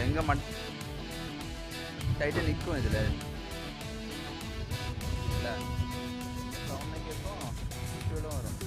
எங்கே டைட்டாக நிற்கும் இதில் இல்லை சவுண்ட் கேட்கும் ஸ்பீடும் வரும்.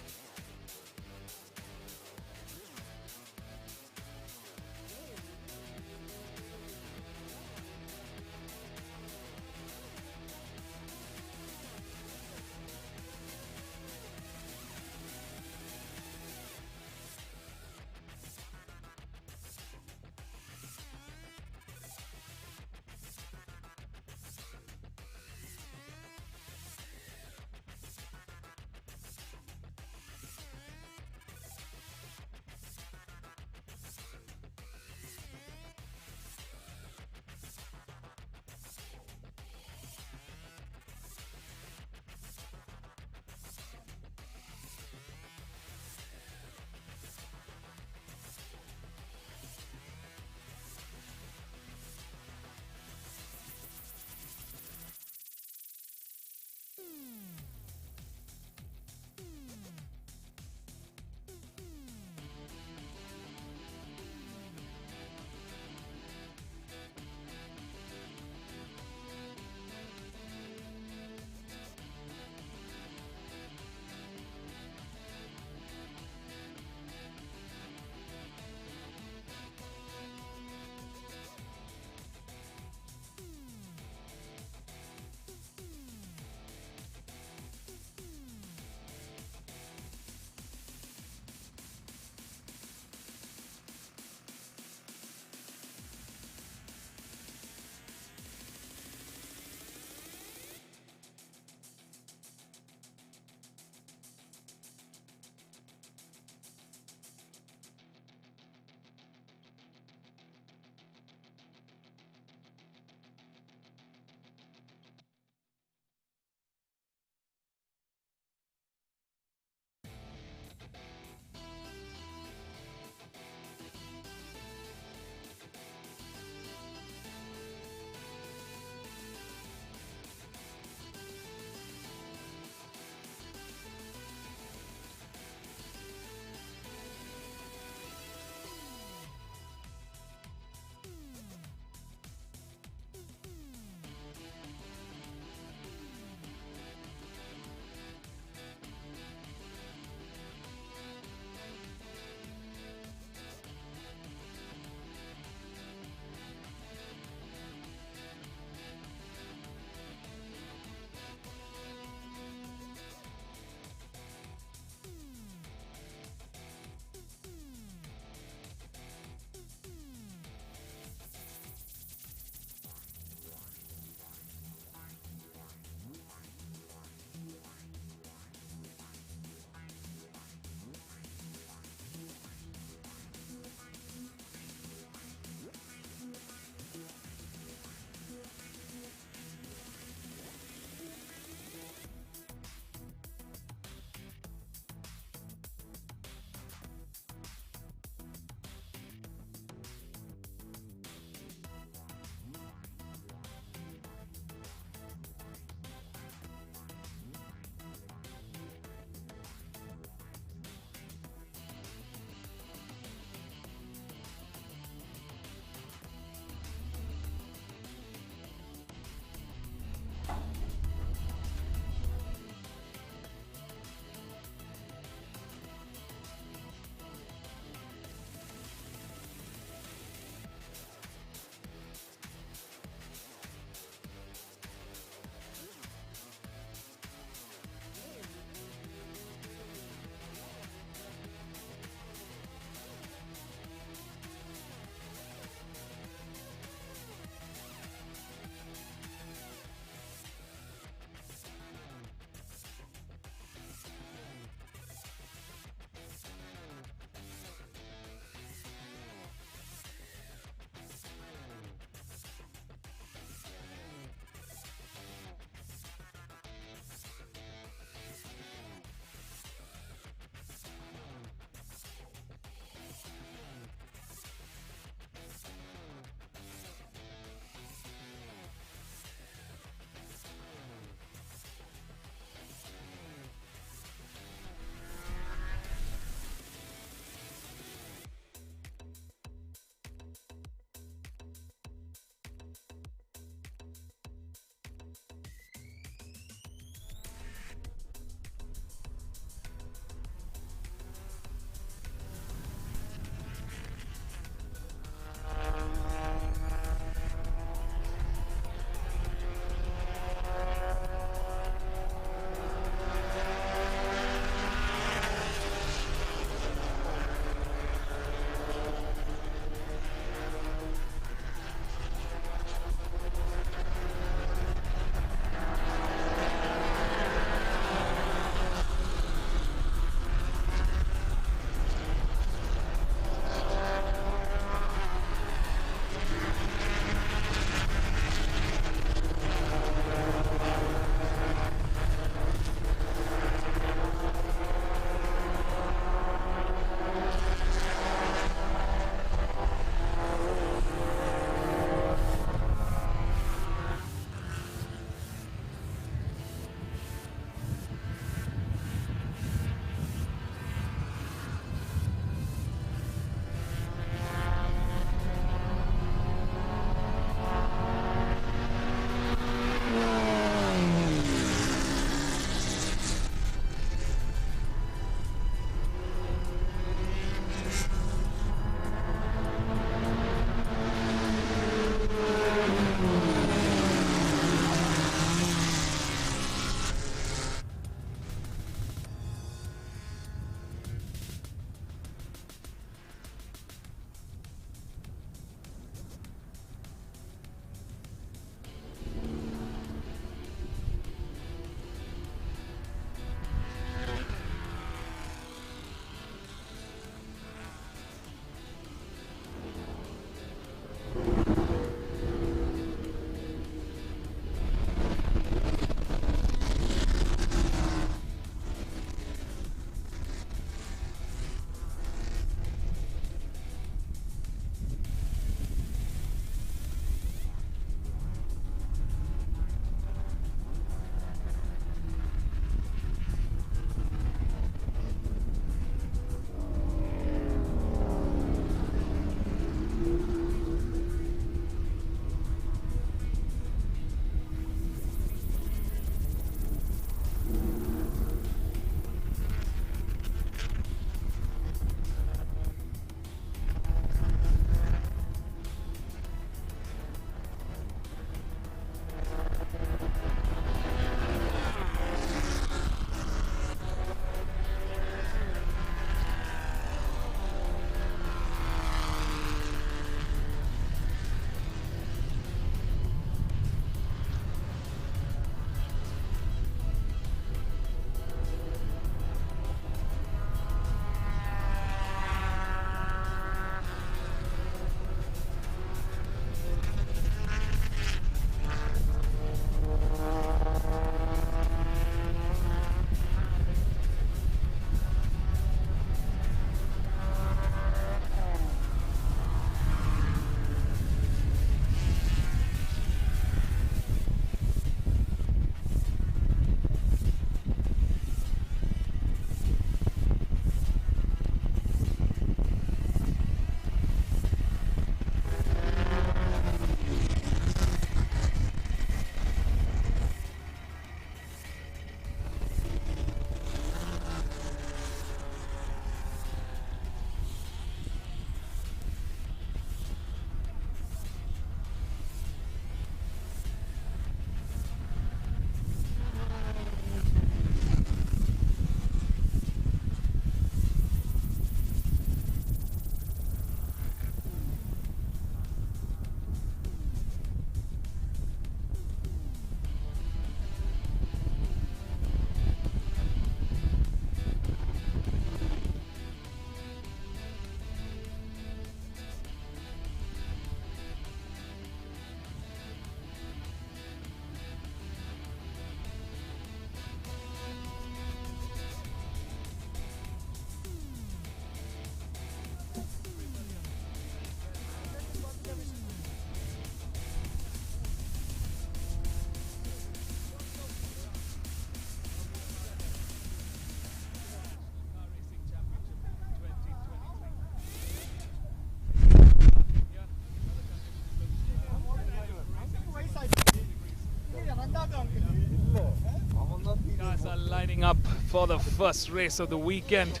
for the first race of the weekend.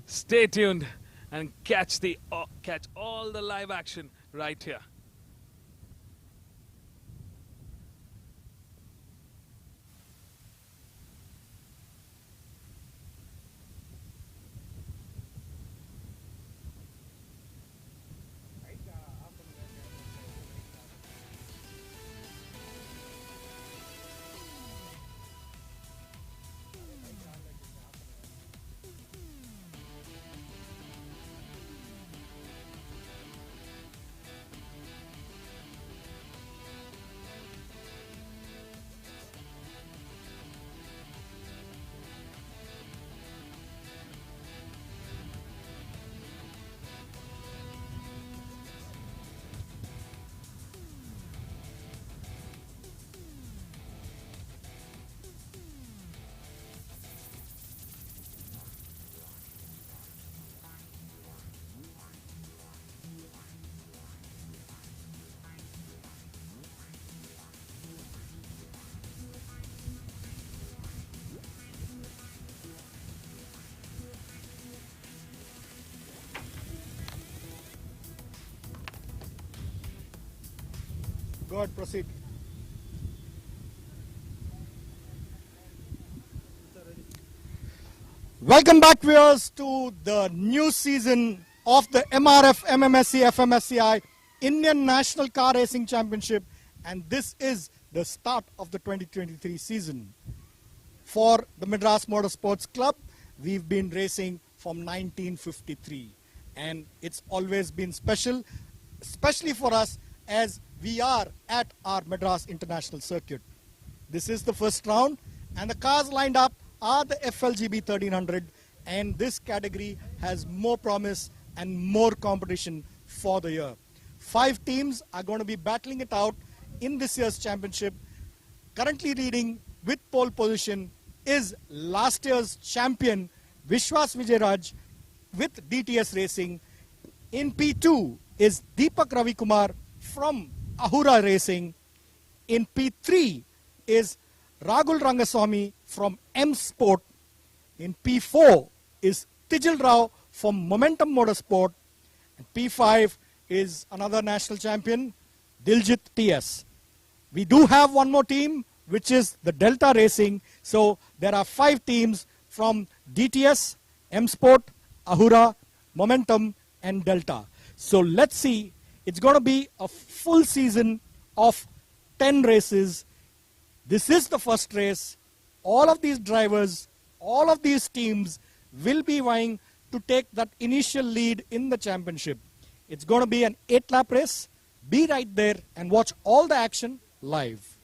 Stay tuned and catch all the live action right here. Go ahead, proceed. Welcome back, viewers, to the new season of the MRF MMSC fmsci Indian National Car Racing Championship, and this is the start of the 2023 season. For the Madras Motorsports Club, we've been racing from 1953, and it's always been special, especially for us as we are at our Madras International Circuit. This is the first round, and the cars lined up are the FLGB 1300, and this category has more promise and more competition for the year. 5 teams are going to be battling it out in this year's championship. Currently leading with pole position is last year's champion Vishwas Vijayaraj with DTS Racing. In P2 is Deepak Ravikumar from Ahura Racing. In P3 is Ragul Rangaswamy from M Sport. In P4 is Tijil Rao from Momentum Motorsport. And P5 is another national champion, Diljit TS. We do have one more team, which is the Delta Racing. So there are 5 teams from DTS, M Sport, Ahura, Momentum, and Delta. So let's see. It's going to be a full season of 10 races. This is the first race. All of these drivers, all of these teams will be vying to take that initial lead in the championship. It's going to be an 8-lap race. Be right there and watch all the action live.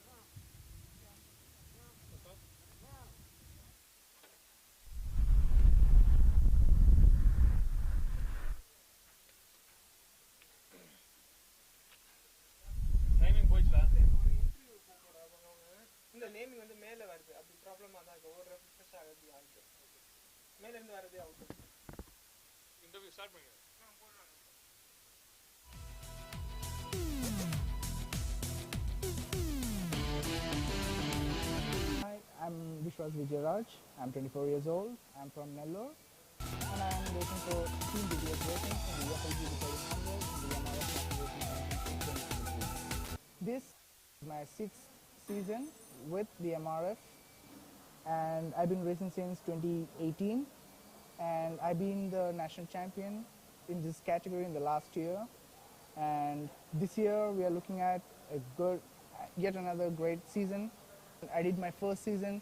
Naming வந்து மேல வருது அப்படி ப்ராப்ளமா தான் இருக்கு ஒரு refresh ஆகுது ஆகுது மேல இருந்து வரதே அவுட் இன்டர்வியூ ஸ்டார்ட் பண்ணுங்க Hi, I'm Vishwas Vijayaraj. I'm 24 years old. I'm from Nellore and I'm racing for Team DTS Racing in the FLGB 1300 in the MRF Racing Championship 2023. This is my 6th season with the MRF, and I've been racing since 2018, and I've been the national champion in this category in the last year, and this year we are looking at yet another great season. I did my first season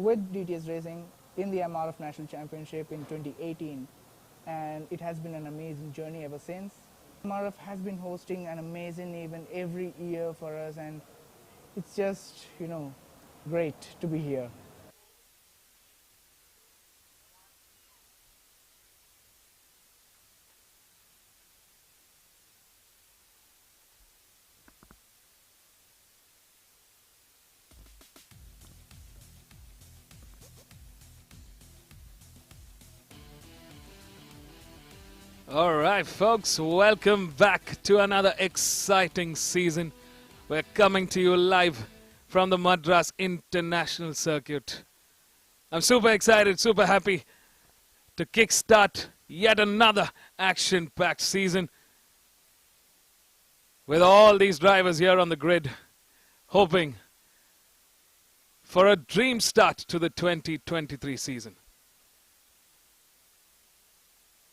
with DTS Racing in the MRF National Championship in 2018, and it has been an amazing journey ever since. MRF has been hosting an amazing event every year for us, and it's just, great to be here. All right, folks, welcome back to another exciting season. We're coming to you live from the Madras International Circuit. I'm super excited, super happy to kickstart yet another action-packed season with all these drivers here on the grid, hoping for a dream start to the 2023 season.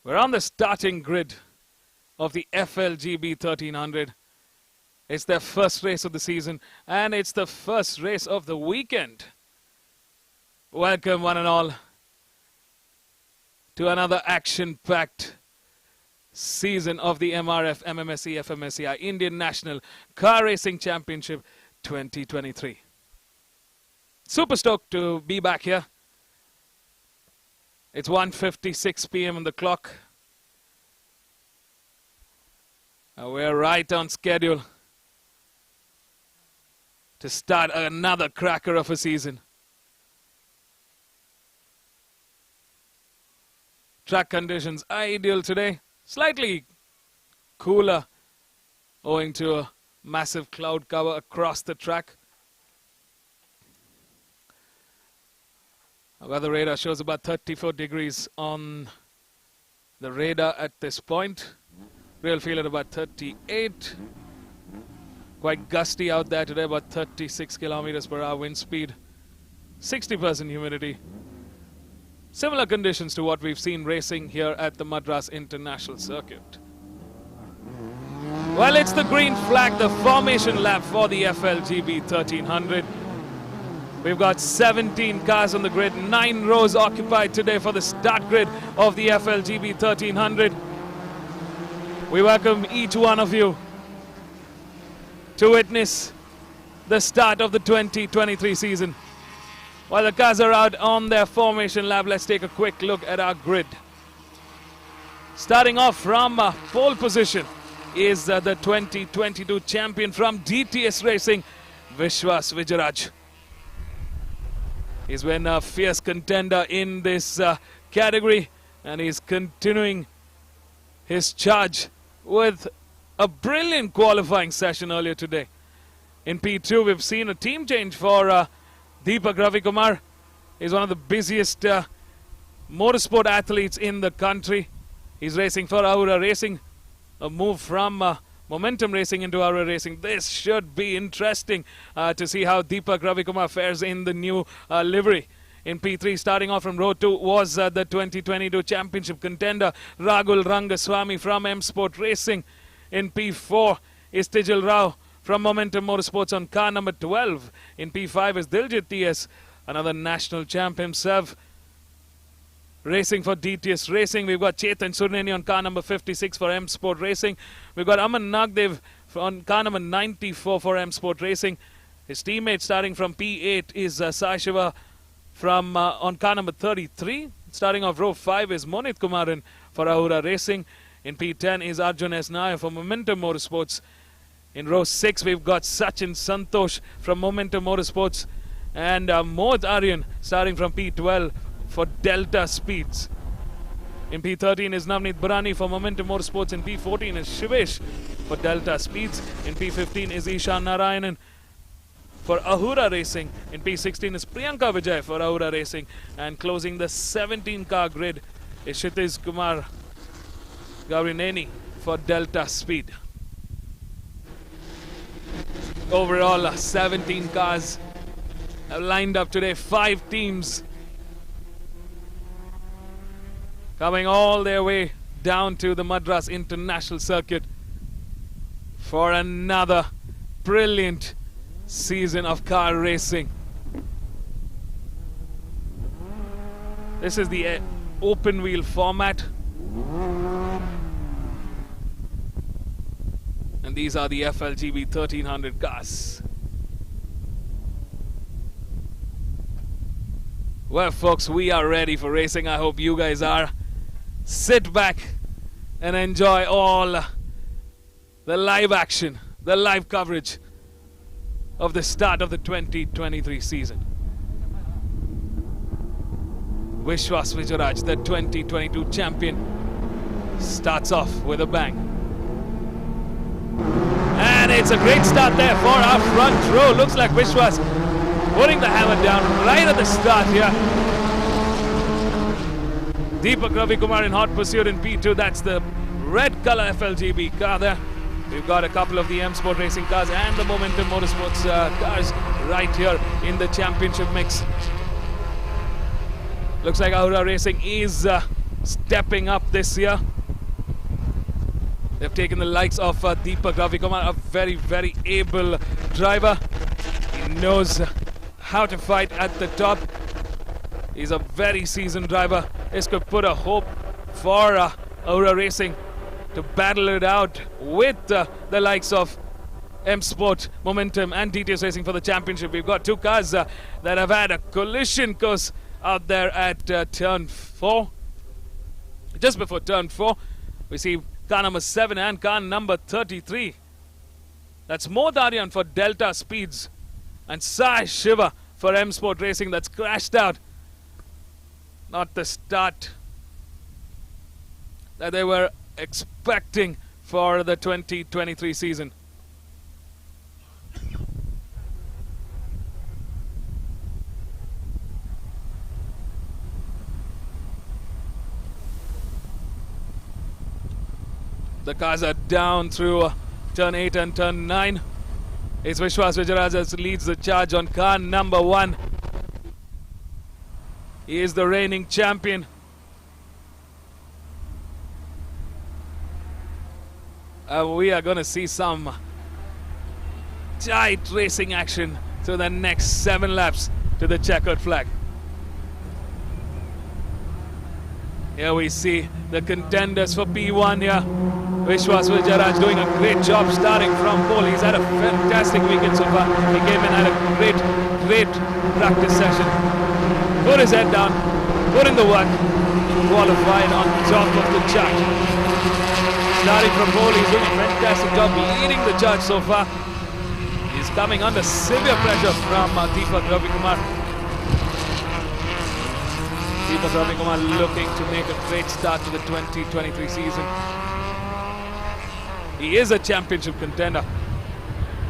We're on the starting grid of the FLGB 1300. It's their first race of the season, and it's the first race of the weekend. Welcome, one and all, to another action-packed season of the MRF MMSC fmsci Indian National Car Racing Championship 2023. Super stoked to be back here. It's 1:56 p.m. on the clock. We're right on schedule to start another cracker of a season. Track conditions ideal today. Slightly cooler owing to a massive cloud cover across the track. Our weather radar shows about 34 degrees on the radar at this point. Real feel at about 38. Quite gusty out there today, about 36 kilometers per hour wind speed. 60% humidity. Similar conditions to what we've seen racing here at the Madras International Circuit. Well, it's the green flag, the formation lap for the FLGB 1300. We've got 17 cars on the grid, 9 rows occupied today for the start grid of the FLGB 1300. We welcome each one of you to witness the start of the 2023 season. While the cars are out on their formation lap, let's take a quick look at our grid. Starting off from pole position is the 2022 champion from DTS Racing, Vishwas Vijayaraj. He's been a fierce contender in this category, and he's continuing his charge with a brilliant qualifying session earlier today. In P2, we've seen a team change for Deepak Ravikumar. He's one of the busiest motorsport athletes in the country. He's racing for Ahura Racing, a move from Momentum Racing into Ahura Racing. This should be interesting to see how Deepak Ravikumar fares in the new livery. In P3, starting off from row 2, was the 2022 championship contender Rahul Rangaswamy from M Sport Racing. In P4 is Tijal Rao from Momentum Motorsports on car number 12. In P5 is Diljit TS, another national champ himself, racing for DTS Racing. We've got Chetan Surneni on car number 56 for M Sport Racing. We've got Aman Nagdev on car number 94 for M Sport Racing. His teammate starting from P8 is Sai Shiva from on car number 33. Starting off row 5 is Monit Kumaran for Ahura Racing. In P10 is Arjun S. Nair for Momentum Motorsports. In row 6 we've got Sachin Santosh from Momentum Motorsports, and Mohit Aryan starting from P12 for Delta Speeds. In P13 is Navneet Burani for Momentum Motorsports. In P14 is Shivesh for Delta Speeds. In P15 is Ishan Narayanan for Ahura Racing. In P16 is Priyanka Vijay for Ahura Racing. And closing the 17-car grid is Kshitiz Kumar Gaurineni for Delta Speed. Overall, 17 cars have lined up today. 5 teams coming all their way down to the Madras International Circuit for another brilliant season of car racing. This is the open wheel format, and these are the FLGB 1300 cars. Well, folks, we are ready for racing. I hope you guys are. Sit back and enjoy all the live action, the live coverage of the start of the 2023 season. Vishwas Vijayaraj, the 2022 champion, starts off with a bang. And it's a great start there for our front row. Looks like Vishwas putting the hammer down right at the start here. Deepak Ravikumar in hot pursuit in P2. That's the red color FLGB car there. We've got a couple of the M Sport Racing cars and the Momentum Motorsports cars right here in the championship mix. Looks like Aura Racing is stepping up this year. They've taken the likes of Deepak Ravikumar, a very, very able driver. He knows how to fight at the top. He's a very seasoned driver. This could put a hope for Aura Racing to battle it out with the likes of M Sport, Momentum and DTS Racing for the championship. We've got two cars that have had a collision course out there at turn 4. Just before turn 4, we see car number 7 and car number 33. That's Modarian for Delta Speeds and Sai Shiva for M Sport Racing. That's crashed out. Not the start that they were expecting for the 2023 season. The cars are down through turn 8 and turn 9. It's Vishwas Vijayaraj leads the charge on car number 1. He is the reigning champion. We are going to see some tight racing action through the next 7 laps to the checkered flag. Here we see the contenders for P1 here. Vishwas Vijayaraj doing a great job starting from pole. He's had a fantastic weekend so far. He came in, had a great practice session. Put his head down, put in the work, qualified on top of the chart. Starting from pole, he's doing a fantastic job leading the charge so far. He's coming under severe pressure from Deepak Ravikumar. Deepak Ravikumar looking to make a great start to the 2023 season. He is a championship contender.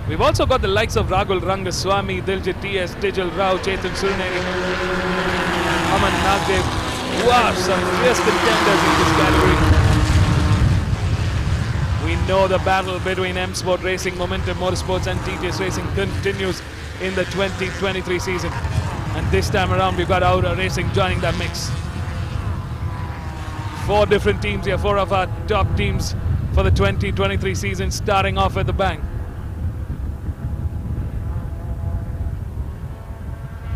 We've also got the likes of Rahul Rangaswamy, Diljit TS, Tijal Rao, Chetan Suruneri, Aman Nagdev, who are some fierce contenders in this category. We know the battle between M Sport Racing, Momentum Motorsports and DTS Racing continues in the 2023 season. And this time around we've got Aura Racing joining that mix. 4 different teams here, 4 of our top teams for the 2023 season, starting off at the bang.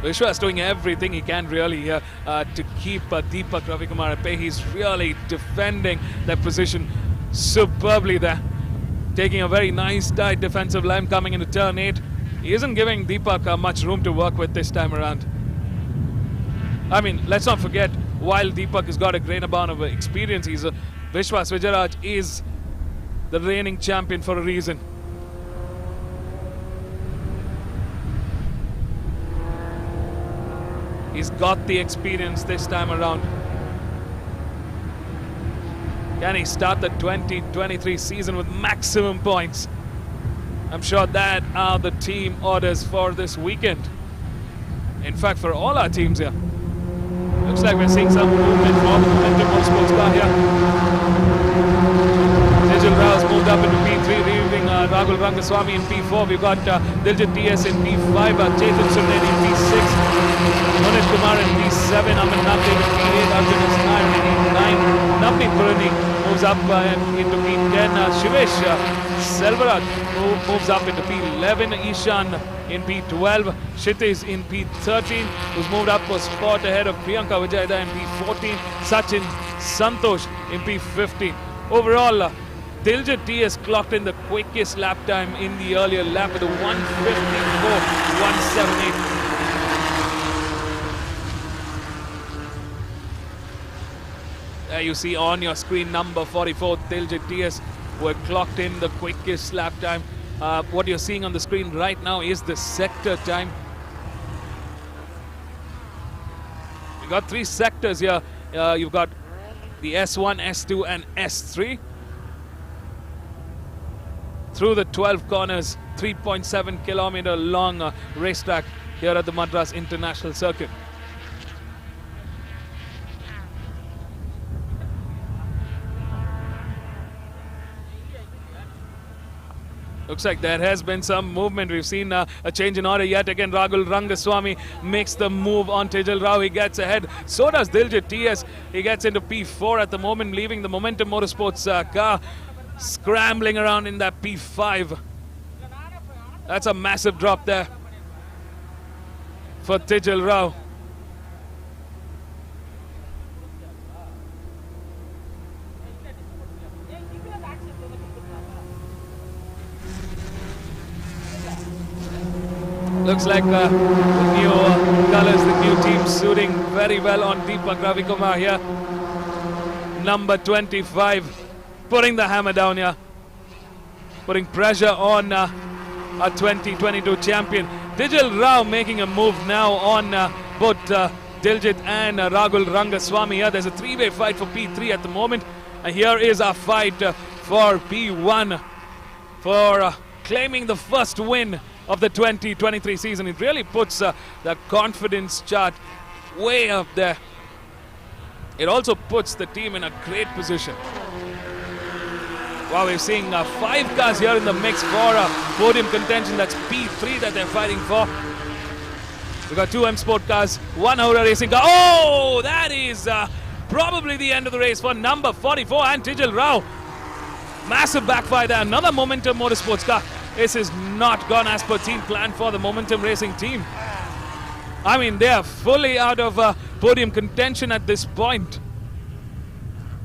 Vishwas doing everything he can really here to keep Deepak Ravikumar at bay. He's really defending that position superbly there. Taking a very nice tight defensive line coming into turn 8. He isn't giving Deepak much room to work with this time around. I mean, let's not forget, while Deepak has got a great amount of experience, Vishwas Vijayaraj is the reigning champion for a reason. He's got the experience this time around. Can he start the 2023 season with maximum points? I'm sure that are the team orders for this weekend. In fact, for all our teams here. Looks like we're seeing some movement for the Momentum Motorsports car here. Tijal Rao has moved up into P3, leaving Rahul Rangaswamy in P4. We've got Diljit TS in P5, Chetan Suruneri in P6, Manoj Kumar in P7, Aman Nagdev in P8, Arjun is in P9, Navneet Purani moves up into P10, Shivesh Selvaraj moves up into P11, Ishan in P12, Kshitiz in P13, who's moved up a spot ahead of Priyanka Vijayada in P14, Sachin Santosh in P15. Overall, Diljit TS clocked in the quickest lap time in the earlier lap with a 1:54.178. There you see on your screen number 44, Diljit TS were clocked in the quickest lap time. What you're seeing on the screen right now is the sector time. You've got 3 sectors here. You've got the S1, S2 and S3. Through the 12 corners, 3.7 kilometer long racetrack here at the Madras International Circuit. Looks like there has been some movement. We've seen a change in order yet again. Rahul Rangaswamy makes the move on Tijal Rao. He gets ahead. So does Diljit TS. He gets into P4 at the moment, leaving the Momentum Motorsports car scrambling around in that P5. That's a massive drop there for Tijal Rao. Looks like the new colors, the new team suiting very well on Deepak Ravikumar here. Number 25, putting the hammer down here. Putting pressure on our 2022 champion. Tijal Rao making a move now on both Diljit and Rahul Rangaswamy here. There's a three-way fight for P3 at the moment. And here is our fight for P1 for claiming the first win of the 2023 season. It really puts the confidence chart way up there. It also puts the team in a great position. Wow, we're seeing 5 cars here in the mix for podium contention. That's P3 that they're fighting for. We've got 2 M Sport cars, 1 Aura Racing car. Oh, that is probably the end of the race for number 44 and Tijal Rao. Massive backfire there. Another Momentum Motorsports car. This is not gone as per team plan for the Momentum Racing team. I mean, they are fully out of podium contention at this point.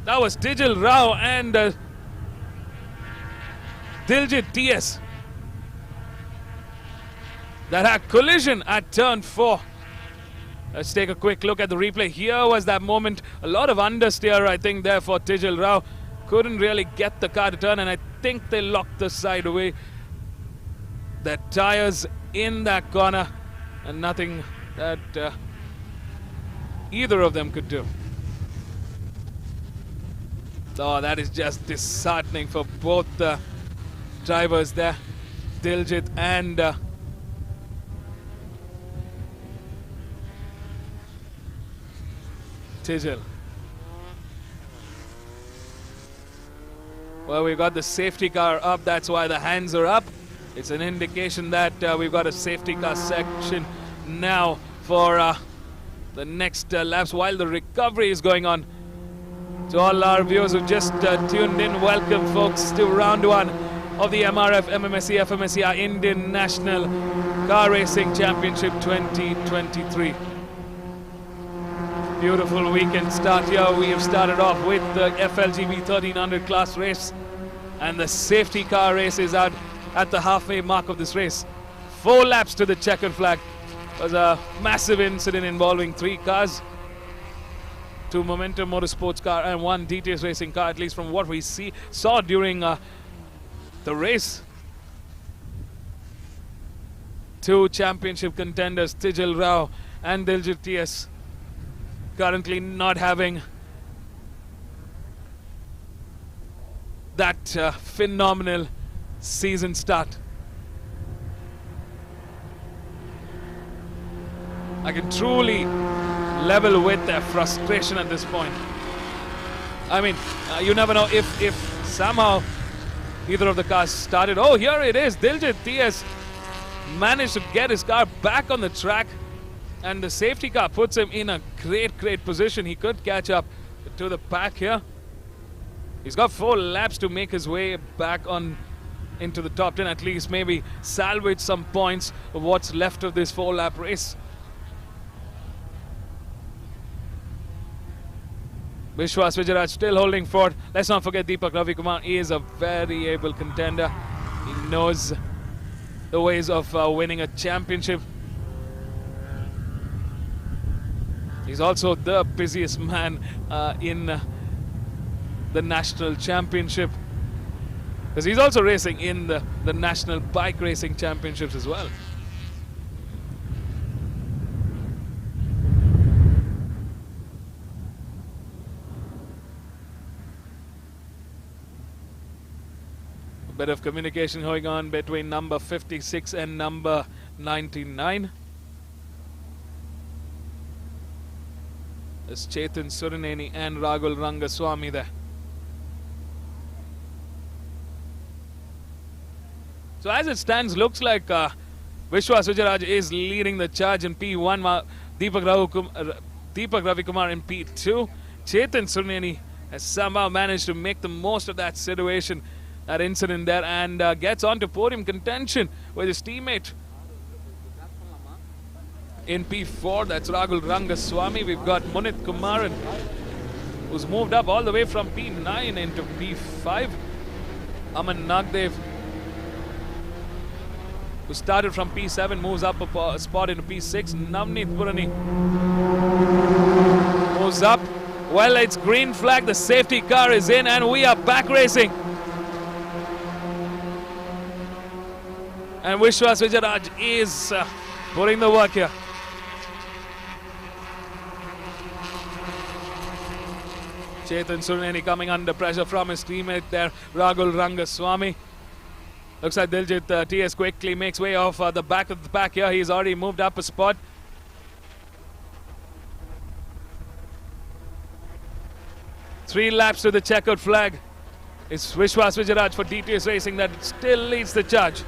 That was Tijal Rao and Diljit TS that had collision at turn 4. Let's take a quick look at the replay. Here was that moment. A lot of understeer, I think, there for Tijal Rao. Couldn't really get the car to turn, and I think they locked the side away. Their tires in that corner, and nothing that either of them could do. Oh, that is just disheartening for both the drivers there, Diljit and Tijal. Well, we've got the safety car up, that's why the hands are up. It's an indication that we've got a safety car section now for the next laps while the recovery is going on. To all our viewers who just tuned in, welcome folks to round 1 of the MRF MMSC fmsci Indian National Car Racing Championship 2023. Beautiful weekend start here. We have started off with the FLGB 1300 class race, and the safety car race is out at the halfway mark of this race. 4 laps to the checkered flag. It was a massive incident involving 3 cars. 2 Momentum Motorsports car and 1 DTS Racing car, at least from what we saw during the race. 2 championship contenders, Tijal Rao and Diljit TS, currently not having that phenomenal season start. I can truly level with their frustration at this point. I mean, you never know if somehow either of the cars started. Oh, here it is. Diljit TS managed to get his car back on the track, and the safety car puts him in a great position. He could catch up to the pack here. He's got 4 laps to make his way back on into the top 10, at least maybe salvage some points of what's left of this 4-lap race. Vishwas Vijayaraj still holding fort. Let's not forget Deepak Ravikumar is a very able contender. He knows the ways of winning a championship. He's also the busiest man in the national championship, because he's also racing in the national bike racing championships as well. A bit of communication going on between number 56 and number 99. There's Chetan Surineni and Rahul Rangaswamy there. So as it stands, looks like Vishwas Vijayaraj is leading the charge in P1. Deepak Ravikumar in P2. Chetan Surneni has somehow managed to make the most of that situation, that incident there, and gets on to podium contention with his teammate in P4. That's Rahul Rangaswamy. We've got Munit Kumaran, who's moved up all the way from P9 into P5. Aman Nagdev, who started from P7, moves up a spot into P6. Navneet Purani moves up. Well, it's green flag. The safety car is in, and we are back racing. And Vishwas Vijayaraj is putting the work here. Chetan Surneni coming under pressure from his teammate there, Rahul Rangaswamy. Looks like Diljit TS quickly makes way off the back of the pack here. He's already moved up a spot. Three laps to the checkered flag. It's Vishwas Vijayaraj for DTS Racing that still leads the charge.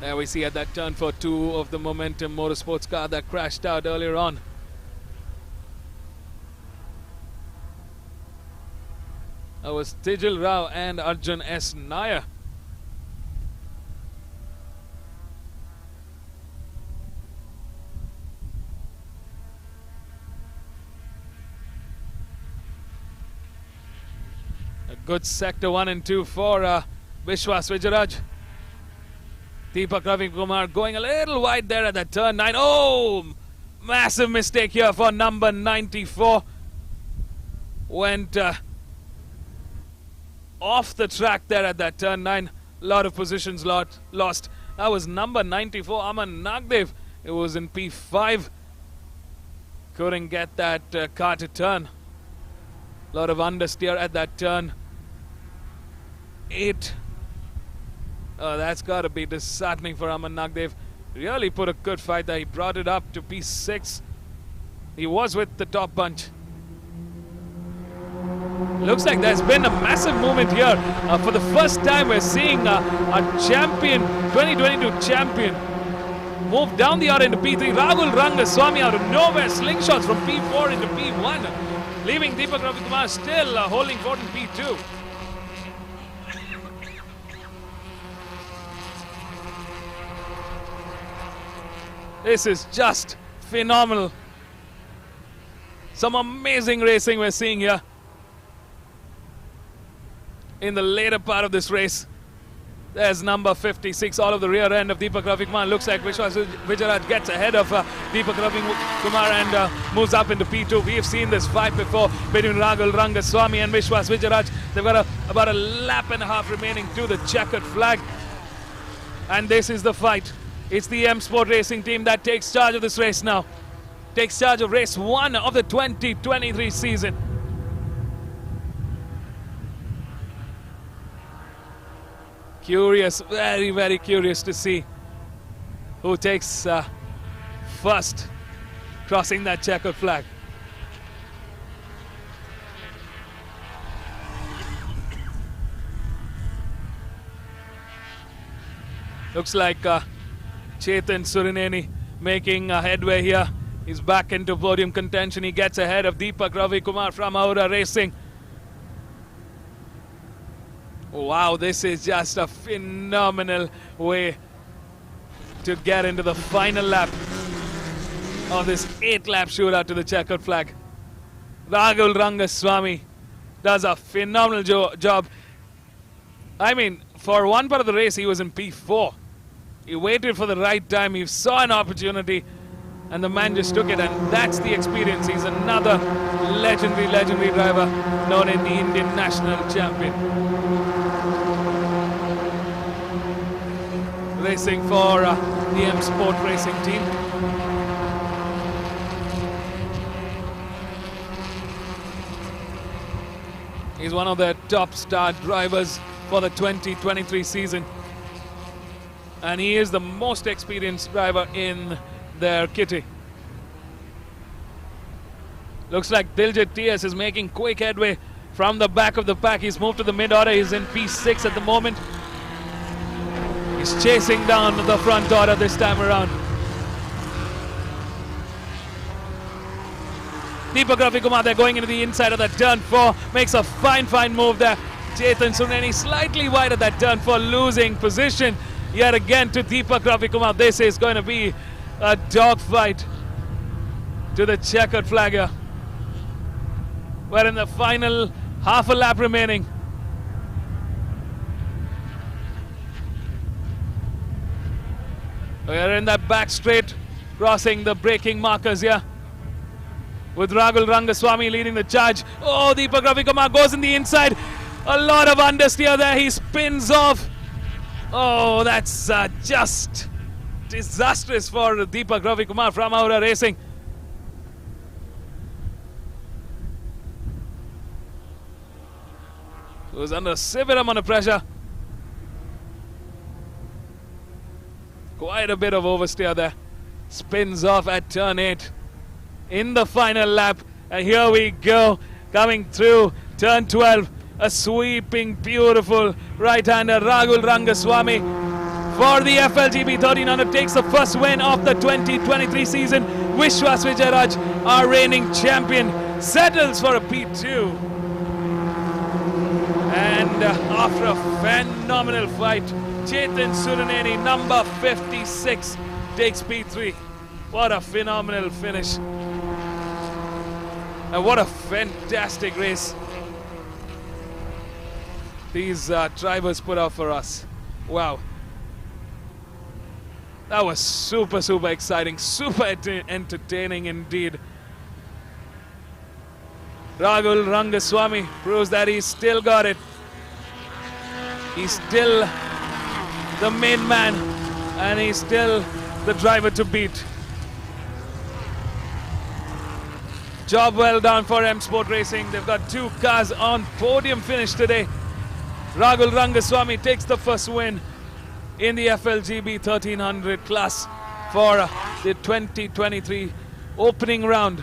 There we see at that turn for 2 of the Momentum Motorsports car that crashed out earlier on. That was Tijal Rao and Arjun S. Nair. A good sector 1 and 2 for Vishwas Vijayaraj. Deepak Ravikumar going a little wide there at that turn 9. Oh, massive mistake here for number 94. Went off the track there at that turn 9. A lot of positions lost. That was number 94, Aman Nagdev. It was in P5. Couldn't get that car to turn. A lot of understeer at that turn 8. Oh, that's got to be disheartening for Aman Nagdev. Really put a good fight there. He brought it up to P6. He was with the top bunch. Looks like there's been a massive movement here. For the first time, we're seeing a champion, 2022 champion, move down the order into P3. Rahul Rangaswamy out of nowhere. Slingshots from P4 into P1. Leaving Deepak Ravikumar still holding fort in P2. This is just phenomenal. Some amazing racing we're seeing here in the later part of this race. There's number 56, all of the rear end of Deepak Ravikumar. Looks like Vishwas Vijayaraj gets ahead of Deepak Ravikumar and moves up into P2. We've seen this fight before between Rahul Rangaswamy and Vishwas Vijayaraj. They've got about a lap and a half remaining to the checkered flag. And this is the fight. It's the M Sport Racing team that takes charge of this race now. Takes charge of race 1 of the 2023 season. Curious, very, very curious to see who takes first crossing that checkered flag. Looks like Chetan Surneni making a headway here. He's back into podium contention. He gets ahead of Deepak Ravikumar from Aura Racing. Wow, this is just a phenomenal way to get into the final lap of this 8-lap shootout to the checkered flag. Rahul Rangaswamy does a phenomenal job. I mean, for one part of the race, he was in P4. He waited for the right time. He saw an opportunity, and the man just took it. And that's the experience. He's another legendary driver known in the Indian national champion. Racing for the M Sport Racing team. He's one of the top star drivers for the 2023 season. And he is the most experienced driver in their kitty. Looks like Diljit TS is making quick headway from the back of the pack. He's moved to the mid-order. He's in P6 at the moment. He's chasing down the front order this time around. Deepak Ravikumar, they're going into the inside of that turn 4. Makes a fine move there. Chetan Suneni slightly wide at that turn 4, losing position yet again to Deepak Ravikumar. This is going to be a dogfight to the checkered flag here. We're in the final half a lap remaining. We're in that back straight, crossing the braking markers here, with Rahul Rangaswamy leading the charge. Oh, Deepak Ravikumar goes in the inside. A lot of understeer there. He spins off. Oh, that's just disastrous for Deepak Ravikumar from Aura Racing. He was under severe amount of pressure. Quite a bit of oversteer there. Spins off at turn 8 in the final lap. And here we go, coming through turn 12. A sweeping, beautiful right-hander, Rahul Rangaswamy, for the FLGB 1300, takes the first win of the 2023 season. Vishwas Vijayaraj, our reigning champion, settles for a P2. And after a phenomenal fight, Chetan Suraneni, number 56, takes P3. What a phenomenal finish. And what a fantastic race these drivers put out for us. Wow. That was super exciting, super entertaining indeed. Rahul Rangaswamy proves that he's still got it. He's still the main man, and he's still the driver to beat. Job well done for M Sport Racing. They've got 2 cars on podium finish today. Rahul Rangaswamy takes the first win in the FLGB 1300 class for the 2023 opening round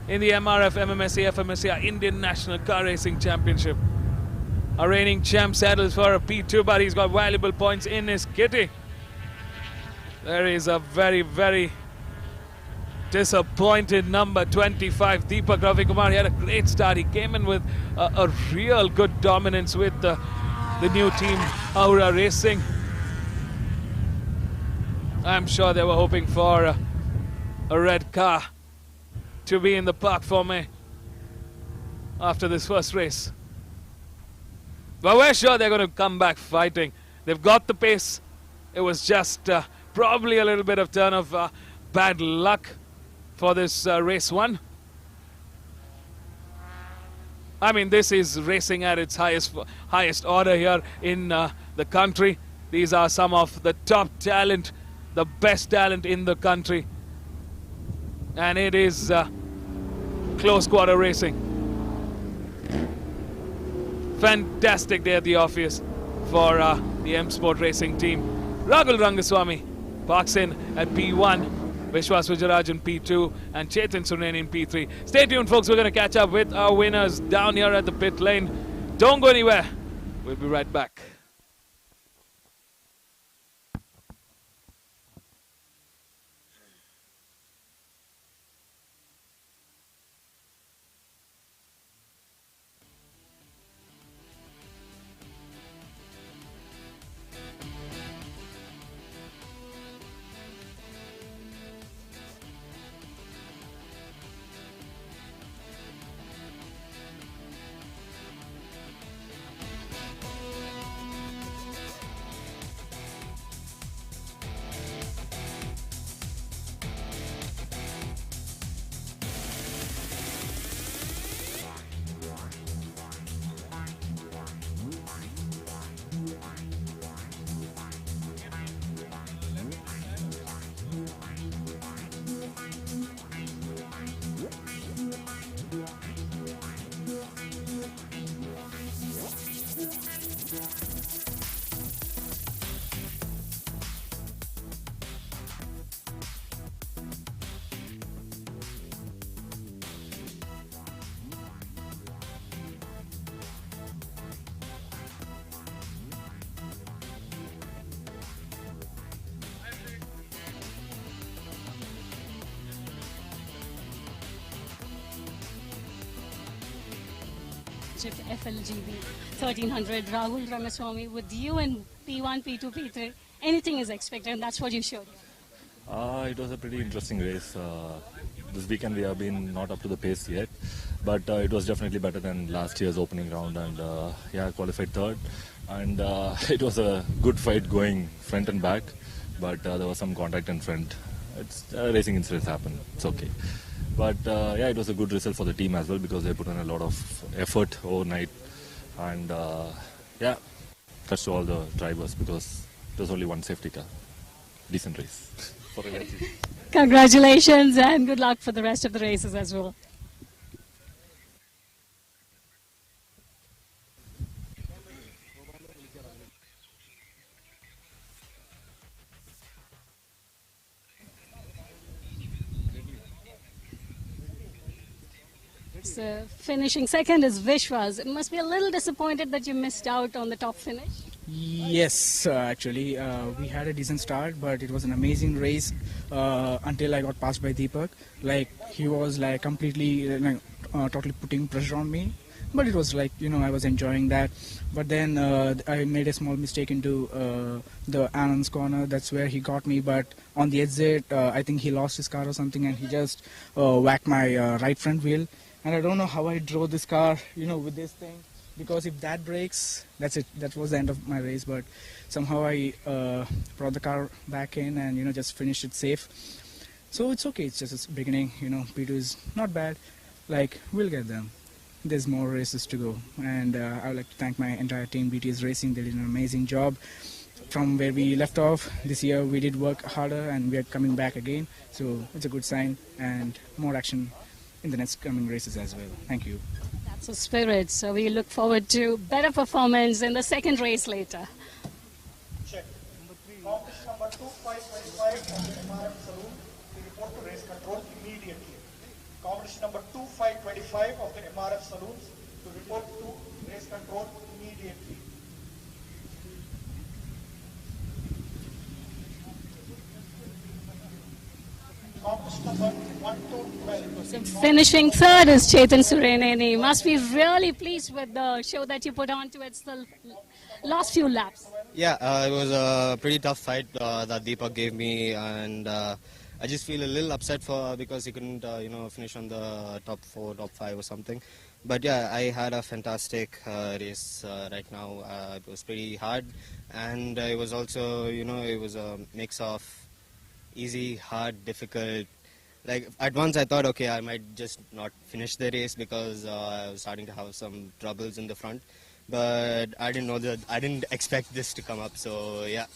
in the MRF MMSC fmsci Indian National Car Racing Championship. Our reigning champ settles for a P2, but he's got valuable points in his kitty. There is a very disappointed number 25, Deepak Ravikumar. He had a great start. He came in with a real good dominance with the new team, Aura Racing. I'm sure they were hoping for a red car to be in the park for me after this first race. But we're sure they're going to come back fighting. They've got the pace. It was just probably a little bit of turn of bad luck for this race 1. I mean, this is racing at its highest order here in the country. These are some of the top talent, the best talent in the country. And it is close quarter racing. Fantastic day at the office for the M Sport Racing team. Rahul Rangaswamy parks in at P1. Vishwas Vijayaraj in P2 and Chetan Suneni in P3. Stay tuned, folks. We're going to catch up with our winners down here at the pit lane. Don't go anywhere. We'll be right back. Championship FLGB 1300. Rahul Ramaswamy, with you in P1, P2, P3, anything is expected, and that's what you showed. It was a pretty interesting race. This weekend we have been not up to the pace yet, but it was definitely better than last year's opening round, and yeah, qualified third. And it was a good fight going front and back, but there was some contact in front. It's racing incidents happen. It's okay. But yeah, it was a good result for the team as well because they put in a lot of effort overnight, and yeah, that's to all the drivers because there's only one safety car. Decent race. For a race. Congratulations and good luck for the rest of the races as well. So finishing second is Vishwas. It must be a little disappointed that you missed out on the top finish. Yes, actually, we had a decent start, but it was an amazing race until I got passed by Deepak. Like, he was like completely, totally putting pressure on me. But it was like, I was enjoying that. But then I made a small mistake into the Anand's corner. That's where he got me. But on the exit, I think he lost his car or something, and he just whacked my right front wheel. And I don't know how I drove this car, with this thing. Because if that breaks, that's it. That was the end of my race. But somehow I brought the car back in and, just finished it safe. So it's okay. It's just a beginning. P2 is not bad. Like, we'll get them. There's more races to go. And I would like to thank my entire team, BTS Racing. They did an amazing job. From where we left off, this year we did work harder and we are coming back again. So it's a good sign and more action in the next coming races as well. Thank you. That's the spirit. So we look forward to better performance in the second race later. Check. Competition number 2525 of the MRF Saloon to report to race control immediately. Competition number 2525 of the MRF Saloons to report to race control immediately. Competition number 1 to 12. So finishing third is Chetan Sureneni. Must be really pleased with the show that you put on towards the last few laps. Yeah, it was a pretty tough fight that Deepak gave me, and I just feel a little upset because he couldn't, finish on the top 4, top 5 or something. But yeah, I had a fantastic race right now. It was pretty hard, and it was also, it was a mix of easy, hard, difficult. Like at once I thought, okay, I might just not finish the race because I was starting to have some troubles in the front. But I didn't know that. I didn't expect this to come up. So yeah.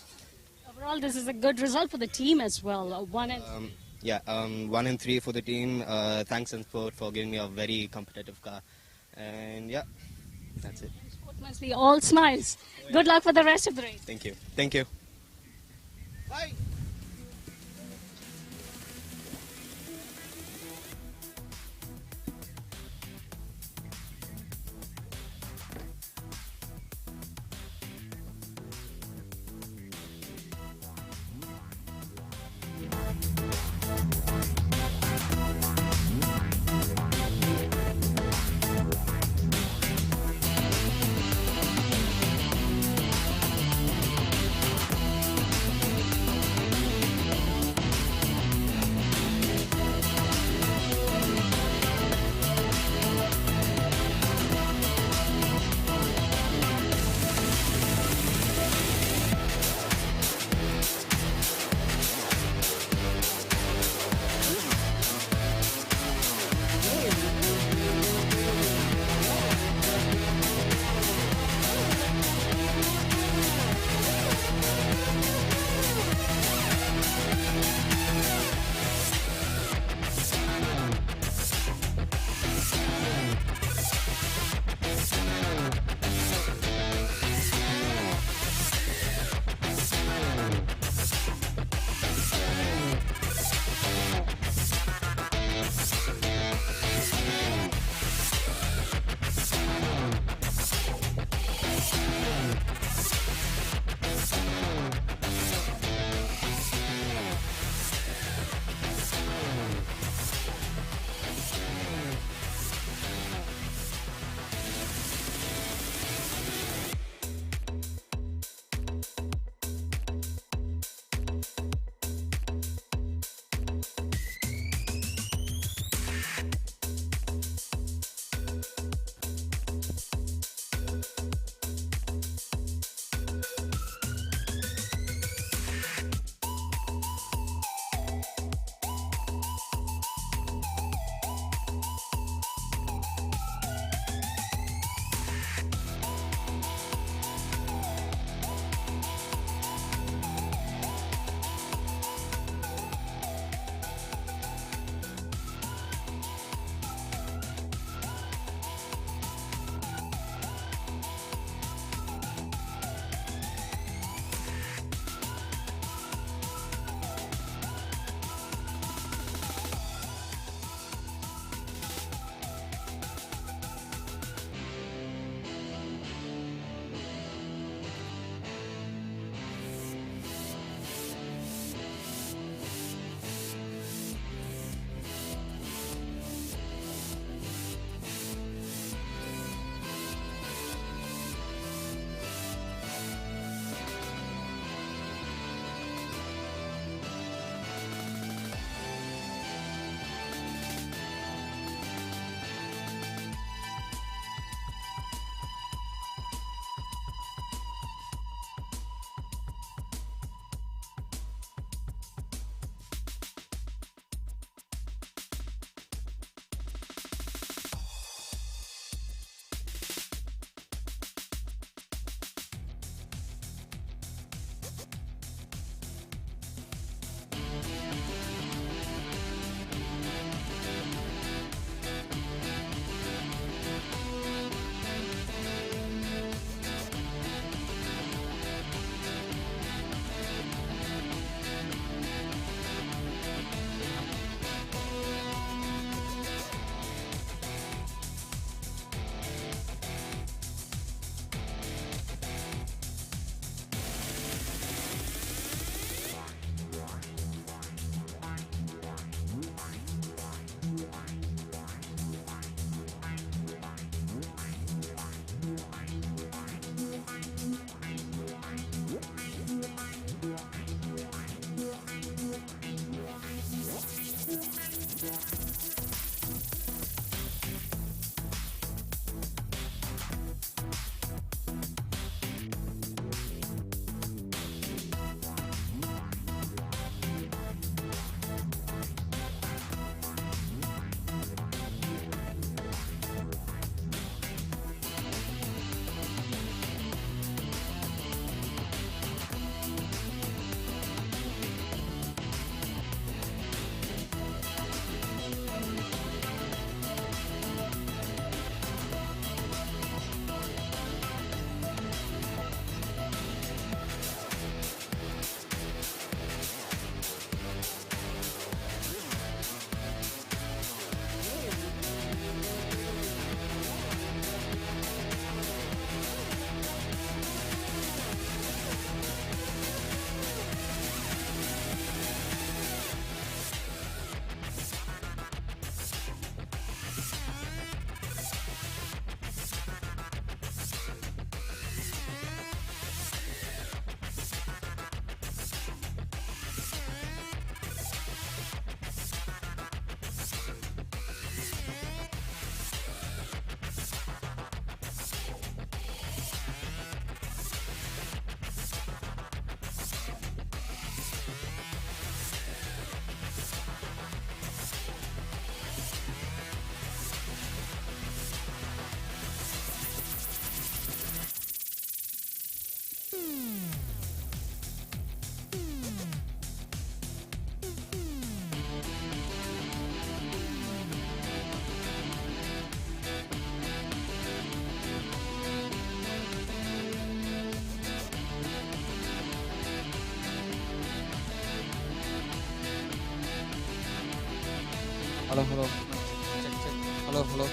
Overall, this is a good result for the team as well. 1 and 1 and 3 for the team. Thanks and support for giving me a very competitive car. And yeah, that's it. Sport must be all smiles. Good luck for the rest of the race. Thank you. Thank you. Bye. Hello. Check. Hello.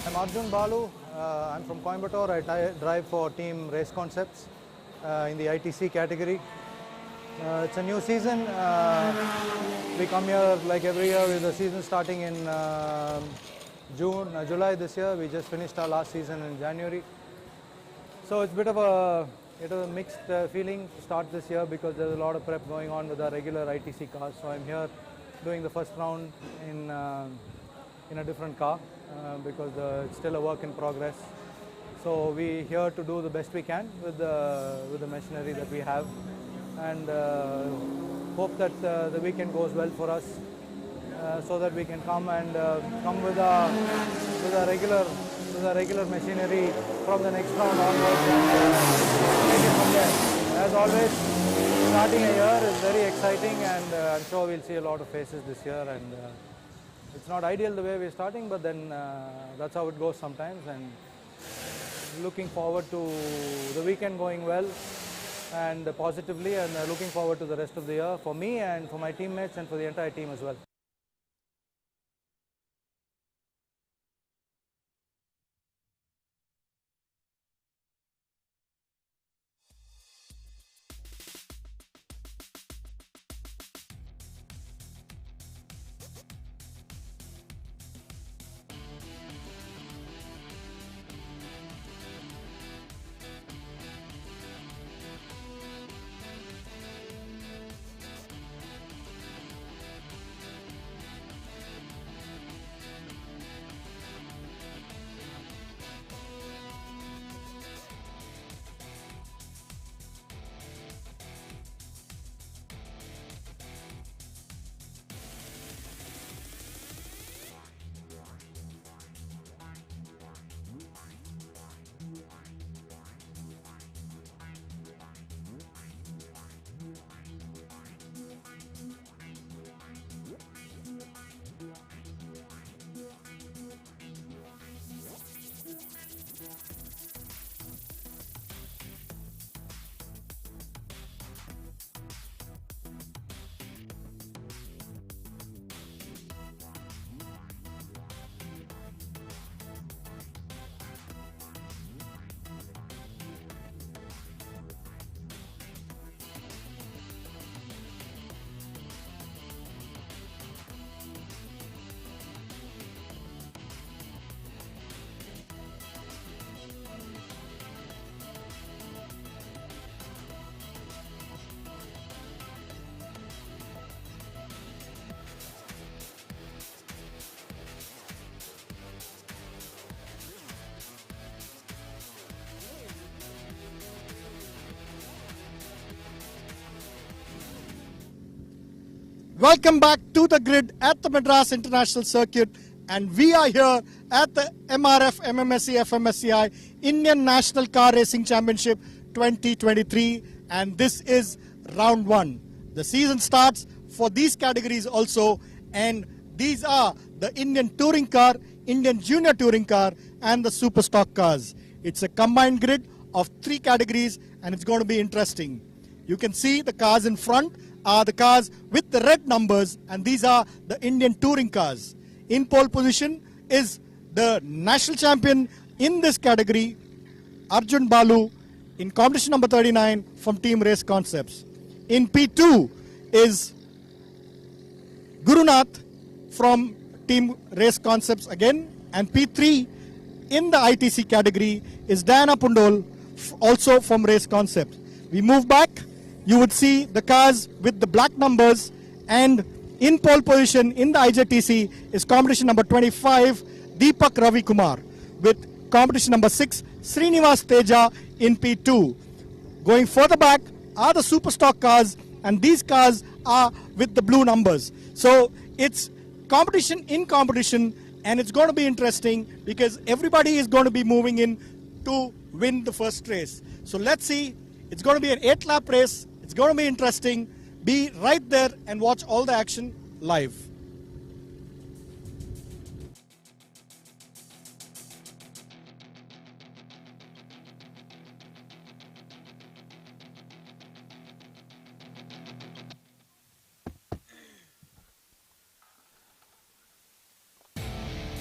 I'm Arjun Balu. I'm from Coimbatore. I drive for Team Race Concepts in the ITC category. It's a new season. We come here like every year with the season starting in July this year. We just finished our last season in January. So it's a bit of a mixed feeling to start this year because there's a lot of prep going on with our regular ITC cars. So I'm here doing the first round in a different car because it's still a work in progress. So we're here to do the best we can with the machinery that we have, and hope that the weekend goes well for us, so that we can come with a regular machinery from the next round onwards and take it from there. As always, starting a year is very exciting, and I'm sure we'll see a lot of faces this year. And it's not ideal the way we're starting, but then that's how it goes sometimes. And looking forward to the weekend going well, and positively, and looking forward to the rest of the year for me and for my teammates and for the entire team as well. Welcome back to the grid at the Madras International Circuit, and we are here at the MRF MMSC fmsci Indian National Car Racing Championship 2023, and this is round 1. The season starts for these categories also, and these are the Indian Touring Car, Indian Junior Touring Car, and the Super Stock cars. It's a combined grid of 3 categories, and it's going to be interesting. You can see the cars in front are the cars with the red numbers, and these are the Indian touring cars. In pole position is the national champion in this category, Arjun Balu, in competition number 39 from Team Race Concepts. In P2 is Gurunath from Team Race Concepts again, and P3 in the ITC category is Diana Pundol, also from Race Concepts. We move back. You would see the cars with the black numbers, and in pole position in the IJTC is competition number 25, Deepak Ravi Kumar, with competition number 6, Srinivas Teja in P2. Going further back are the super stock cars, and these cars are with the blue numbers. So it's competition in competition, and it's going to be interesting because everybody is going to be moving in to win the first race. So let's see. It's going to be an 8-lap race. It's going to be interesting. Be right there and watch all the action live.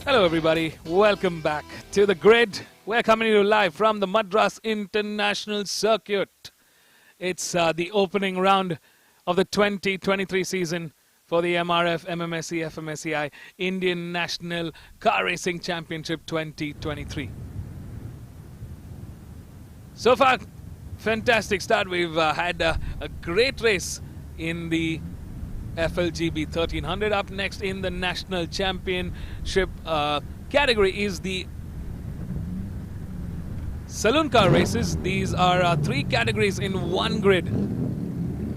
Hello everybody, welcome back to the grid. We're coming to you live from the Madras International Circuit. It's the opening round of the 2023 season for the MRF MMSC fmsci Indian National Car Racing Championship 2023. So far, fantastic start. We've had a great race in the FLGB 1300. Up next in the National Championship category is the Saloon car races. These are 3 categories in one grid,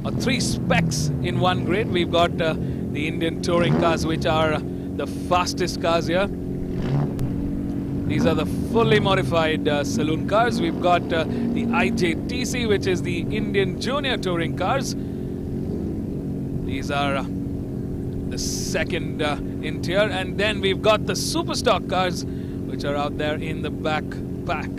or 3 specs in one grid. We've got the Indian touring cars, which are the fastest cars here. These are the fully modified saloon cars. We've got the IJTC, which is the Indian Junior Touring cars. These are the second in tier. And then we've got the super stock cars, which are out there in the back pack.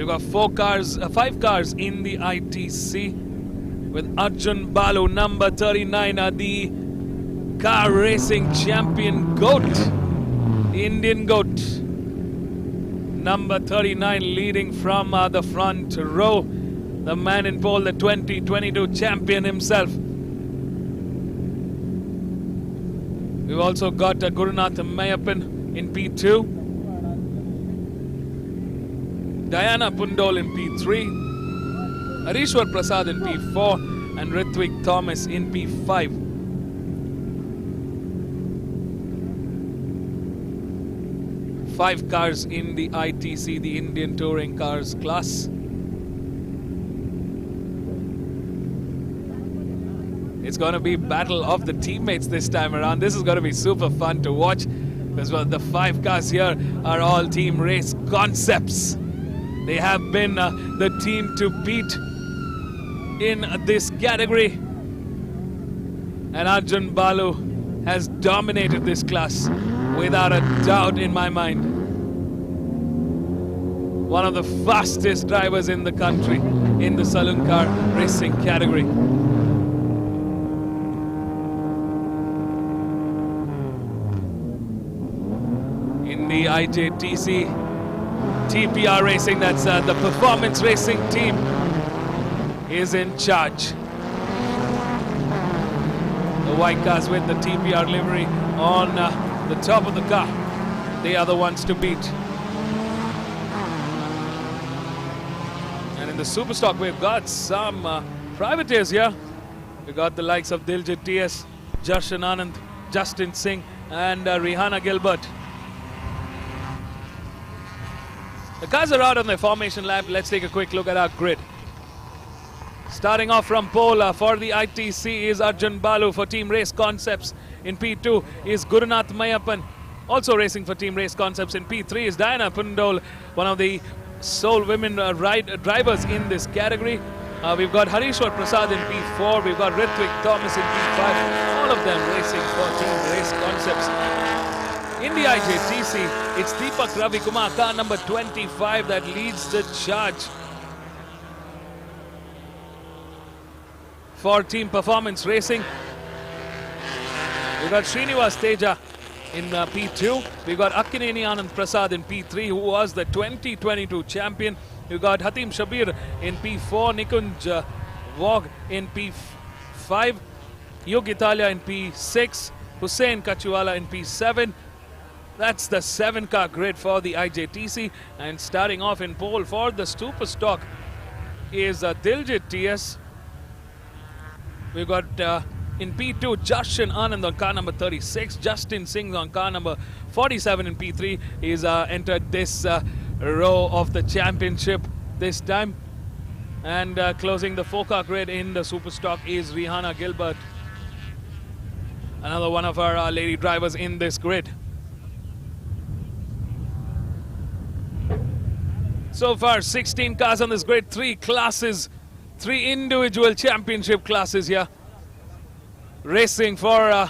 got 5 cars in the ITC with Arjun Balu, number 39, the car racing champion GOAT, the Indian GOAT. Number 39 leading from the front row, the man in pole, the 2022 champion himself. We've also got Gurunath Mayappan in P2, Diana Pundol in P3, Harishwar Prasad in P4, and Ritwik Thomas in P5. Five cars in the ITC, the Indian Touring Cars class. It's going to be battle of the teammates this time around. This is going to be super fun to watch because the 5 cars here are all team race concepts. They have been the team to beat in this category. And Arjun Balu has dominated this class without a doubt in my mind. One of the fastest drivers in the country in the saloon car racing category. In the IJTC TPR Racing, that's the performance racing team, is in charge. The white cars with the TPR livery on the top of the car. They are the ones to beat. And in the Superstock, we've got some privateers here. We've got the likes of Diljit TS, Jarshan Anand, Justin Singh, and Rihanna Gilbert. The cars are out on their formation lap. Let's take a quick look at our grid. Starting off from pole for the ITC is Arjun Balu. For Team Race Concepts in P2 is Gurunath Mayappan. Also racing for Team Race Concepts in P3 is Diana Pundol, one of the sole women drivers in this category. We've got Harishwar Prasad in P4. We've got Ritwik Thomas in P5. All of them racing for Team Race Concepts. In the IJTC, it's Deepak Ravi Kumar, car number 25, that leads the charge for Team Performance Racing. We've got Srinivas Teja in P2. We've got Akkineni Anand Prasad in P3, who was the 2022 champion. We've got Hatim Shabir in P4, Nikunj Wog in P5, Yug Italia in P6, Hussein Kachuwala in P7. That's the 7-car grid for the IJTC. And starting off in pole for the Superstock is Diljit TS. We've got in P2 Jarshan Anand on car number 36. Justin Singh on car number 47 in P3. He's entered this row of the championship this time. And closing the 4-car grid in the Superstock is Rihanna Gilbert, another one of our lady drivers in this grid. So far, 16 cars on this grid, 3 classes, 3 individual championship classes here. Racing for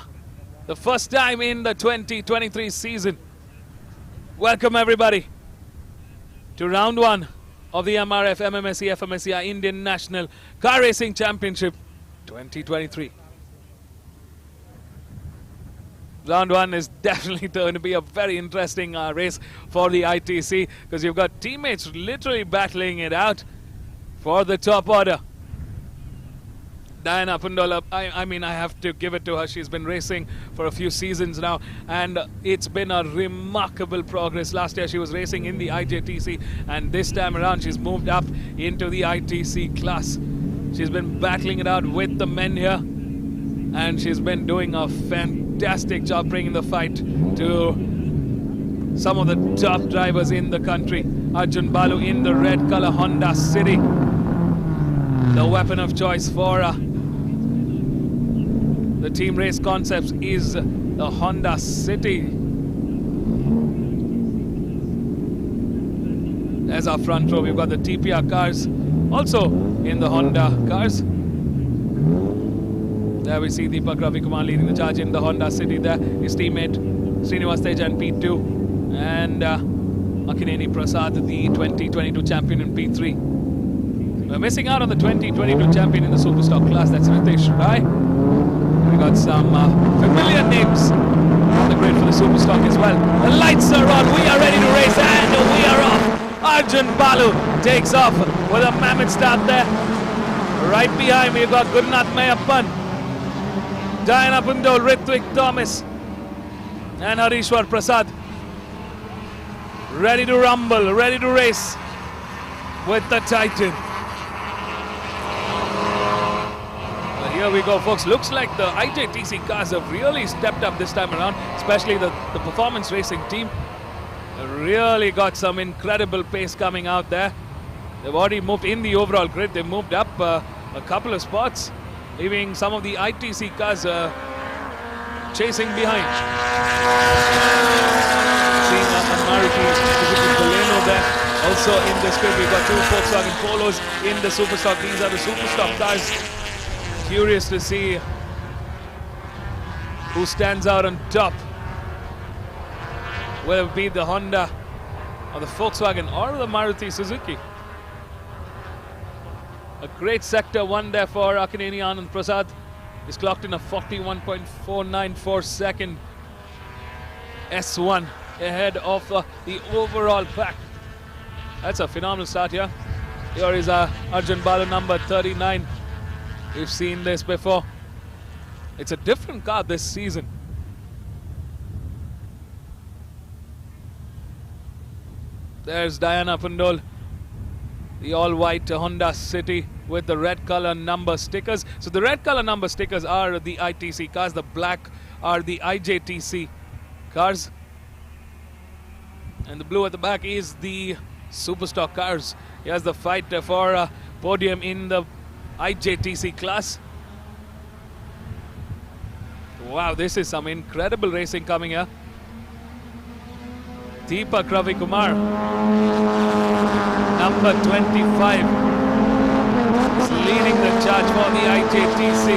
the first time in the 2023 season. Welcome everybody to round 1 of the MRF MMSC fmsci Indian National Car Racing Championship 2023. Round 1 is definitely going to be a very interesting race for the ITC, because you've got teammates literally battling it out for the top order. Diana Pundola, I mean, I have to give it to her. She's been racing for a few seasons now, and it's been a remarkable progress. Last year she was racing in the IJTC, and this time around she's moved up into the ITC class. She's been battling it out with the men here, and she's been doing a fantastic job bringing the fight to some of the top drivers in the country. Arjun Balu in the red color Honda City, the weapon of choice for the Team Race Concepts is the Honda City. There's our front row. We've got the TPR cars also in the Honda cars. There we see Deepak Ravi Kumar leading the charge in the Honda City. There his teammate Srinivas Teja in P2, and Akineni Prasad, the 2022 champion in P3. We're missing out on the 2022 champion in the Superstock class. That's Ritesh Rai. We got some familiar names on the grid for the Superstock as well. The lights are on. We are ready to race and we are off. Arjun Balu takes off with a mammoth start there. Right behind we've got Gurnath Mayappan, Diana Pundol, Ritvik Thomas and Harishwar Prasad. Ready to rumble, ready to race with the Titan. Well, here we go, folks. Looks like the IJTC cars have really stepped up this time around, especially the performance racing team. Really got some incredible pace coming out there. They've already moved in the overall grid. They've moved up a couple of spots, leaving some of the ITC cars chasing behind. Seeing Maruti Suzuki Baleno there. Also in this grid, we've got two Volkswagen Polos in the Superstock. These are the Superstock cars. Curious to see who stands out on top. Will it be the Honda or the Volkswagen or the Maruti Suzuki? A great sector one there for Akineni Anand Prasad. He's clocked in a 41.494 second S1 ahead of the overall pack. That's a phenomenal start here. Here is Arjun Balu, number 39. We've seen this before. It's a different car this season. There's Diana Pundol, the all-white Honda City with the red color number stickers. So the red color number stickers are the ITC cars, the black are the IJTC cars, and the blue at the back is the Superstock cars. Here's the fight for a podium in the IJTC class. Wow, this is some incredible racing coming here. Deepak Ravi Kumar, number 25, is leading the charge for the IJTC.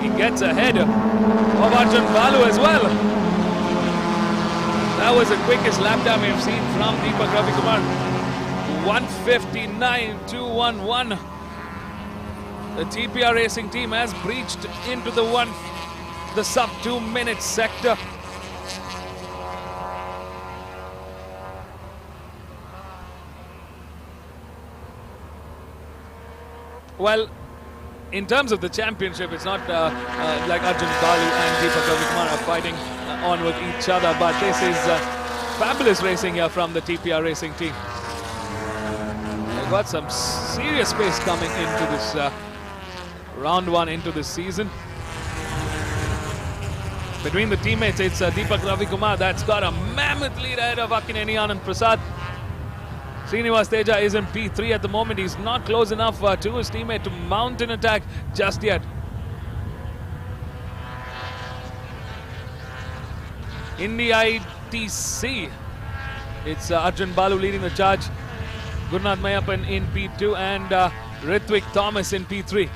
He gets ahead of Arjun Balu as well. That was the quickest lap time we've seen from Deepak Ravi Kumar. 159.211. The TPR Racing team has breached into the sub 2 minute sector. Well, in terms of the championship, it's not like Arjun Balu and Deepak Ravi Kumar are fighting on with each other, but this is fabulous racing here from the TPR Racing team. They've got some serious pace coming into this round one into this season. Between the teammates, it's Deepak Ravi Kumar that's got a mammoth lead ahead of Akineni Anand Prasad. Srinivas Teja is in P3 at the moment. He's not close enough to his teammate to mount an attack just yet. In the ITC, it's Arjun Balu leading the charge. Gurnath Mayappan in P2 and Ritvik Thomas in P3.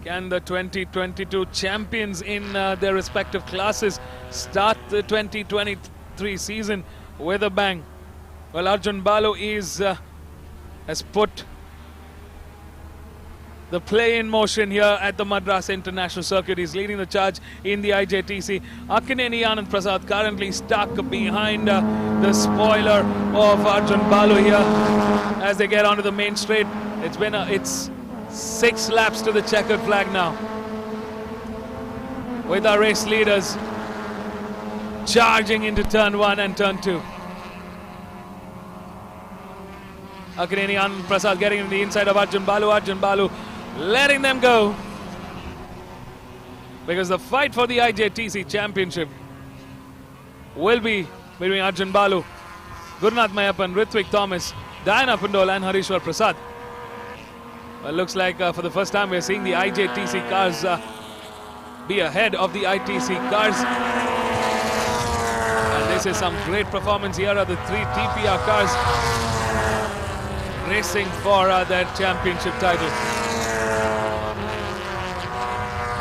Can the 2022 champions in their respective classes start the 2023 season with a bang? Well, Arjun Balu has put the play in motion here at the Madras International Circuit. He's leading the charge in the IJTC. Akineni Anand Prasad currently stuck behind the spoiler of Arjun Balu here as they get onto the main straight. It's 6 laps to the checkered flag now, with our race leaders charging into turn 1 and turn 2. Akineni Anand Prasad getting in the inside of Arjun Balu. Arjun Balu letting them go, because the fight for the IJTC championship will be between Arjun Balu, Gurnath Mayappan, Ritvik Thomas, Diana Pundol and Harishwar Prasad. Well, looks like for the first time we're seeing the IJTC cars be ahead of the ITC cars. And this is some great performance. Here are the 3 TPR cars. racing for their championship title.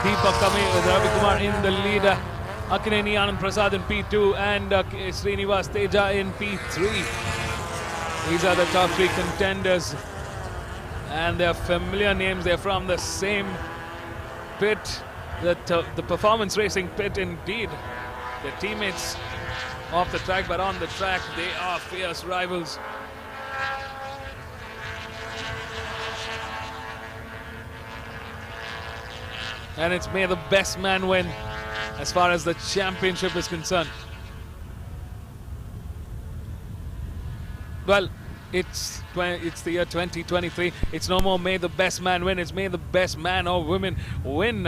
Deepak coming with Ravi Kumar in the lead. Akineni Anand Prasad in P2 and Srinivas Teja in P3. These are the top three contenders. And they're familiar names. They're from the same pit, the performance racing pit indeed. They're teammates off the track, but on the track they are fierce rivals. And it's may the best man win as far as the championship is concerned. Well, it's the year 2023. It's no more may the best man win. It's may the best man or woman win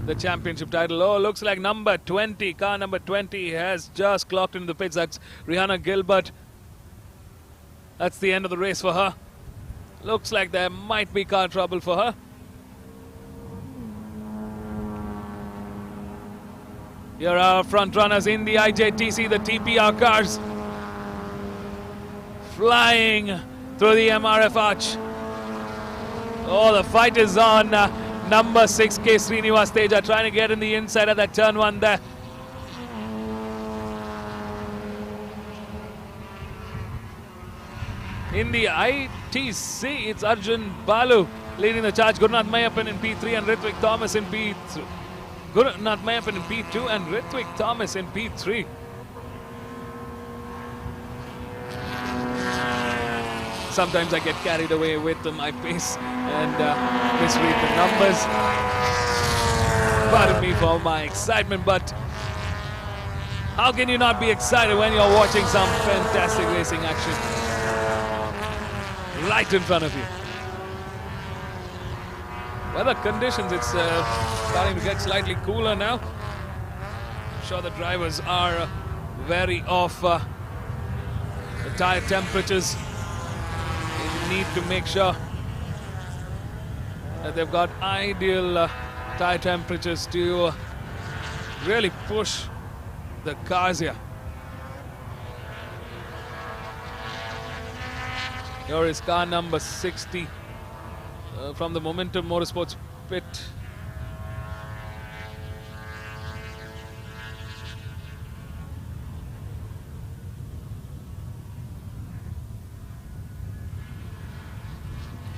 the championship title. Oh, looks like number 20, car number 20 has just clocked into the pits. That's Rihanna Gilbert. That's the end of the race for her. Looks like there might be car trouble for her. Here are front runners in the IJTC, the TPR cars, flying through the MRF arch. Oh, the fight is on. Number 6K Srinivas Teja trying to get in the inside of that turn one there. In the ITC, it's Arjun Balu leading the charge. Gurunath Mayappan in P3 and Ritwik Thomas in P3. Gurunath Mayappan in P2 and Ritwik Thomas in P3. Sometimes I get carried away with my pace and misread the numbers. Pardon me for my excitement, but how can you not be excited when you're watching some fantastic racing action right in front of you? Weather conditions, it's starting to get slightly cooler now. I'm sure the drivers are wary of the tire temperatures. They need to make sure that they've got ideal tire temperatures to really push the cars here. Here is car number 60 from the Momentum Motorsports pit.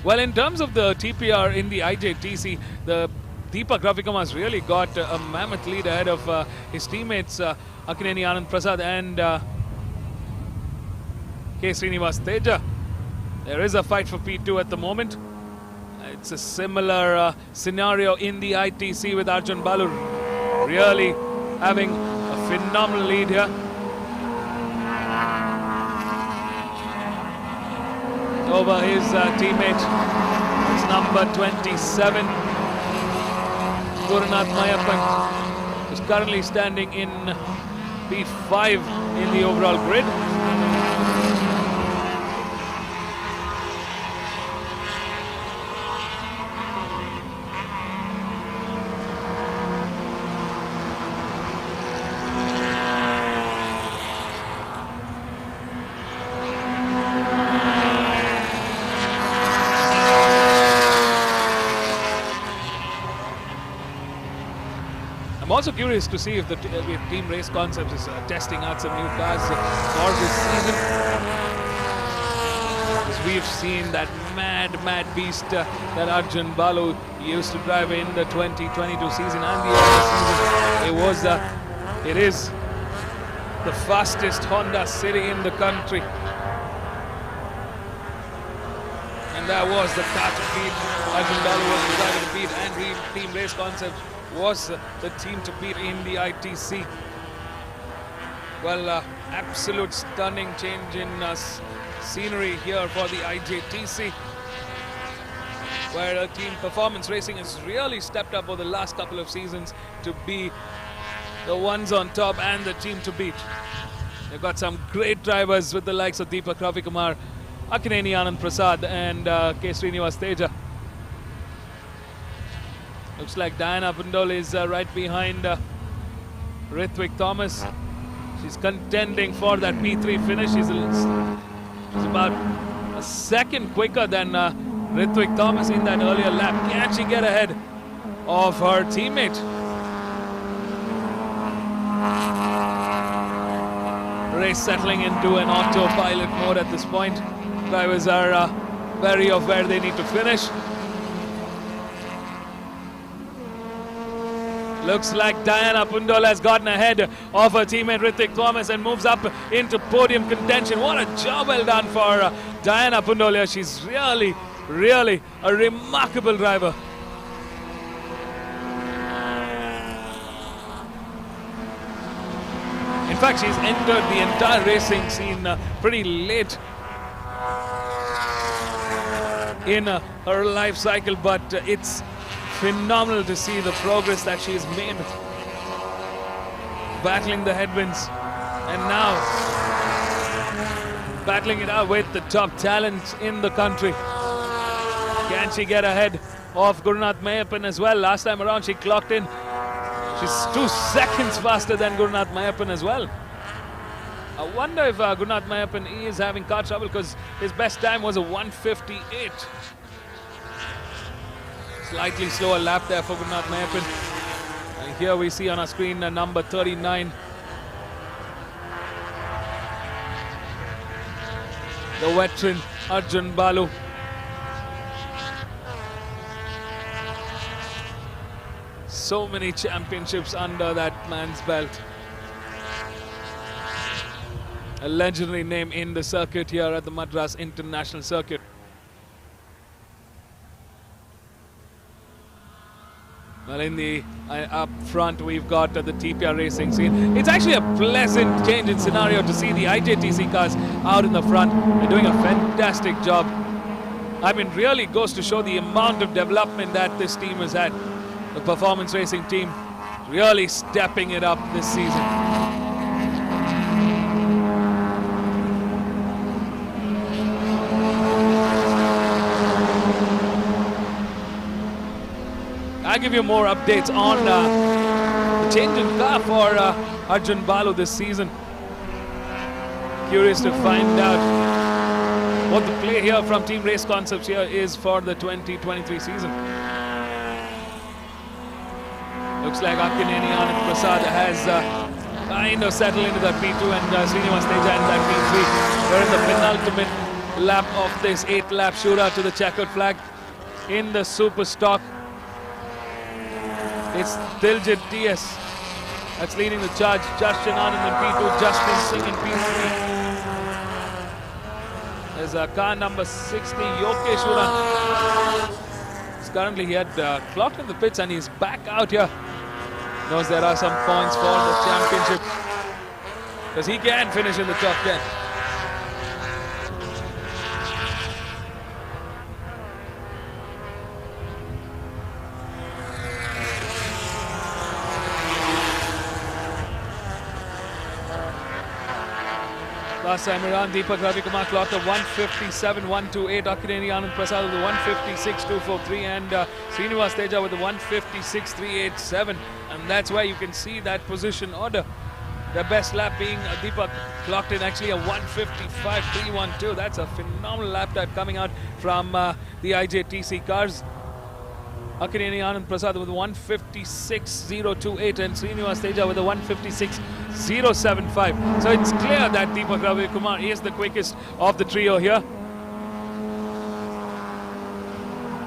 Well, in terms of the TPR in the IJTC, the Deepak Ravikuma has really got a mammoth lead ahead of his teammates Akineni Anand Prasad and K. Srinivas Teja. There is a fight for P2 at the moment. It's a similar scenario in the ITC with Arjun Balu really having a phenomenal lead here. Over his teammate, it's number 27, Gurunath Mayappan, who's currently standing in P5 in the overall grid. I'm also curious to see if the if Team Race Concepts is testing out some new cars for this season. Because we've seen that mad beast that Arjun Balu used to drive in the 2022 season and the other season. It is the fastest Honda City in the country. And that was the car to beat. Arjun Balu was the driver to beat, and Team Race Concepts was the team to beat in the ITC. Well, absolute stunning change in scenery here for the IJTC, where Team Performance Racing has really stepped up over the last couple of seasons to be the ones on top and the team to beat. They've got some great drivers with the likes of Deepak Ravikumar, Akineni Anand Prasad and K. Srinivas Teja. Looks like Diana Bundol is right behind Ritwik Thomas. She's contending for that P3 finish. She's She's about a second quicker than Ritwik Thomas in that earlier lap. Can she get ahead of her teammate? Race settling into an autopilot mode at this point. Drivers are wary of where they need to finish. Looks like Diana Pundol has gotten ahead of her teammate Ritwik Thomas and moves up into podium contention. What a job well done for Diana Pundol here. She's really, really a remarkable driver. In fact, she's entered the entire racing scene pretty late in her life cycle, but it's phenomenal to see the progress that she's made, battling the headwinds and now battling it out with the top talent in the country. Can she get ahead of Gurunath Mayappan as well? Last time around she clocked in. She's 2 seconds faster than Gurunath Mayappan as well. I wonder if Gurunath Mayappan is having car trouble, because his best time was a 1:58. Slightly slower lap there for Gurunath Mayappan. And here we see on our screen number 39. The veteran Arjun Balu. So many championships under that man's belt. A legendary name in the circuit here at the Madras International Circuit. Well, in the up front, we've got the TPR racing scene. It's actually a pleasant change in scenario to see the IJTC cars out in the front. They're doing a fantastic job. I mean, really goes to show the amount of development that this team has had. The performance racing team really stepping it up this season. I'll give you more updates on the change in car for Arjun Balu this season. Curious to find out what the play here from Team Race Concepts here is for the 2023 season. Looks like Akineni Anand Prasad has kind of settled into that P2 and Srinivas Teja in that P3. We're in the penultimate lap of this 8-lap shootout to the checkered flag in the Super Stock. It's Diljit TS that's leading the charge. Justin Anand in P2, Justin Singh in P3. There's car number 60, Yokesh Uran. Currently he had clocked in the pits and he's back out here. Knows there are some points for the championship, because he can finish in the top 10. Last time around, Deepak Ravikumar clocked a 157.128, Akineni Anand Prasad with a 156.243, and Srinivas Teja with a 156.387. And that's where you can see that position order. The best lap being Deepak clocked in actually a 155.312. That's a phenomenal lap time coming out from the IJTC cars. Akineni Anand Prasad with 156.028 and Srinivas Teja with a 156.075. So it's clear that Deepak Ravikumar is the quickest of the trio here.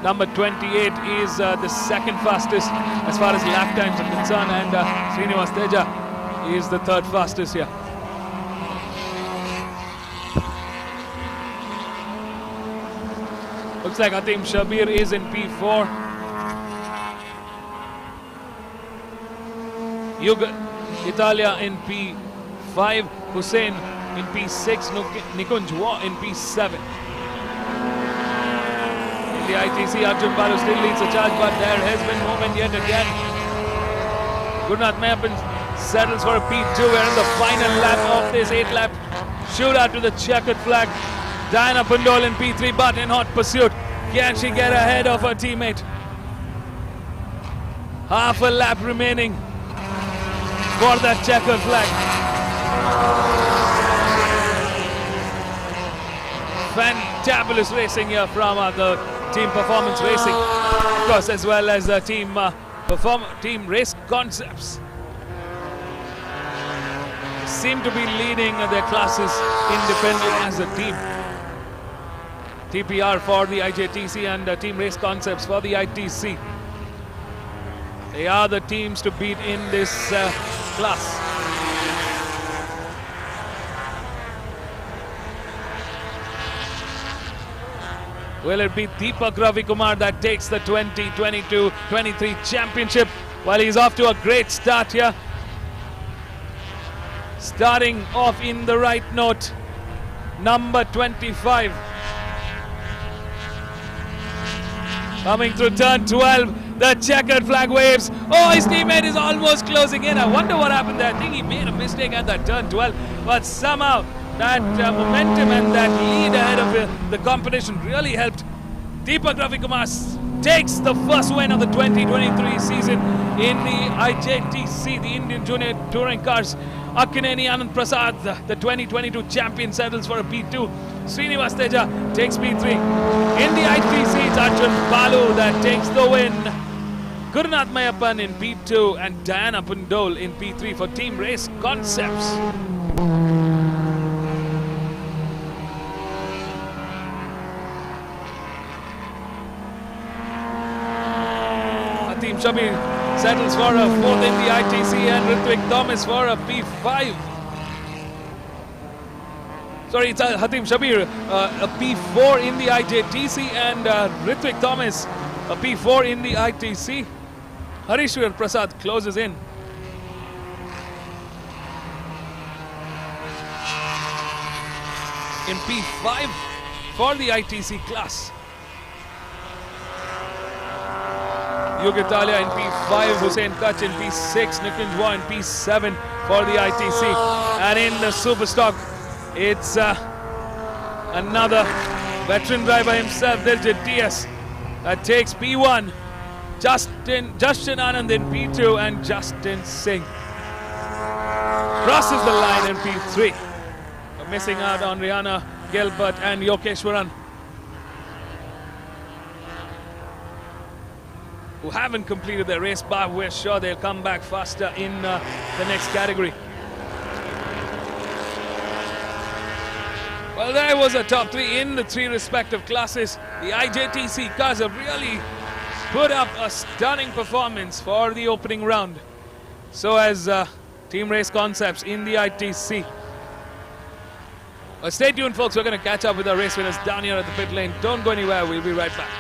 Number 28 is the second fastest as far as lap times are concerned, and Srinivas Teja is the third fastest here. Looks like Atim Shabir is in P4. Yuga Italia in P5, Hussein in P6, Nikunj Waugh in P7. In the ITC, Arjun Balu still leads the charge, but there has been movement yet again. Gurunath Mayappan settles for a P2. We're in the final lap of this 8-lap shootout to the checkered flag. Diana Pundol in P3, but in hot pursuit. Can she get ahead of her teammate? Half a lap remaining for that checkered flag. fantabulous racing here from the team Performance Racing, of course, as well as the team team Race Concepts. Seem to be leading their classes independently as a team. TPR for the IJTC and Team Race Concepts for the ITC. They are the teams to beat in this class. Will it be Deepak Ravi Kumar that takes the 2022-23 championship? Well, he's off to a great start here. Starting off in the right note, number 25. Coming through turn 12, the checkered flag waves. Oh, his teammate is almost closing in. I wonder what happened there. I think he made a mistake at that turn 12, but somehow that momentum and that lead ahead of the competition really helped. Deepak Ravi Kumar takes the first win of the 2023 season in the IJTC, the Indian Junior Touring Cars. Akkineni Anand Prasad, the 2022 champion, settles for a P2. Srinivas Teja takes P3. In the ITC, it's Arjun Balu that takes the win. Gurunath Mayappan in P2 and Diana Pundol in P3 for Team Race Concepts. Team Shabir settles for a 4th in the ITC and Ritwik Thomas for a P5. Sorry, it's Hatim Shabir, a P4 in the IJTC and Ritwik Thomas, a P4 in the ITC. Harishwar Prasad closes in. In P5 for the ITC class. Yugitalia in P5, Hussein Kach in P6, Nikunjwa in P7 for the ITC. And in the Superstock, it's another veteran driver himself, Diljit TS, that takes P1. Justin Anand in P2 and Justin Singh crosses the line in P3. Missing out on Rihanna Gilbert and Yokeshwaran, who haven't completed their race, but we're sure they'll come back faster in the next category. Well, there was a top 3 in the 3 respective classes. The IJTC cars have really put up a stunning performance for the opening round. So has Team Race Concepts in the ITC. Stay tuned, folks. We're going to catch up with our race winners down here at the pit lane. Don't go anywhere. We'll be right back.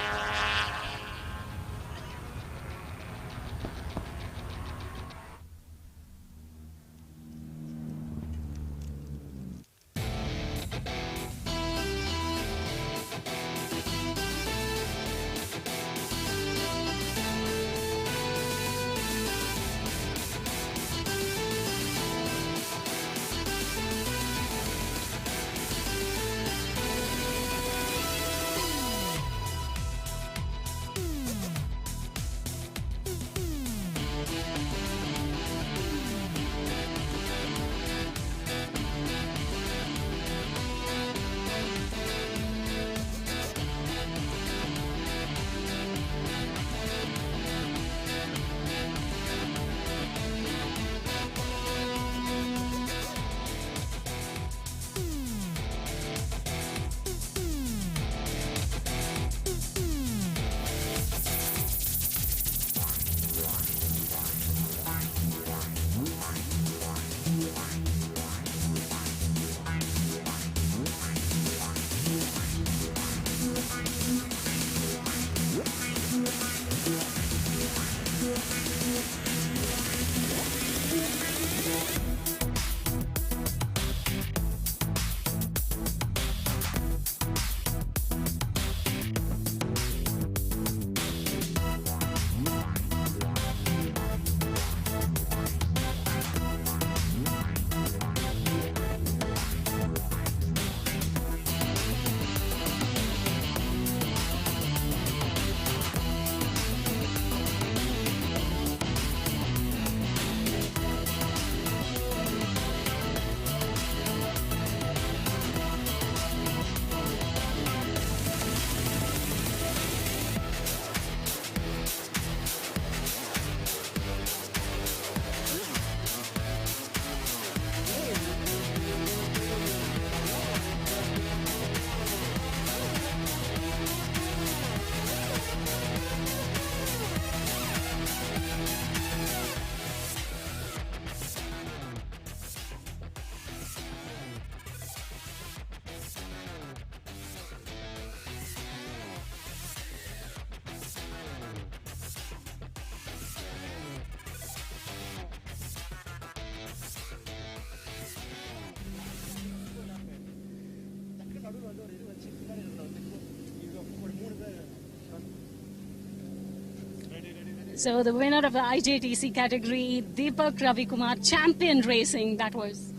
So the winner of the IJTC category, Deepak Ravi Kumar, champion racing, that was.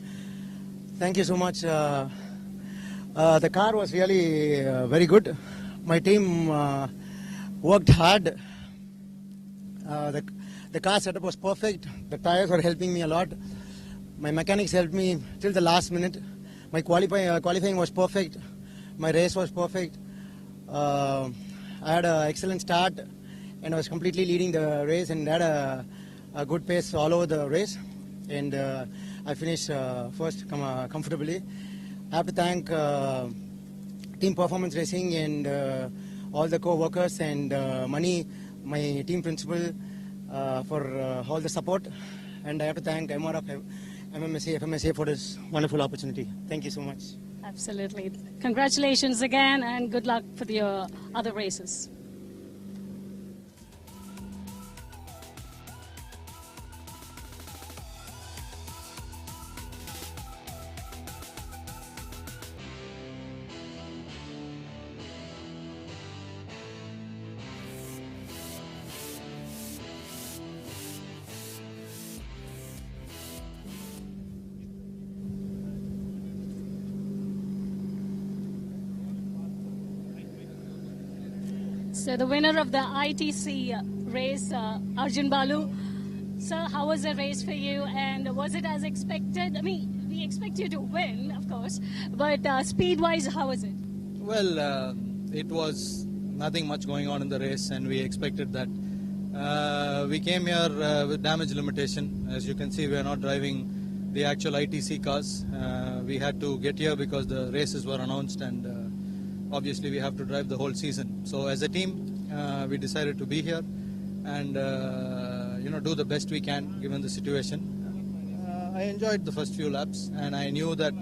Thank you so much. The car was really very good. My team worked hard. The car setup was perfect. The tires were helping me a lot. My mechanics helped me till the last minute. My qualifying was perfect. My race was perfect. I had an excellent start and I was completely leading the race and had a good pace all over the race. And I finished first comfortably. I have to thank Team Performance Racing and all the co-workers and Mani, my team principal, for all the support. And I have to thank MRF MMSC fmsci for this wonderful opportunity. Thank you so much. Absolutely. Congratulations again and good luck for your other races. So the winner of the ITC race, Arjun Balu. Sir, how was the race for you and was it as expected? I mean, we expect you to win, of course, but speed-wise, how was it? Well, it was nothing much going on in the race and we expected that. We came here with damage limitation. As you can see, we are not driving the actual ITC cars. We had to get here because the races were announced and obviously we have to drive the whole season. So as a team, we decided to be here and do the best we can given the situation. I enjoyed the first few laps and I knew that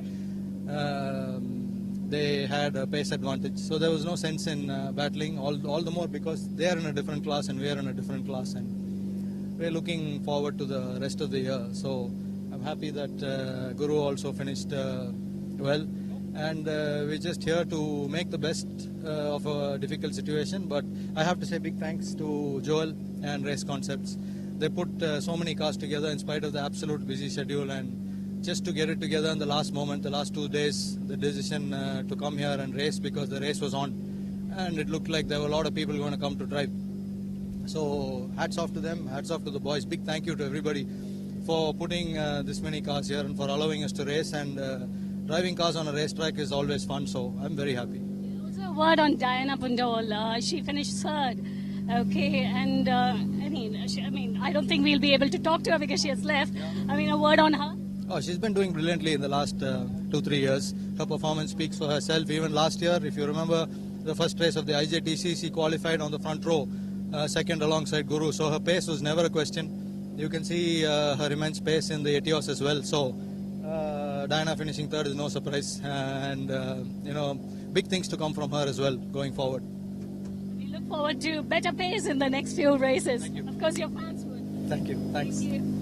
they had a pace advantage. So there was no sense in battling, all the more because they are in a different class and we are in a different class and we're looking forward to the rest of the year. So I'm happy that Guru also finished well. And we're just here to make the best of a difficult situation. But I have to say big thanks to Joel and Race Concepts. They put so many cars together in spite of the absolute busy schedule, and just to get it together in the last moment, the last 2 days, the decision to come here and race because the race was on. And it looked like there were a lot of people going to come to drive. So hats off to them, hats off to the boys. Big thank you to everybody for putting this many cars here and for allowing us to race. And driving cars on a racetrack is always fun, so I'm very happy. Also a word on Diana Pundol. She finished third. Okay, and I don't think we'll be able to talk to her because she has left. Yeah. I mean, a word on her? Oh, she's been doing brilliantly in the last 2-3 years. Her performance speaks for herself. Even last year, if you remember the first race of the IJTC, she qualified on the front row, second alongside Guru. So her pace was never a question. You can see her immense pace in the Etios as well. So Diana finishing third is no surprise, and big things to come from her as well going forward. We look forward to better pace in the next few races. Thank you. Of course, your fans would. Thank you. Thanks. Thank you.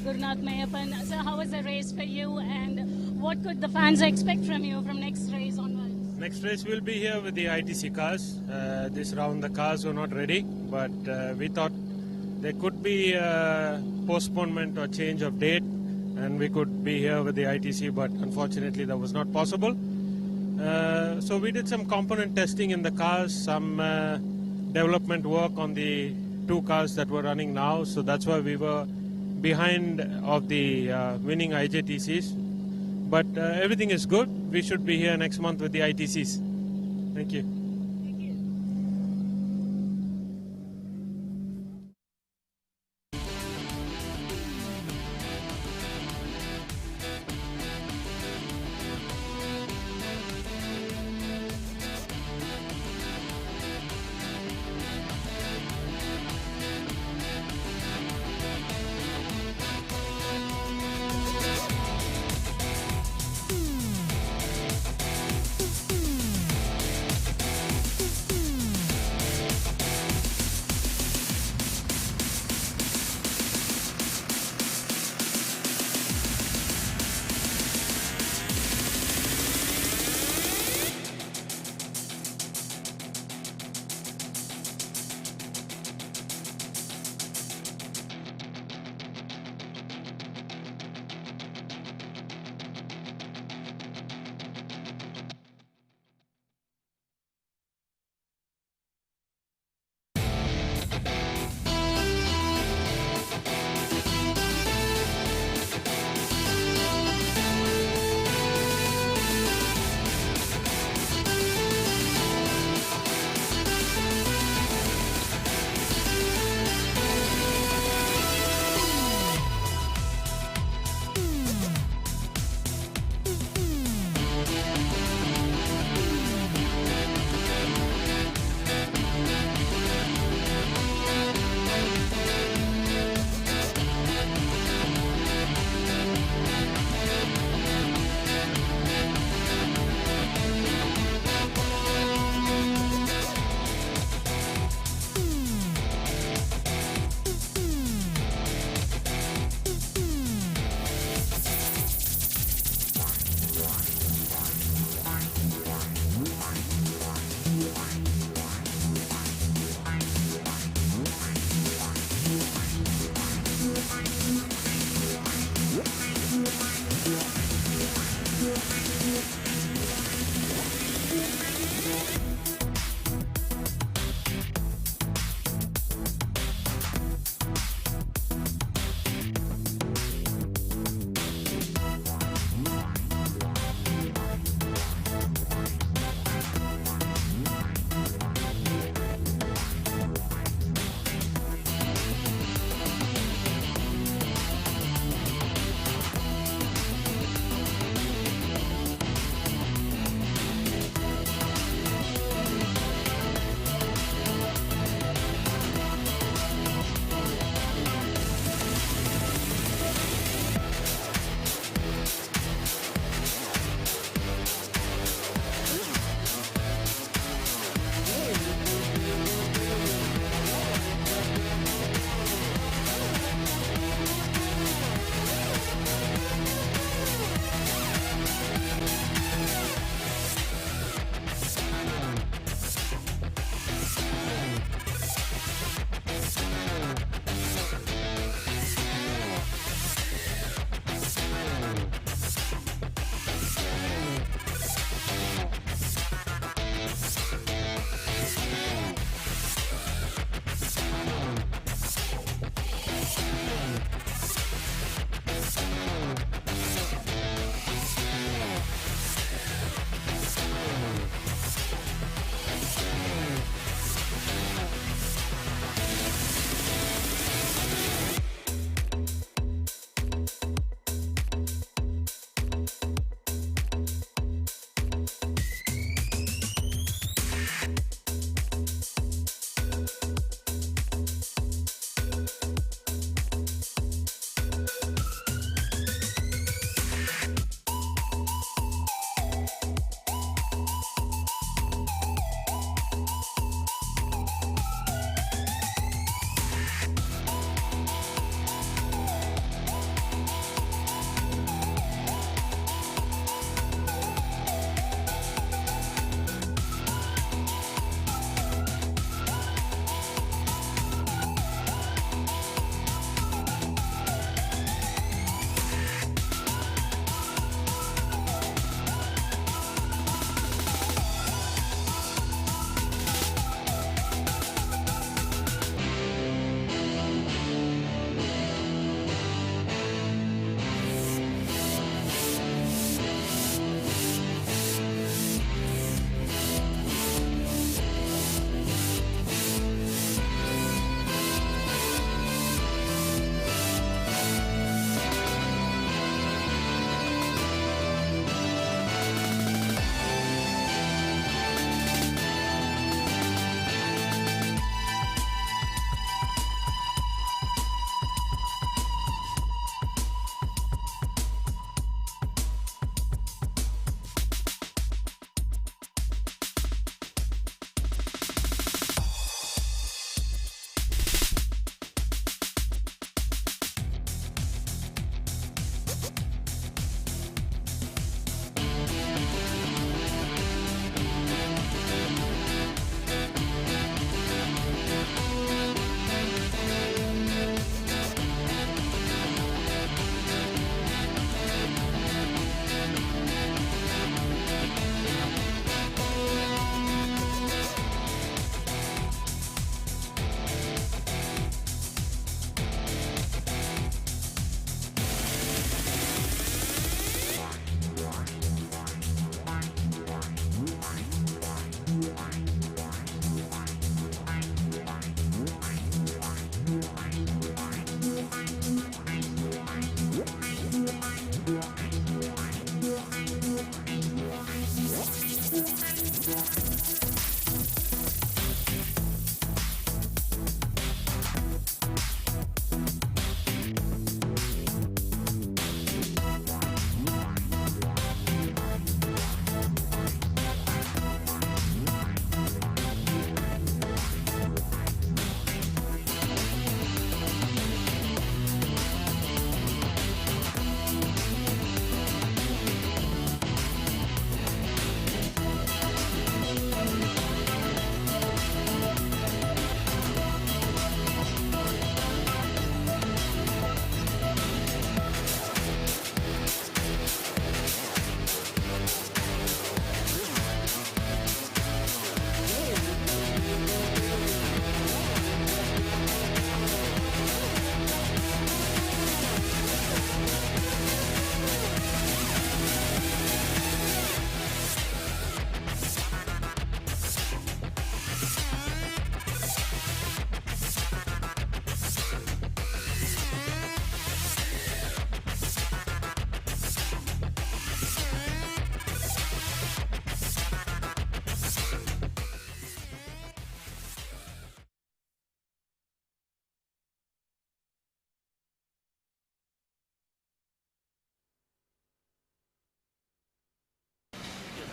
Gurnath Mayappan, sir, how was the race for you and what could the fans expect from you from next race onwards? Next race we'll be here with the ITC cars. This round the cars were not ready, but we thought there could be postponement or change of date and we could be here with the ITC, but unfortunately that was not possible. So we did some component testing in the cars, some development work on the 2 cars that were running now, so that's why we were behind of the winning IJTCs, but everything is good. We should be here next month with the ITCs. Thank you.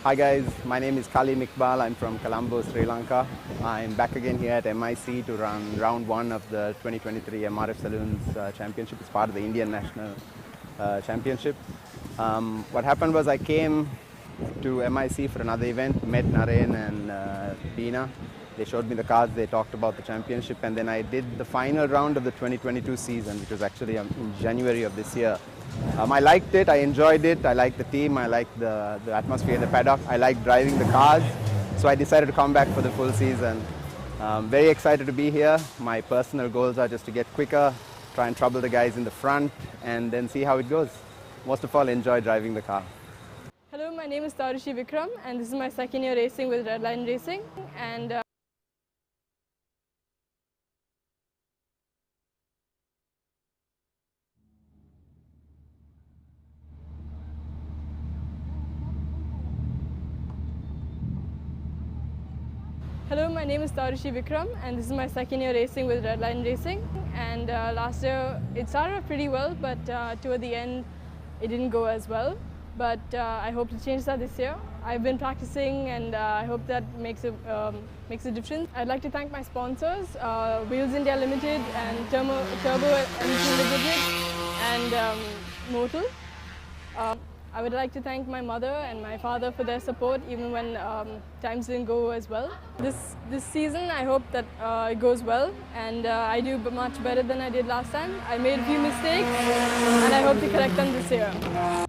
Hi guys, my name is Kali Iqbal. I'm from Colombo, Sri Lanka. I'm back again here at MIC to run round 1 of the 2023 MRF Saloons Championship. It's part of the Indian National Championship. What happened was I came to MIC for another event, met Naren and Dina. They showed me the cars, they talked about the championship, and then I did the final round of the 2022 season, which was actually in January of this year. I liked it, I enjoyed it, I liked the team, I liked the atmosphere in the paddock, I liked driving the cars, so I decided to come back for the full season. Very excited to be here. My personal goals are just to get quicker, try and trouble the guys in the front, and then see how it goes. Most of all, enjoy driving the car. Hello, my name is Tarushi Vikram, and this is my second year racing with Redline Racing. And Hello, my name is Tarushi Vikram, and this is my second year racing with Redline Racing. And last year it started off pretty well, but toward the end it didn't go as well. But I hope to change that this year. I've been practicing, and I hope that makes a difference. I'd like to thank my sponsors, Wheels India Limited and Turbo Energy Limited and Motul. I would like to thank my mother and my father for their support, even when times didn't go as well. This season, I hope that it goes well, and I do much better than I did last time. I made a few mistakes, and I hope to correct them this year.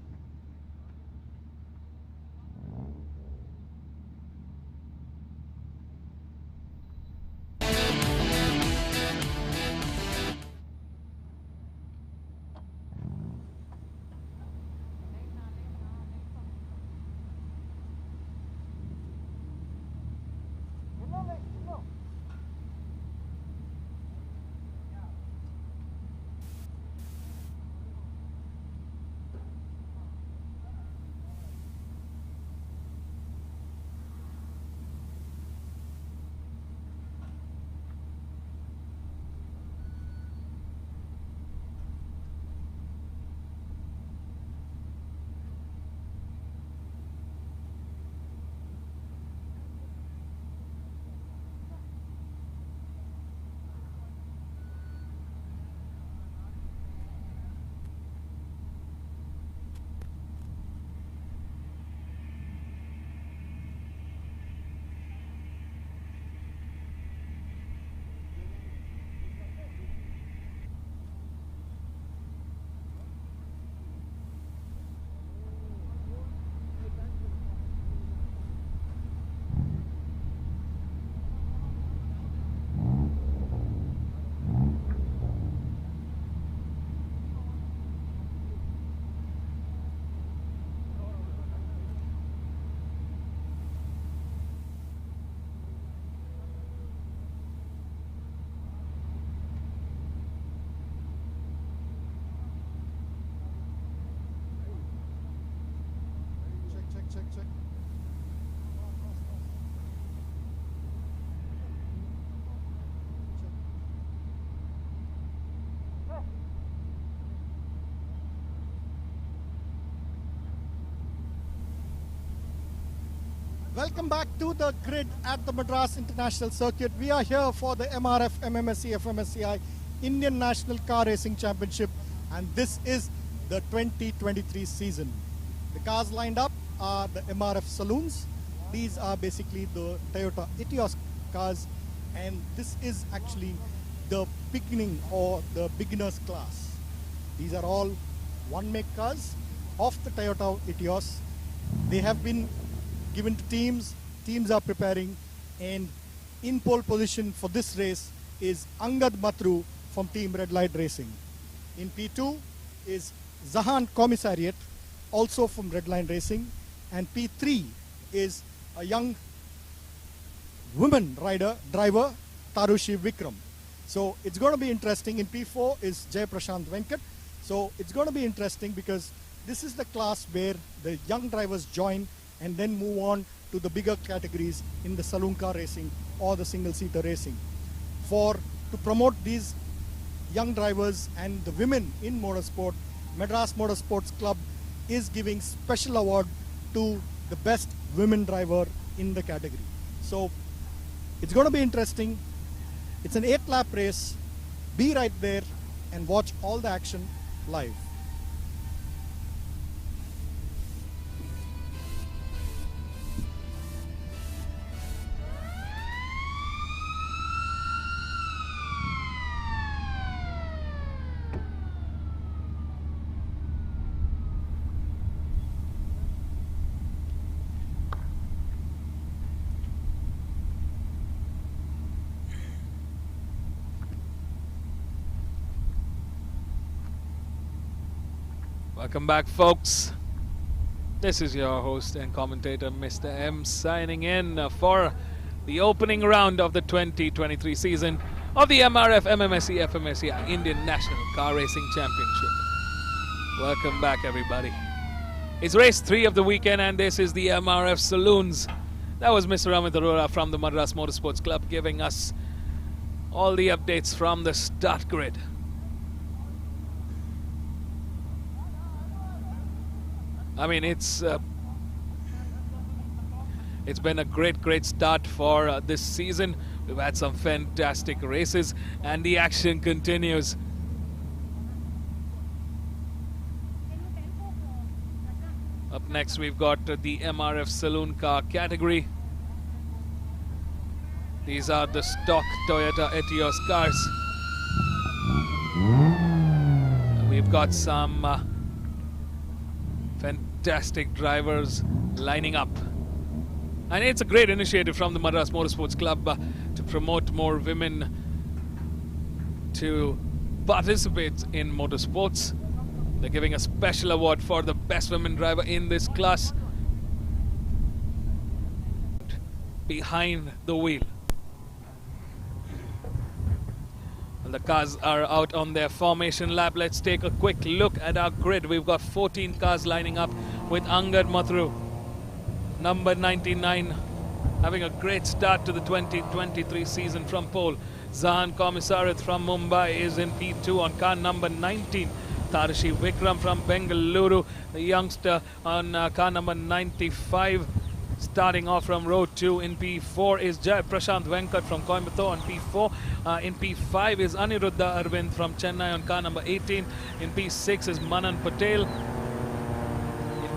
Check. Welcome back to the grid at the Madras International Circuit. We are here for the MRF MMSC fmsci Indian National Car Racing Championship, and this is the 2023 season. The cars lined up are the MRF Saloons. These are basically the Toyota Etios cars, and this is actually the beginning or the beginners class. These are all one-make cars of the Toyota Etios. They have been given to teams. Teams are preparing, and in pole position for this race is Angad Matru from Team Red Light Racing. In P2 is Zahan Commissariat, also from Red Line Racing, and P3 is a young woman driver, Tarushi Vikram. So it's going to be interesting. In P4 is Jay Prashant Venkat. So it's going to be interesting because this is the class where the young drivers join and then move on to the bigger categories in the saloon car racing or the single-seater racing. To promote these young drivers and the women in motorsport, Madras Motorsports Club is giving special award to the best women driver in the category. So it's going to be interesting. It's an 8-lap race. Be right there and watch all the action live. Welcome back, folks. This is your host and commentator, Mr. M, signing in for the opening round of the 2023 season of the MRF MMSC fmsci Indian National Car Racing Championship. Welcome back, everybody. It's race 3 of the weekend, and this is the MRF Saloons. That was Mr. Amit Arora from the Madras Motorsports Club giving us all the updates from the start grid. I mean, it's been a great start for this season. We've had some fantastic races, and the action continues. Up next, we've got the MRF Saloon Car category. These are the stock Toyota Etios cars. We've got some fantastic drivers lining up, and it's a great initiative from the Madras Motorsports Club to promote more women to participate in motorsports. They're giving a special award for the best women driver in this class behind the wheel. The cars are out on their formation lap. Let's take a quick look at our grid. We've got 14 cars lining up with Angad Mathuru, number 99, having a great start to the 2023 season from pole. Zahan Komisarith from Mumbai is in P2 on car number 19. Tarashi Vikram from Bengaluru, the youngster, on car number 95. Starting off from row 2 in P4 is Jai Prashant Venkat from Coimbatore on P4. In P5 is Aniruddha Arvind from Chennai on car number 18. In P6 is Manan Patel. In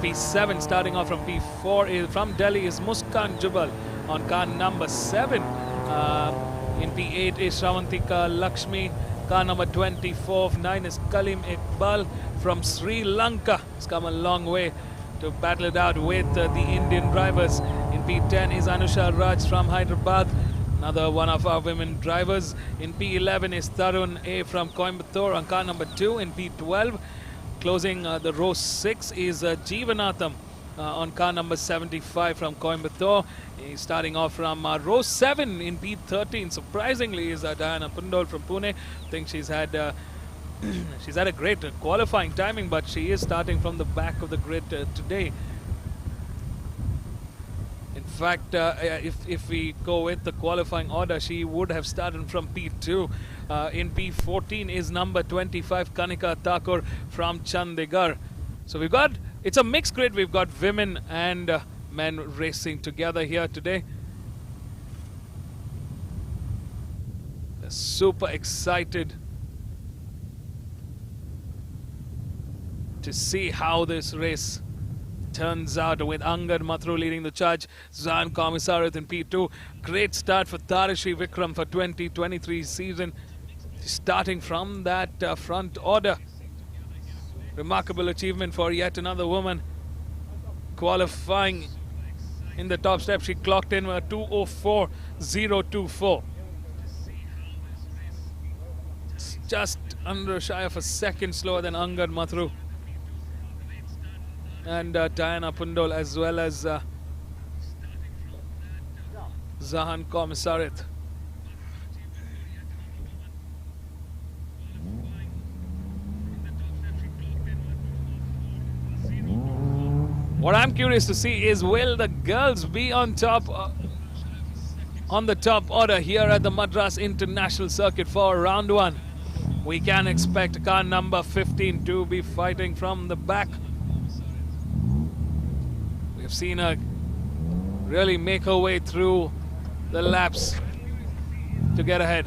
P7, starting off from P4 is from Delhi, is Muskan Jubal on car number 7. In P8 is Shravantika Lakshmi. Car number 24. 9 is Kalim Iqbal from Sri Lanka. It's come a long way to battle it out with the Indian drivers. In P10 is Anusha Raj from Hyderabad, another one of our women drivers. In P11 is Tarun A from Coimbatore on car number 2. In P12, closing the row 6 is Jeevanatham on car number 75 from Coimbatore. He's starting off from row 7 in P13. Surprisingly is Diana Pundol from Pune. I think she's had a great qualifying timing, but she is starting from the back of the grid today. In fact, if we go with the qualifying order, she would have started from P2. In P14 is number 25 Kanika Thakur from Chandigarh. So we've got, it's a mixed grid. We've got women and men racing together here today. They're super excited to see how this race turns out, with Angad Mathuru leading the charge. Zahan Komisarith in P2. Great start for Tarashi Vikram for 2023 season, starting from that front order. Remarkable achievement for yet another woman qualifying in the top step. She clocked in 2:04.024. It's just under shy of a second slower than Angad Mathuru and Diana Pundol, as well as Zahan Komisarith. What I'm curious to see is, will the girls be on top, on the top order here at the Madras International Circuit for round 1? We can expect car number 15 to be fighting from the back. We've seen a really make her way through the laps to get ahead.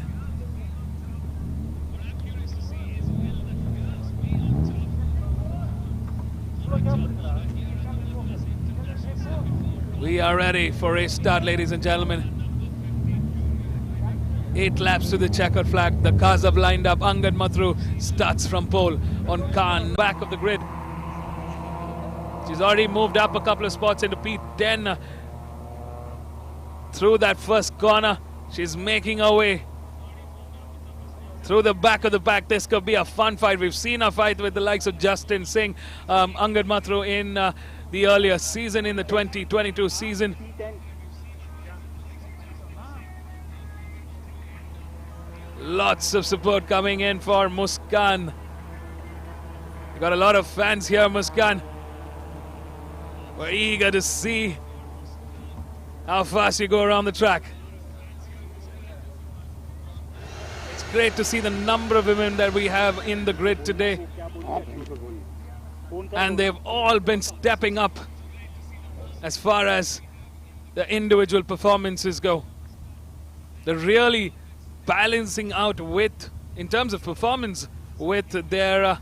We are ready for a start, ladies and gentlemen. 8 laps to the checkered flag. The cars have lined up. Angad Mathru starts from pole on Khan, back of the grid. She's already moved up a couple of spots into P10. Through that first corner, she's making her way through the back of the pack. This could be a fun fight. We've seen a fight with the likes of Justin Singh, Angad Mathru in the earlier season, in the 2022 season. Lots of support coming in for Muskan. We've got a lot of fans here, Muskan. We're eager to see how fast you go around the track. It's great to see the number of women that we have in the grid today. And they've all been stepping up as far as the individual performances go. They're really balancing out with, in terms of performance, with their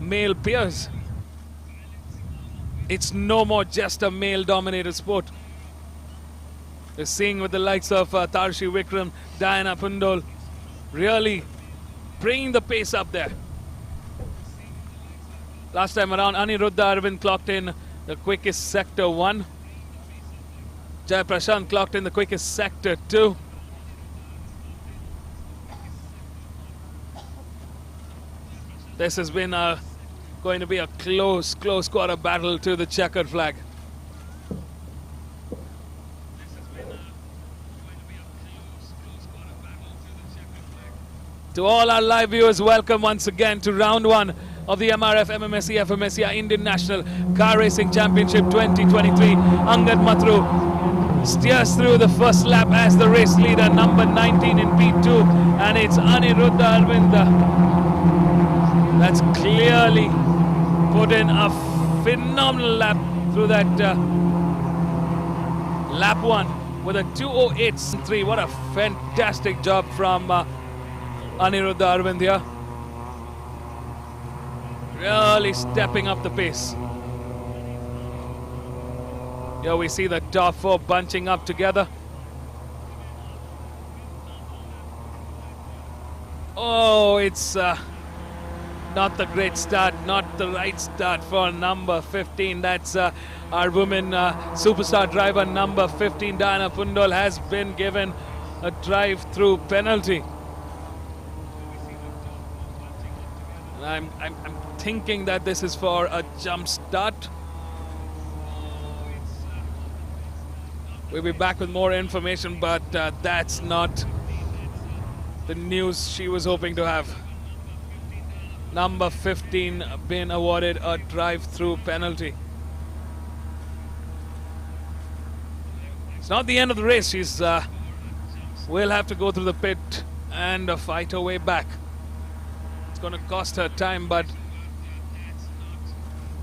male peers. It's no more just a male-dominated sport. We're seeing with the likes of Tarshi Vikram, Diana Pundol, really bringing the pace up there. Last time around, Aniruddha Arvind clocked in the quickest sector 1. Jai Prashant clocked in the quickest sector 2. This has been going to be a close quarter battle to the checkered flag. To all our live viewers, welcome once again to round 1 of the MRF MMSC fmsci Indian National Car Racing Championship 2023. Angad Mathru steers through the first lap as the race leader, number 19 in P2, and it's Aniruddha Arvind that's clearly put in a phenomenal lap through that lap 1 with a 2:08.3. What a fantastic job from Aniruddha Arvind here. Really stepping up the pace. Here we see the top 4 bunching up together. Oh, it's not the great start, not the right start for number 15. That's our woman superstar driver, number 15, Diana Pundol, has been given a drive-through penalty. And I'm thinking that this is for a jump start. We'll be back with more information, but that's not the news she was hoping to have. Number 15 been awarded a drive-through penalty. It's not the end of the race. She's will have to go through the pit and fight her way back. It's going to cost her time, but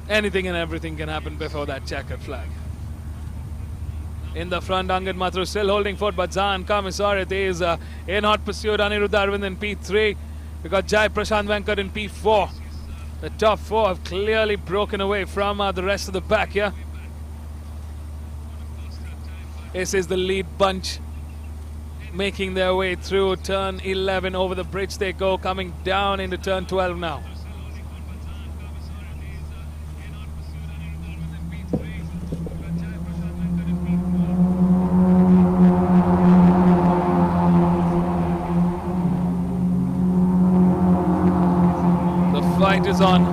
anything and everything can happen before that checkered flag. In the front, Angad Mathru still holding forth, but Zan Kamisarit is in hot pursuit. Aniruddha Arvind in P3. We got Jai Prashant Venkat in P4. The top 4 have clearly broken away from the rest of the pack here. This is the lead bunch making their way through turn 11. Over the bridge they go, coming down into turn 12 now. Fight is on.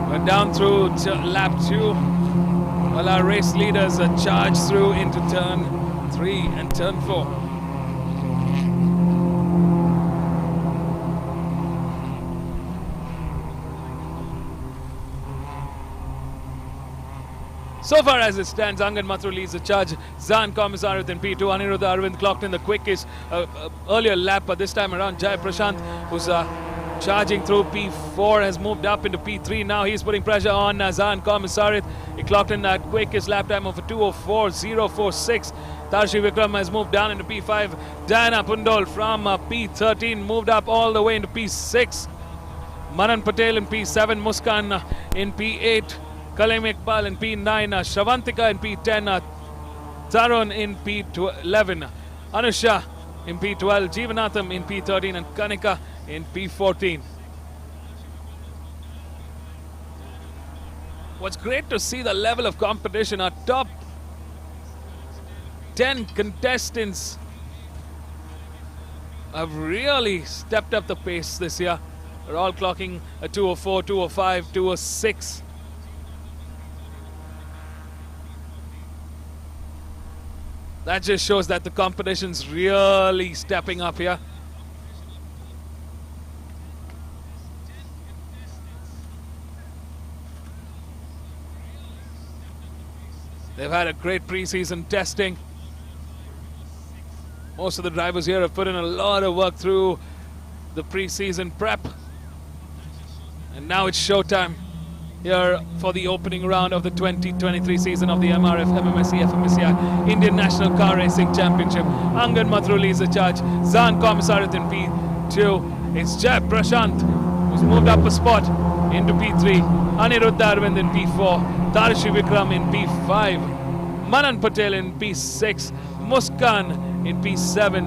We're down through lap 2 while our race leaders are charged through into turn 3 and turn 4. So far as it stands, Angad Mathru leads the charge. Zan Komisarit in P2. Aniruddha Arvind clocked in the quickest earlier lap, but this time around Jai Prashant, who's charging through. P4 has moved up into P3. Now he's putting pressure on Zaan Komisarit. He clocked in that quickest lap time of a 2:04.046. Tarshi Vikram has moved down into P5. Diana Pundol from P13 moved up all the way into P6. Manan Patel in P7. Muskan in P8. Kalaim Iqbal in P9. Shravantika in P10. Tarun in P11. Anusha in P12. Jeevanatham in P13. And Kanika in P14. What's great to see the level of competition. Our top 10 contestants have really stepped up the pace this year. They're all clocking a 2:04, 2:05, 2:06. That just shows that the competition's really stepping up here. They've had a great pre-season testing. Most of the drivers here have put in a lot of work through the pre-season prep. And now it's showtime here for the opening round of the 2023 season of the MRF MMSC fmsci Indian National Car Racing Championship. Angan Mathur leads the charge. Zaan Komisarit in P2. It's Jai Prashant who's moved up a spot into P3. Aniruddha Arvind in P4. Tarshi Vikram in P5. Manan Patel in P6. Muskan in P7.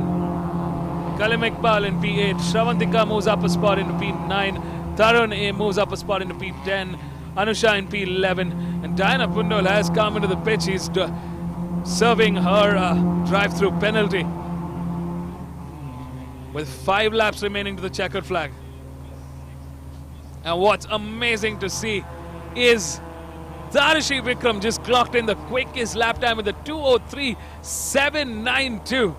Kalaim Iqbal in P8. Shravantika moves up a spot into P9. Tarun moves up a spot into P10. Anusha in P11. And Diana Pundol has come into the pitch. She's serving her drive-through penalty with 5 laps remaining to the checkered flag. And what's amazing to see is Tarshi Vikram just clocked in the quickest lap time with a 2:03.792.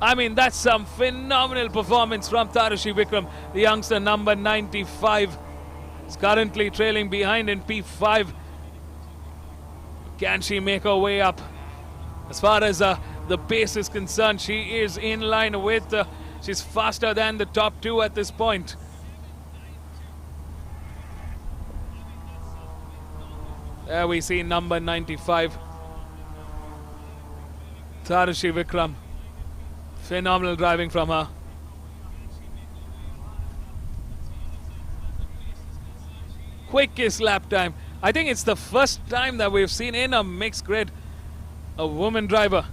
I mean, that's some phenomenal performance from Tarshi Vikram, the youngster number 95. Is currently trailing behind in P5. Can she make her way up? As far as the pace is concerned, she is in line with, she's faster than the top 2 at this point. There we see number 95, Tarshi Vikram. Phenomenal driving from her. Quickest lap time. I think it's the first time that we've seen in a mixed grid a woman driver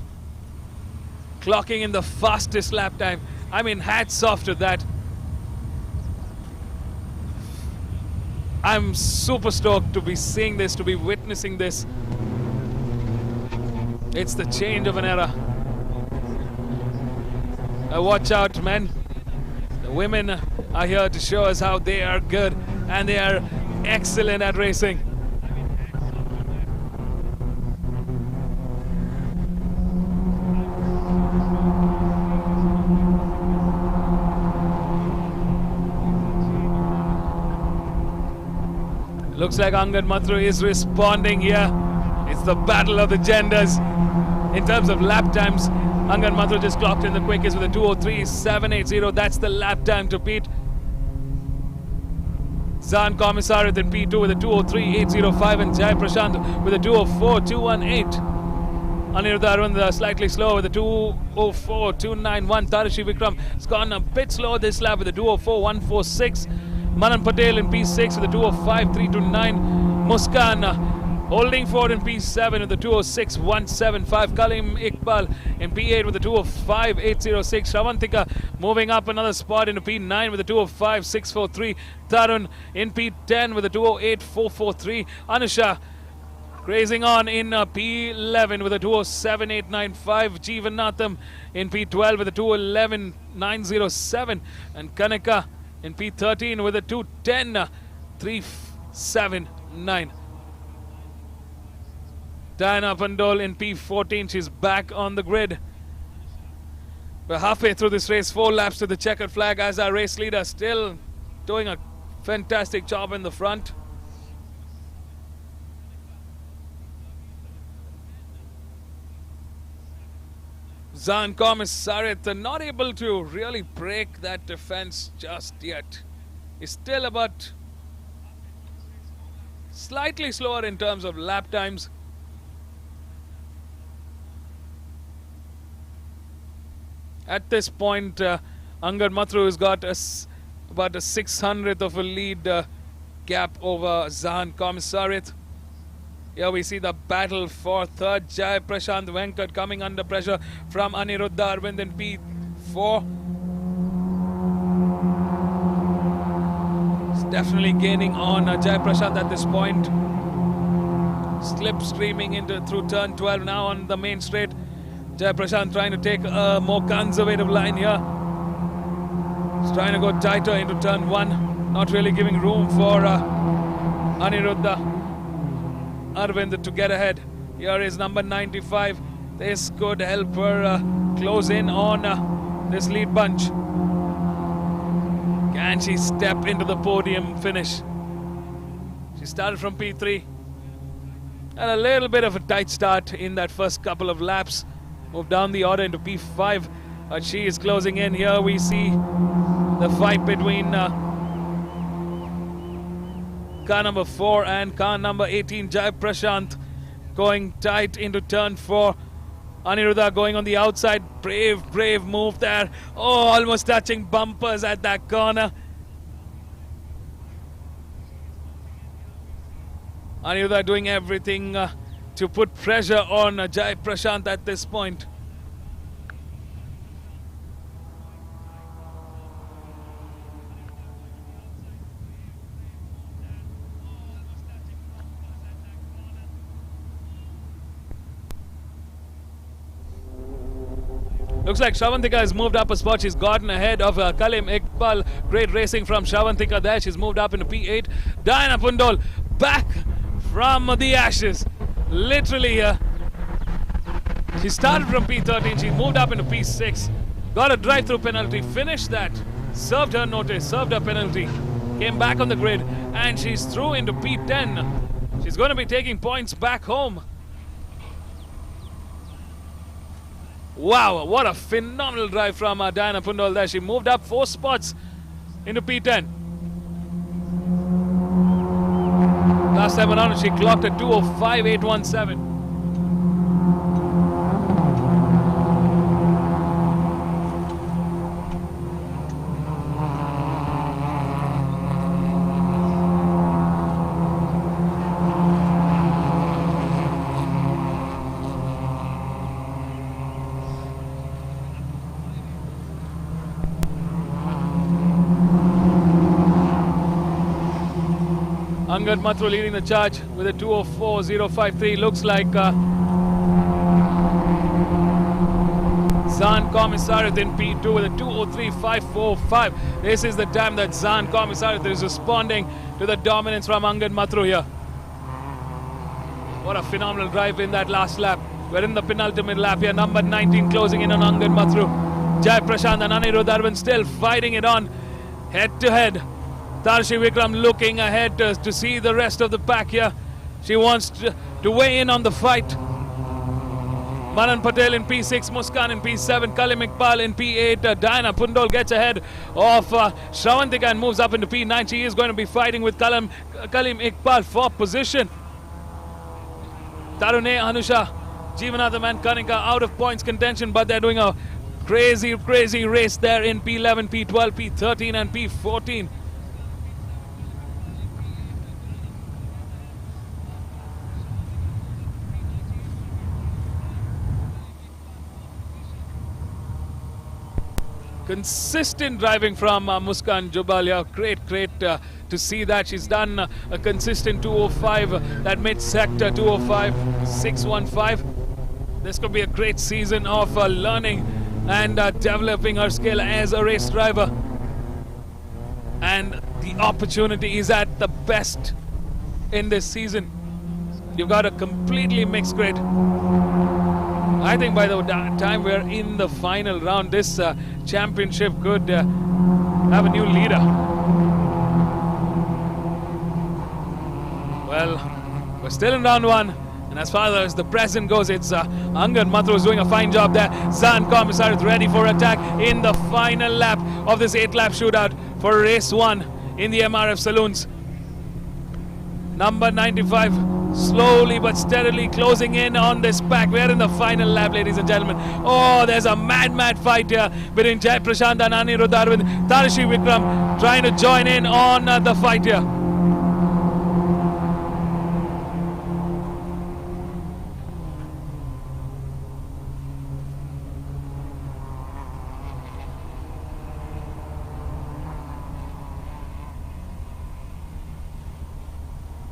clocking in the fastest lap time. I mean, hats off to that. I'm super stoked to be seeing this, to be witnessing this. It's the change of an era. Watch out, men. The women are here to show us how they are good and they are excellent at racing. Looks like Angad Mathur is responding here. It's the battle of the genders. In terms of lap times, Angad Mathur just clocked in the quickest with a 2:03.780. That's the lap time to beat. Zaan Komisarit in P2 with a 2:03.805 and Jai Prashant with a 2:04.218. Aniruddha Arvind slightly slower with a 2:04.291. Tarshi Vikram has gone a bit slow this lap with a 2:04.146. Manan Patel in P6 with a 2:05.329. Muskan holding forward in P7 with a 2:06.175. Kalaim Iqbal in P8 with a 2:05.806. Shravantika moving up another spot into P9 with a 2:05.643. Tarun in P10 with a 2:08.443. Anusha grazing on in P11 with a 2:07.895. Jeevanatham in P12 with a 2:11.907. And Kanika in P13 with a 2:10.379. Diana Pandol in P14, she's back on the grid. We're halfway through this race, 4 laps to the checkered flag as our race leader still doing a fantastic job in the front. Zan Komisarith not able to really break that defense just yet. He's still about slightly slower in terms of lap times. At this point, Angad Mathru has got about a 600th of a lead gap over Zan Komisarith. Here we see the battle for third. Jai Prashant Venkat coming under pressure from Aniruddha Arvind in P4. He's definitely gaining on Jai Prashant at this point. Slipstreaming into through turn 12 now on the main straight. Jai Prashant trying to take a more conservative line here. He's trying to go tighter into turn 1. Not really giving room for Aniruddha Arvind to get ahead. Here is number 95. This could help her close in on this lead bunch. Can she step into the podium finish? She started from P3. Had a little bit of a tight start in that first couple of laps. Moved down the order into P5. But she is closing in. Here we see the fight between car number 4 and car number 18, Jai Prashant, going tight into turn 4. Aniruddha going on the outside. Brave move there. Oh, almost touching bumpers at that corner. Aniruddha doing everything to put pressure on Jai Prashant at this point. Looks like Shravantika has moved up a spot. She's gotten ahead of Kalim Iqbal. Great racing from Shravantika there. She's moved up into P8. Diana Pundol back from the ashes. Literally here. She started from P13. She moved up into P6. Got a drive-through penalty. Finished that. Served her notice. Served her penalty. Came back on the grid. And she's through into P10. She's going to be taking points back home. Wow, what a phenomenal drive from Diana Pundol there. She moved up 4 spots into P10. Last time around, she clocked a 2:05.817. Angad Mathru leading the charge with a 2:04.053. Looks like Zan Komisarith in P2 with a 2:03.545. This is the time that Zan Komisarith is responding to the dominance from Angad Mathru here. What a phenomenal drive in that last lap. We're in the penultimate lap here. Number 19 closing in on Angad Mathru. Jai Prashant and Aniruddha Arvind still fighting it on head to head. Tarshi Vikram looking ahead to see the rest of the pack here. She wants to weigh in on the fight. Manan Patel in P6, Muskan in P7, Kalim Iqbal in P8. Diana Pundol gets ahead of Shravantika and moves up into P9. She is going to be fighting with Kalim Iqbal for position. Tarune, Anusha, Jeevanathan and Kanika out of points contention, but they're doing a crazy race there in P11, P12, P13 and P14. Consistent driving from Muskan Jubalia. Great to see that. She's done a consistent 2:05, that mid-sector 2:05.615. This could be a great season of learning and developing her skill as a race driver. And the opportunity is at the best in this season. You've got a completely mixed grid. I think by the time we're in the final round, this championship could have a new leader. Well, we're still in round 1. And as far as the present goes, it's Angad Mathur is doing a fine job there. Zahan Commissar is ready for attack in the final lap of this 8-lap shootout for race 1 in the MRF Saloons. Number 95 slowly but steadily closing in on this pack. We're in the final lap, ladies and gentlemen. Oh, there's a mad fight here between Jai Prashant and Anirudh Arvind. Tarishi Vikram trying to join in on the fight here.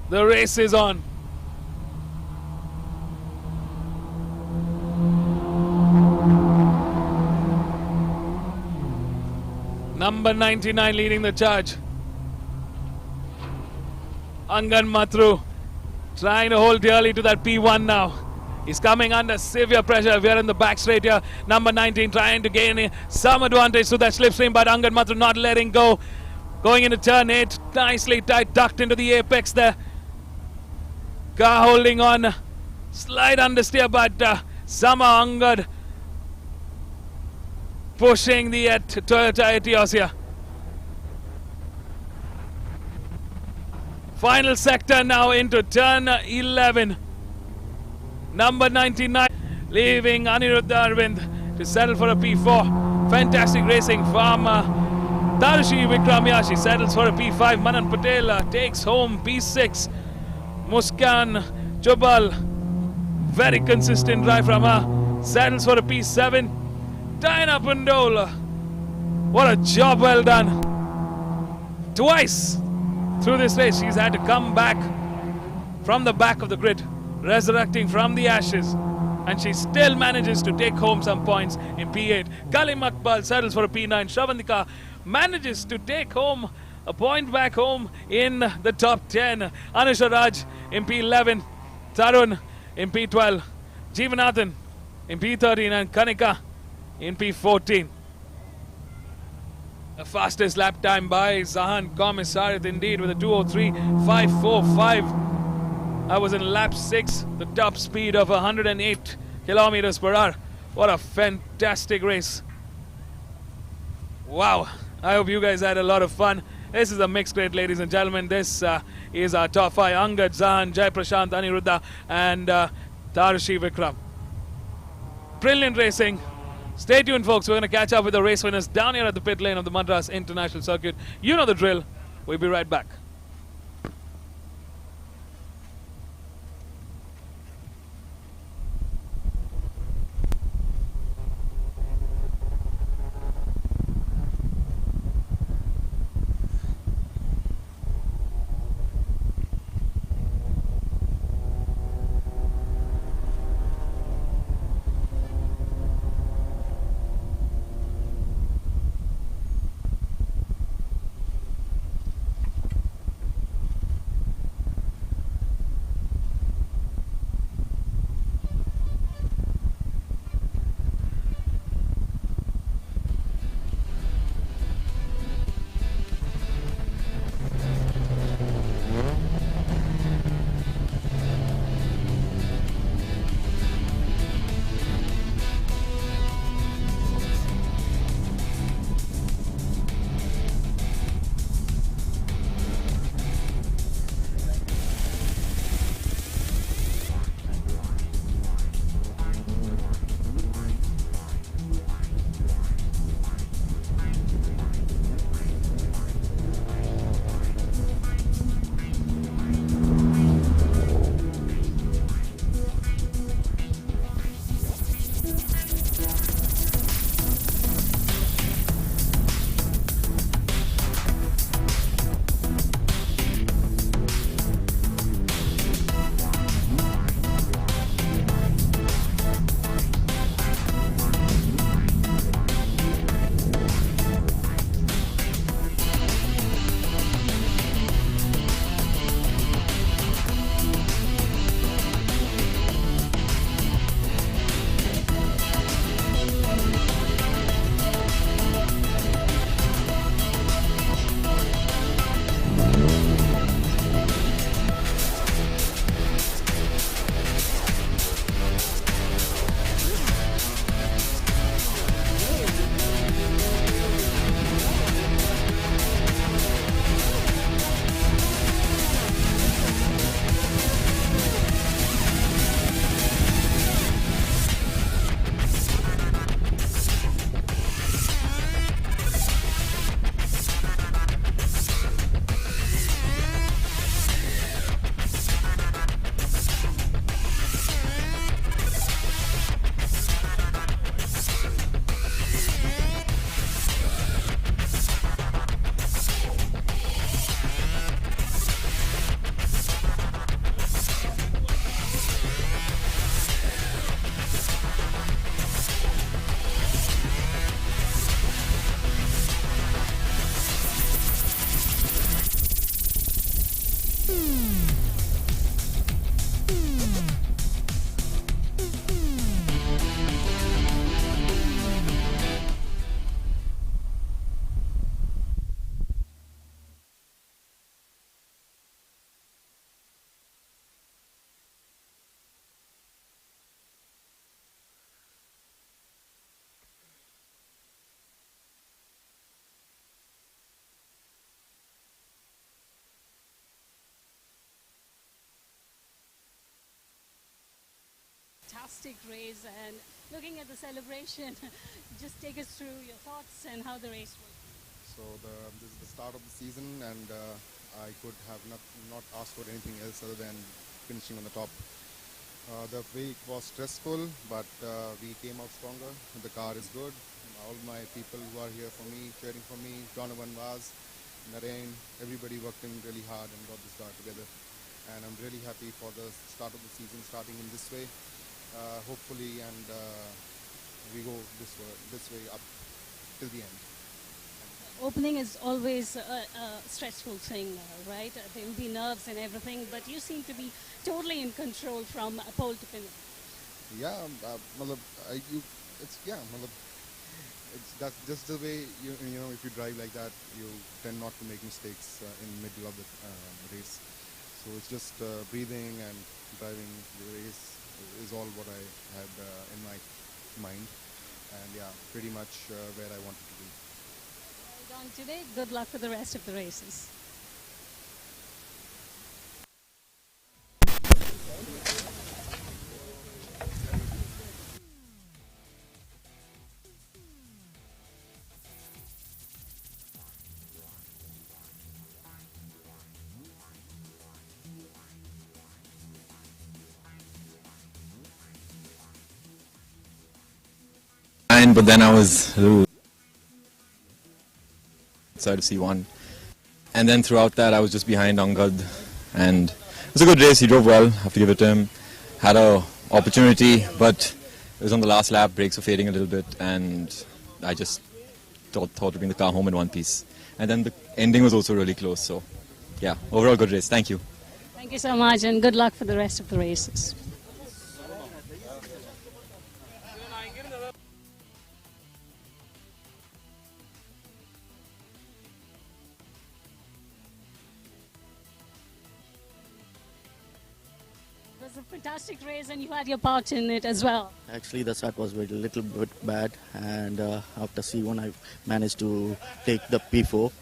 The race is on. Number 99 leading the charge. Angad Mathur trying to hold dearly to that P1 now. He's coming under severe pressure. We are in the back straight here. Number 19 trying to gain some advantage to that slipstream, but Angad Mathur not letting go. Going into turn 8, nicely tight, tucked into the apex there. Car holding on, slight understeer, but somehow Angad pushing the Toyota Etios here. Final sector now into turn 11. Number 99 leaving Anirudh Arvind to settle for a P4. Fantastic racing from Tarishi Vikram. She settles for a P5. Manan Patel takes home P6. Muskan Chobal, very consistent drive from her, settles for a P7. Diana Pandol, what a job well done. Twice through this race she's had to come back from the back of the grid, resurrecting from the ashes, and she still manages to take home some points in P8. Kalim Akbal settles for a P9. Shravandika manages to take home a point back home in the top 10. Anusha Raj in P11, Tarun in P12, Jeevanathan in P13, and Kanika in P14. The fastest lap time by Zahan Commissar indeed with a 2:03.545. I was in lap 6, the top speed of 108 kilometers per hour. What a fantastic race. Wow, I hope you guys had a lot of fun. This is a mixed grade, ladies and gentlemen. This is our top 5. Angad, Zahan, Jai Prashant, Aniruddha, and Tarishi Vikram. Brilliant racing. Stay tuned, folks. We're going to catch up with the race winners down here at the pit lane of the Madras International Circuit. You know the drill. We'll be right back. fantastic race, and looking at the celebration, just take us through your thoughts and how the race was. So this is the start of the season, and I could have not asked for anything else other than finishing on the top. The week was stressful, but we came out stronger. The car is good. All my people who are here for me, cheering for me, Donovan Vaz, Narain, everybody worked in really hard and got this car together. And I'm really happy for the start of the season starting in this way. Hopefully, and we go this way up till the end. Opening is always a stressful thing, right? There will be nerves and everything, but you seem to be totally in control from pole to finish. Yeah, that's just the way you know. If you drive like that, you tend not to make mistakes in the middle of the race. So it's just breathing and driving the race is all what I had in my mind, and yeah, pretty much where I wanted to be. Well done today. Good luck for the rest of the races. But then I was outside of C1, and then throughout that I was just behind Angad, and it was a good race. He drove well, have to give it to him. Had a opportunity, but it was on the last lap, brakes were fading a little bit, and I just thought to bring the car home in one piece. And then the ending was also really close, so yeah, overall good race. Thank you. Thank you so much, and good luck for the rest of the races. It was a fantastic race, and you had your part in it as well. Actually, the start was a little bit bad, and after C1 I managed to take the P4,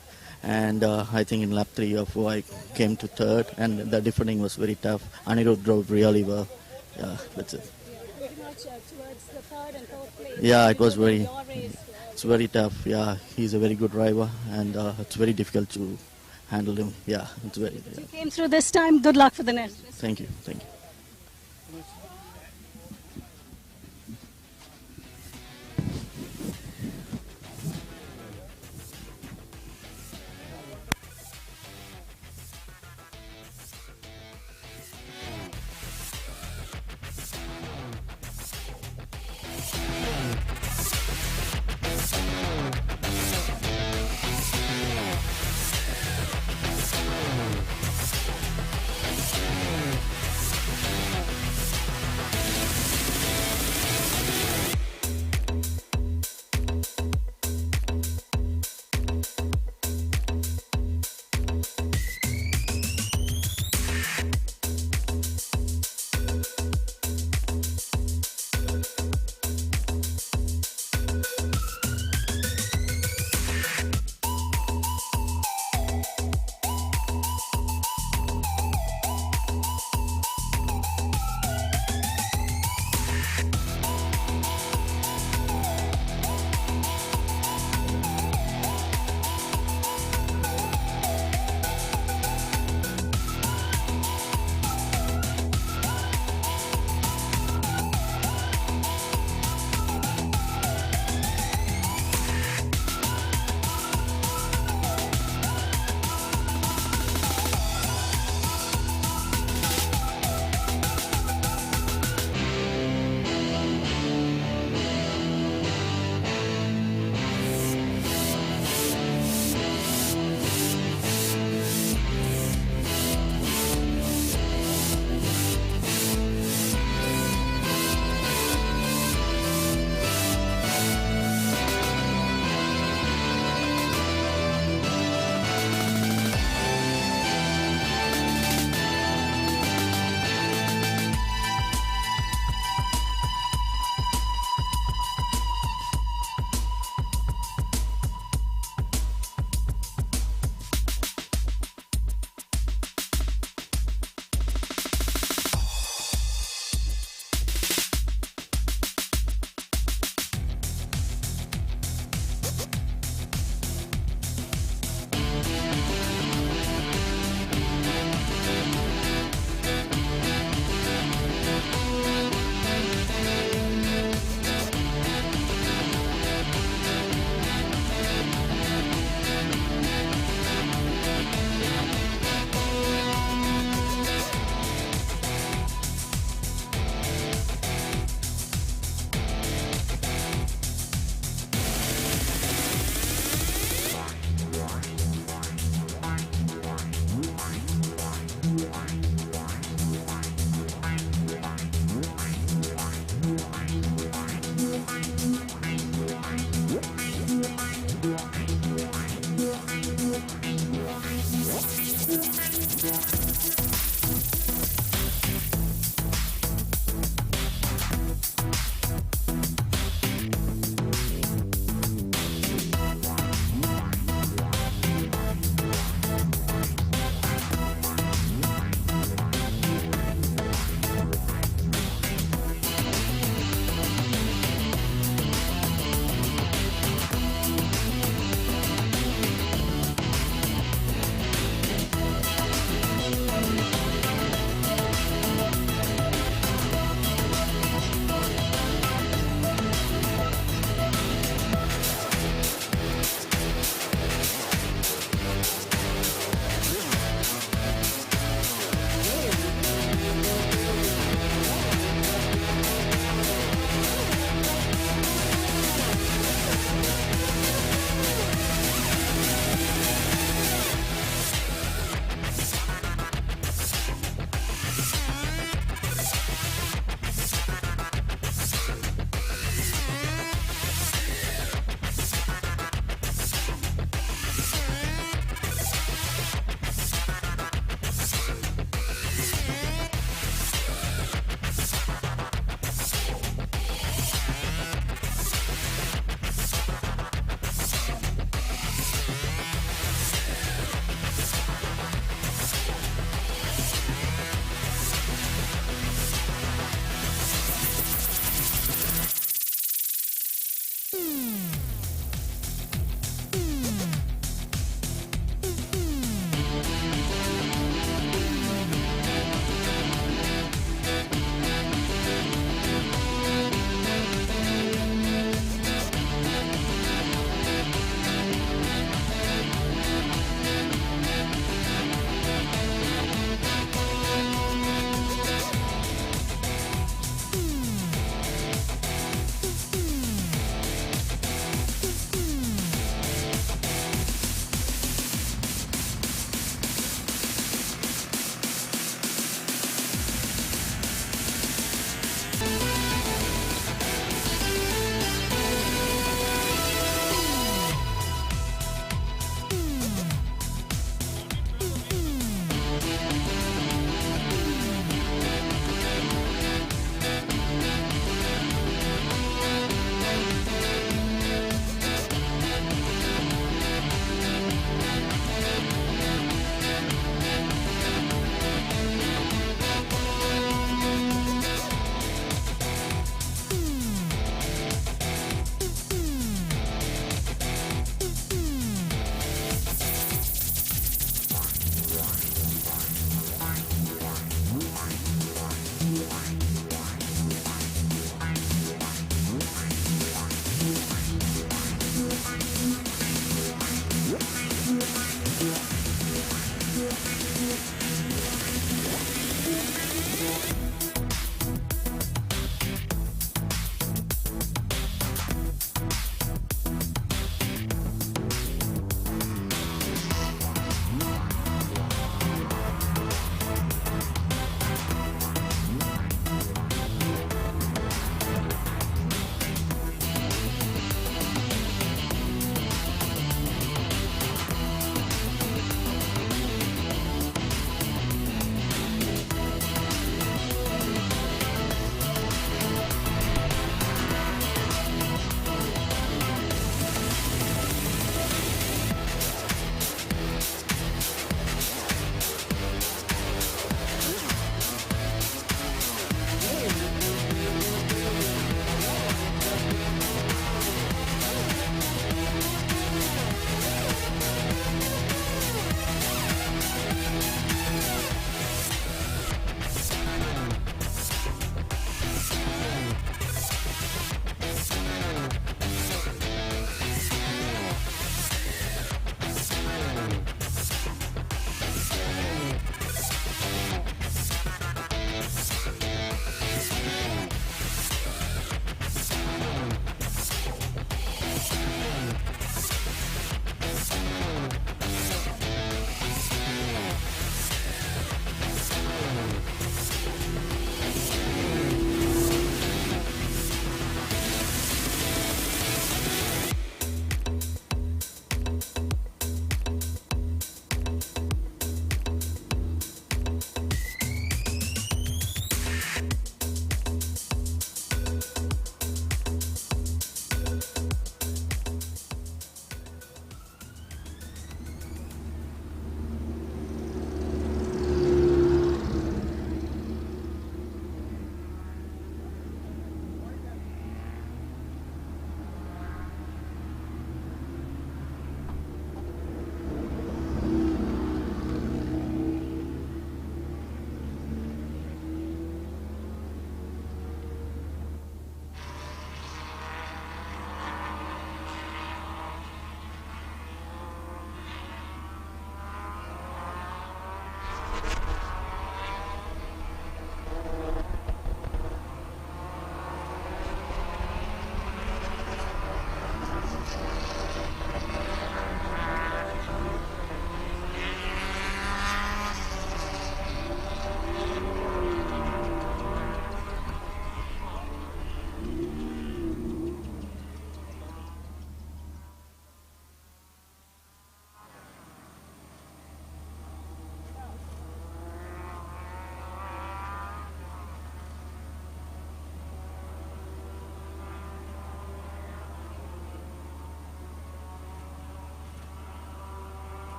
and I think in lap 3 or 4 I came to third, and the defending was very tough. Anirudh drove really well. Yeah, that's it. Pretty much towards the third and fourth place. Yeah, it was it's very tough. Yeah, he's a very good driver, and it's very difficult to handle him. Yeah, it's very. Yeah. You came through this time. Good luck for the next. Thank you. Thank you.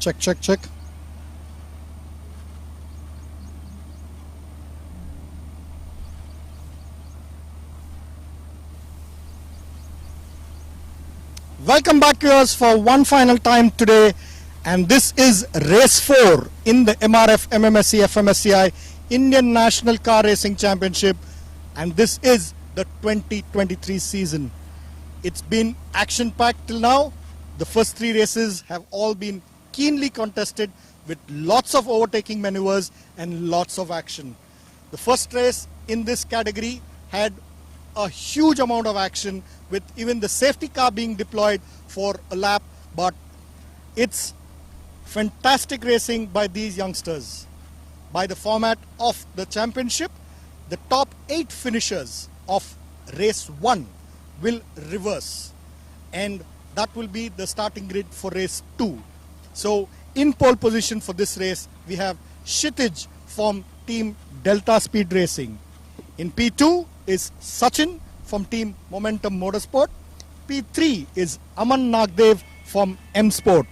Check, check, check. Welcome back, viewers, for one final time today, and this is race 4 in the MRF MMSC fmsci Indian National Car Racing Championship, and this is the 2023 season. It's been action-packed till now. The first 3 races have all been keenly contested with lots of overtaking maneuvers and lots of action. The first race in this category had a huge amount of action, with even the safety car being deployed for a lap, but it's fantastic racing by these youngsters. By the format of the championship, the top 8 finishers of race 1 will reverse, and that will be the starting grid for race 2. So in pole position for this race, we have Kshitij from team Delta Speed Racing. In P2 is Sachin from team Momentum Motorsport. P3 is Aman Nagdev from M Sport.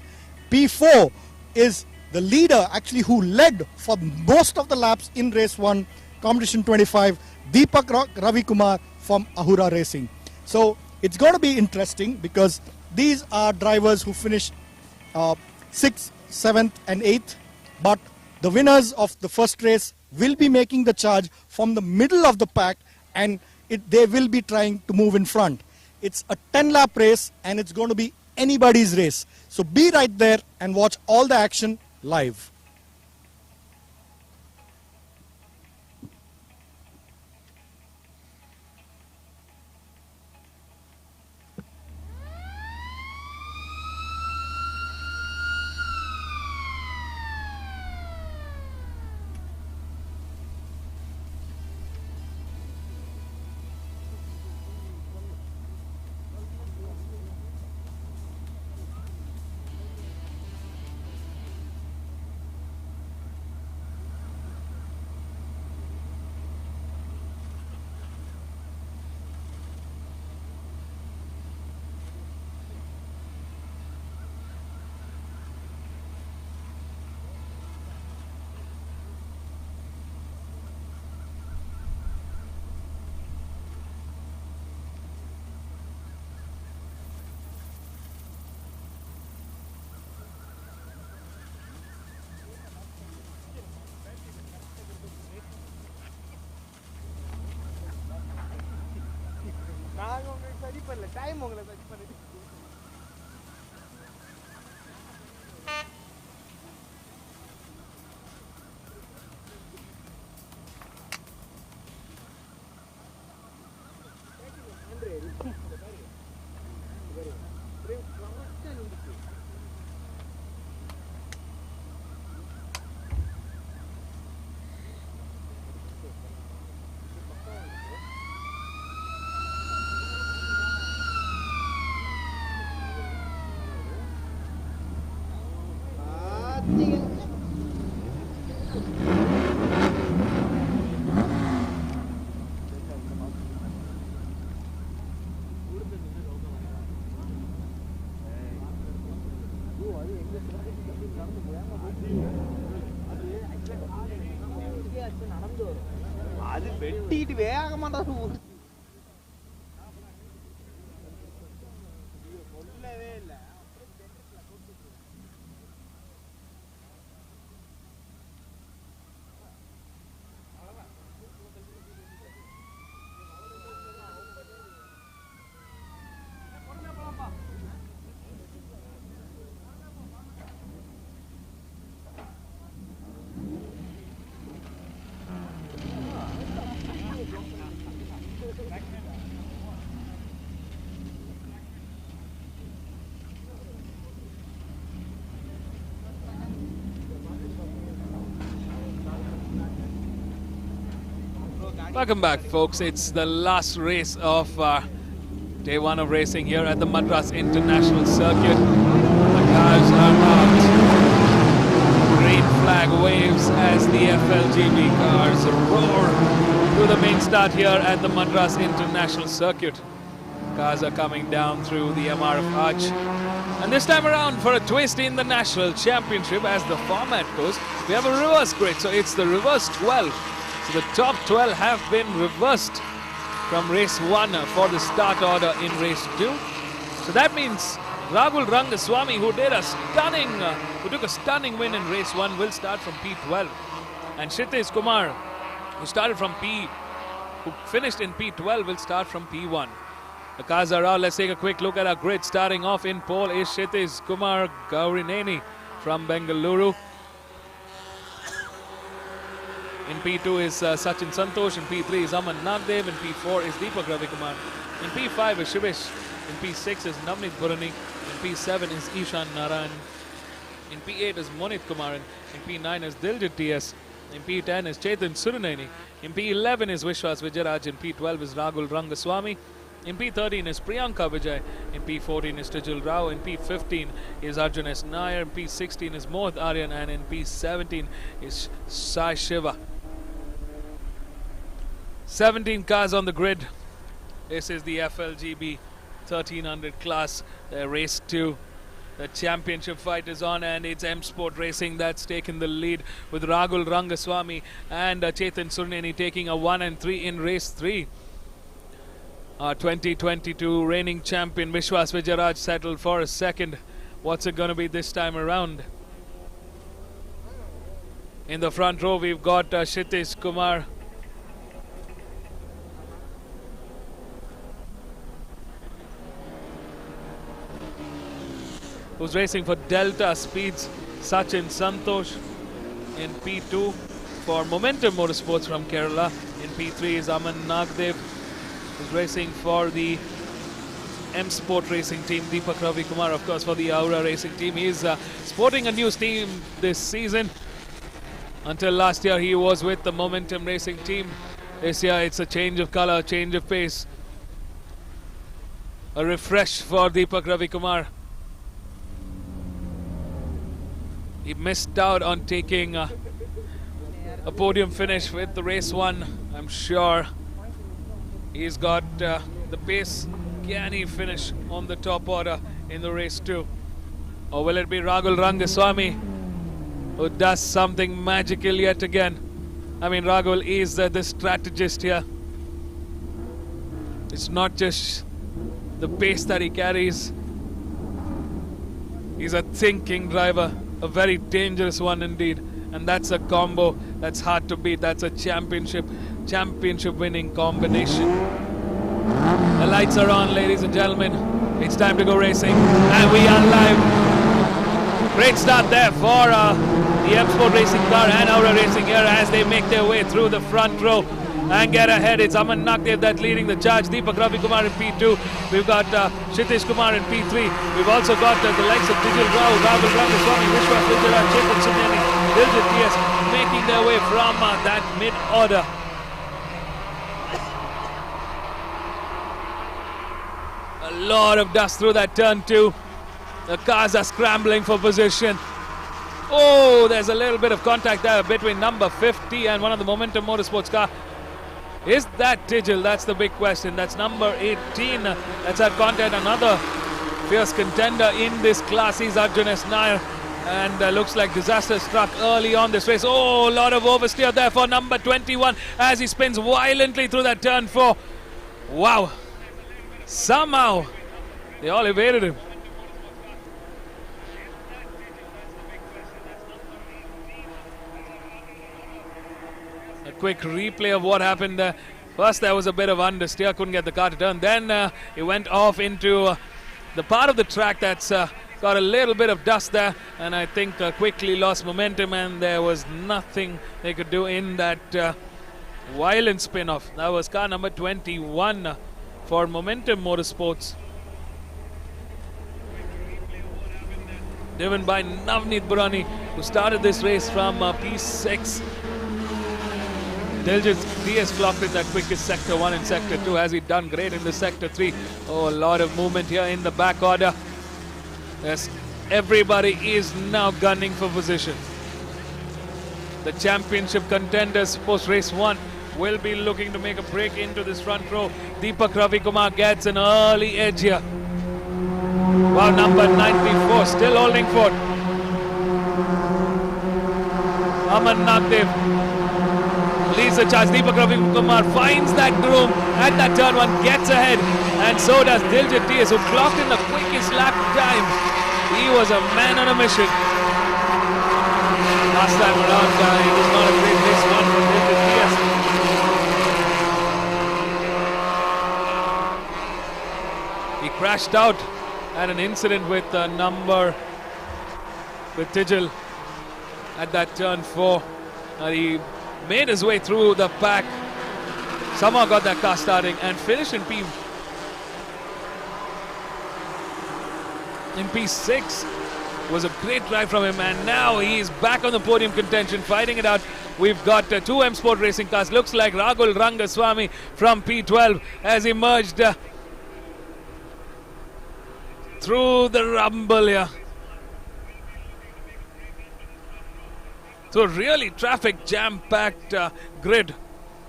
P4 is the leader, actually, who led for most of the laps in race 1, competition 25, Deepak Ravi Kumar from Ahura Racing. So it's going to be interesting because these are drivers who finished 6th, 7th and 8th, but the winners of the first race will be making the charge from the middle of the pack, and they will be trying to move in front. It's a 10-lap race, and it's going to be anybody's race. So be right there and watch all the action live. அது வெட்டிட்டு வேகமாடா சொல்லவே இல்லை. Welcome back, folks. It's the last race of day 1 of racing here at the Madras International Circuit. The cars are out. Green flag waves as the FLGB cars roar to the main start here at the Madras International Circuit. Cars are coming down through the MRF arch. And this time around, for a twist in the National Championship, as the format goes, we have a reverse grid. So it's the reverse 12. So the top 12 have been reversed from race 1 for the start order in race 2. So that means Rahul Rangaswamy, who took a stunning win in race 1, will start from P12. And Kshitij Kumar, who finished in P12, will start from P1. The cars are out. Let's take a quick look at our grid. Starting off in pole is Kshitij Kumar Gaurineni from Bengaluru. In P2 is Sachin Santosh. In P3 is Aman Nagdev. In P4 is Deepak Ravikumar. In P5 is Shivesh. In P6 is Navneet Burani. In P7 is Ishan Narayan. In P8 is Monit Kumar. In P9 is Diljit TS. In P10 is Chetan Suruneni. In P11 is Vishwas Vijayaraj. In P12 is Rahul Rangaswamy. In P13 is Priyanka Vijay. In P14 is Tijul Rao. In P15 is Arjun S. Nair. In P16 is Mohit Aryan. And in P17 is Sai Shiva. 17 cars on the grid. This is the FLGB 1300 class, race 2. The championship fight is on, and it's M Sport Racing that's taken the lead, with Rahul Rangaswamy and Chetan Suruneni taking a 1 and 3 in race 3. Our 2022 reigning champion Vishwas Vijayaraj settled for a second. What's it going to be this time around? In the front row we've got Kshitij Kumar, who's racing for Delta Speeds. Sachin Santosh in P2 for Momentum Motorsports from Kerala. In P3 is Aman Nagdev, who's racing for the M Sport Racing team. Deepak Ravikumar, of course, for the Aura Racing team. He's sporting a new team this season. Until last year, he was with the Momentum Racing team. This year, it's a change of color, change of pace. A refresh for Deepak Ravikumar. He missed out on taking a podium finish with the race 1. I'm sure he's got the pace. Can he finish on the top order in the race 2? Or will it be Rahul Rangaswamy who does something magical yet again? I mean, Rahul is the strategist here. It's not just the pace that he carries. He's a thinking driver. A very dangerous one indeed, and that's a combo that's hard to beat. That's a championship winning combination. The lights are on, ladies and gentlemen. It's time to go racing, and we are live. Great start there for the M Sport Racing car and Aura Racing here as they make their way through the front row and get ahead. It's Aman Nagdev that's leading the charge. Deepak Ravikumar in P2. We've got Kshitij Kumar in P3. We've also got the likes of Tijul Rao, Rahul Rangaswamy, Vishwas Vijayaraj, Chetan Suruneni, Diljit TS making their way from that mid-order. A lot of dust through that turn 2. The cars are scrambling for position. Oh, there's a little bit of contact there between number 50 and one of the Momentum Motorsports car. Is that Tijul? That's the big question. That's number 18. That's had contact. Another fierce contender in this class is Arjun S. Nair. And looks like disaster struck early on this race. Oh, a lot of oversteer there for number 21 as he spins violently through that turn 4. Wow. Somehow they all evaded him. Quick replay of what happened there. First there was a bit of understeer, couldn't get the car to turn. Then it went off into the part of the track that's got a little bit of dust there, and I think quickly lost momentum, and there was nothing they could do in that violent spin-off. That was car number 21 for Momentum Motorsports, driven by Navneet Burani, who started this race from P6. Diljit TS clocked in that quickest Sector 1 and Sector 2. Has he done great in the Sector 3? Oh, a lot of movement here in the back order. Yes, everybody is now gunning for position. The championship contenders post race 1 will be looking to make a break into this front row. Deepak Ravikumar gets an early edge here. Wow, number 94 still holding fort. Aman Nagdev leads the charge. Deepak Ravikumar finds that groom at that turn one, gets ahead, and so does Diljit TS, who clocked in the quickest lap time. He was a man on a mission. Last time around, it was not a great race one for Diljit TS. He crashed out at an incident with Tijal at that turn 4. He made his way through the pack, somehow got that car starting and finished in P6. Was a great drive from him, and now he is back on the podium contention, fighting it out. We've got two M Sport racing cars. Looks like Rahul Rangaswamy from P12 has emerged through the rumble here. So really traffic jam-packed grid.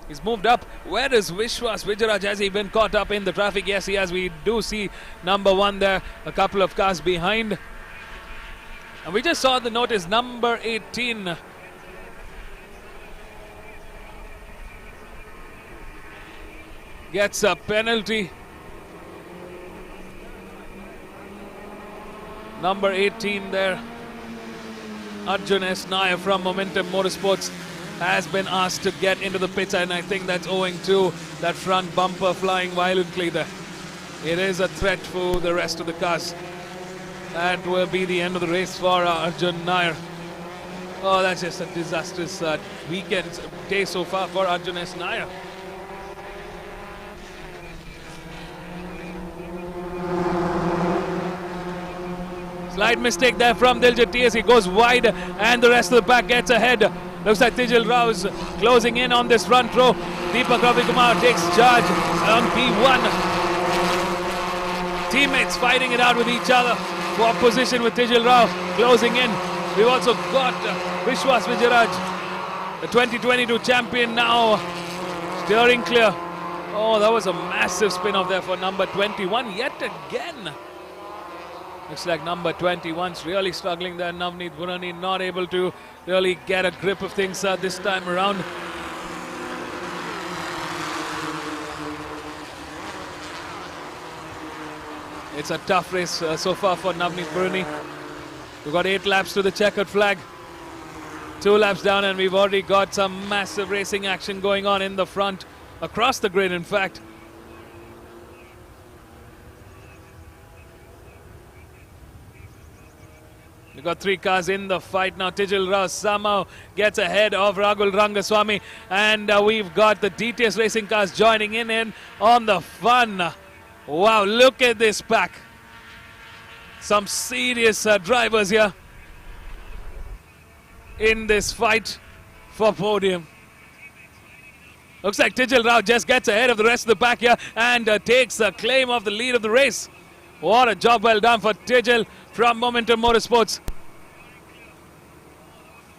He's moved up. Where is Vishwas Vijayaraj? Has he been caught up in the traffic? Yes, he has. We do see number 1 there, a couple of cars behind. And we just saw the notice, number 18. Gets a penalty. Number 18 there, Arjun S. Nair from Momentum Motorsports, has been asked to get into the pits, and I think that's owing to that front bumper flying violently there. It is a threat for the rest of the cars. That will be the end of the race for Arjun Nair. Oh, that's just a disastrous day so far for Arjun S. Nair. Slight mistake there from Diljit TS. He goes wide and the rest of the pack gets ahead. Looks like Tijal Rao's closing in on this front row. Deepak Ravikumar takes charge on P1. Teammates fighting it out with each other for position with Tijal Rao closing in. We've also got Vishwas Vijayaraj, the 2022 champion, now steering clear. Oh, that was a massive spin off there for number 21 yet again. Looks like number 21's really struggling there. Navneet Burani not able to really get a grip of things this time around. It's a tough race so far for Navneet Burani. We've got 8 laps to the checkered flag. 2 laps down, and we've already got some massive racing action going on in the front, across the grid in fact. We've got 3 cars in the fight now. Tijal Rao somehow gets ahead of Rahul Rangaswamy, and we've got the DTS racing cars joining in on the fun. Wow, look at this pack. Some serious drivers here in this fight for podium. Looks like Tijal Rao just gets ahead of the rest of the pack here and takes a claim of the lead of the race. What a job well done for Tijal from Momentum Motorsports.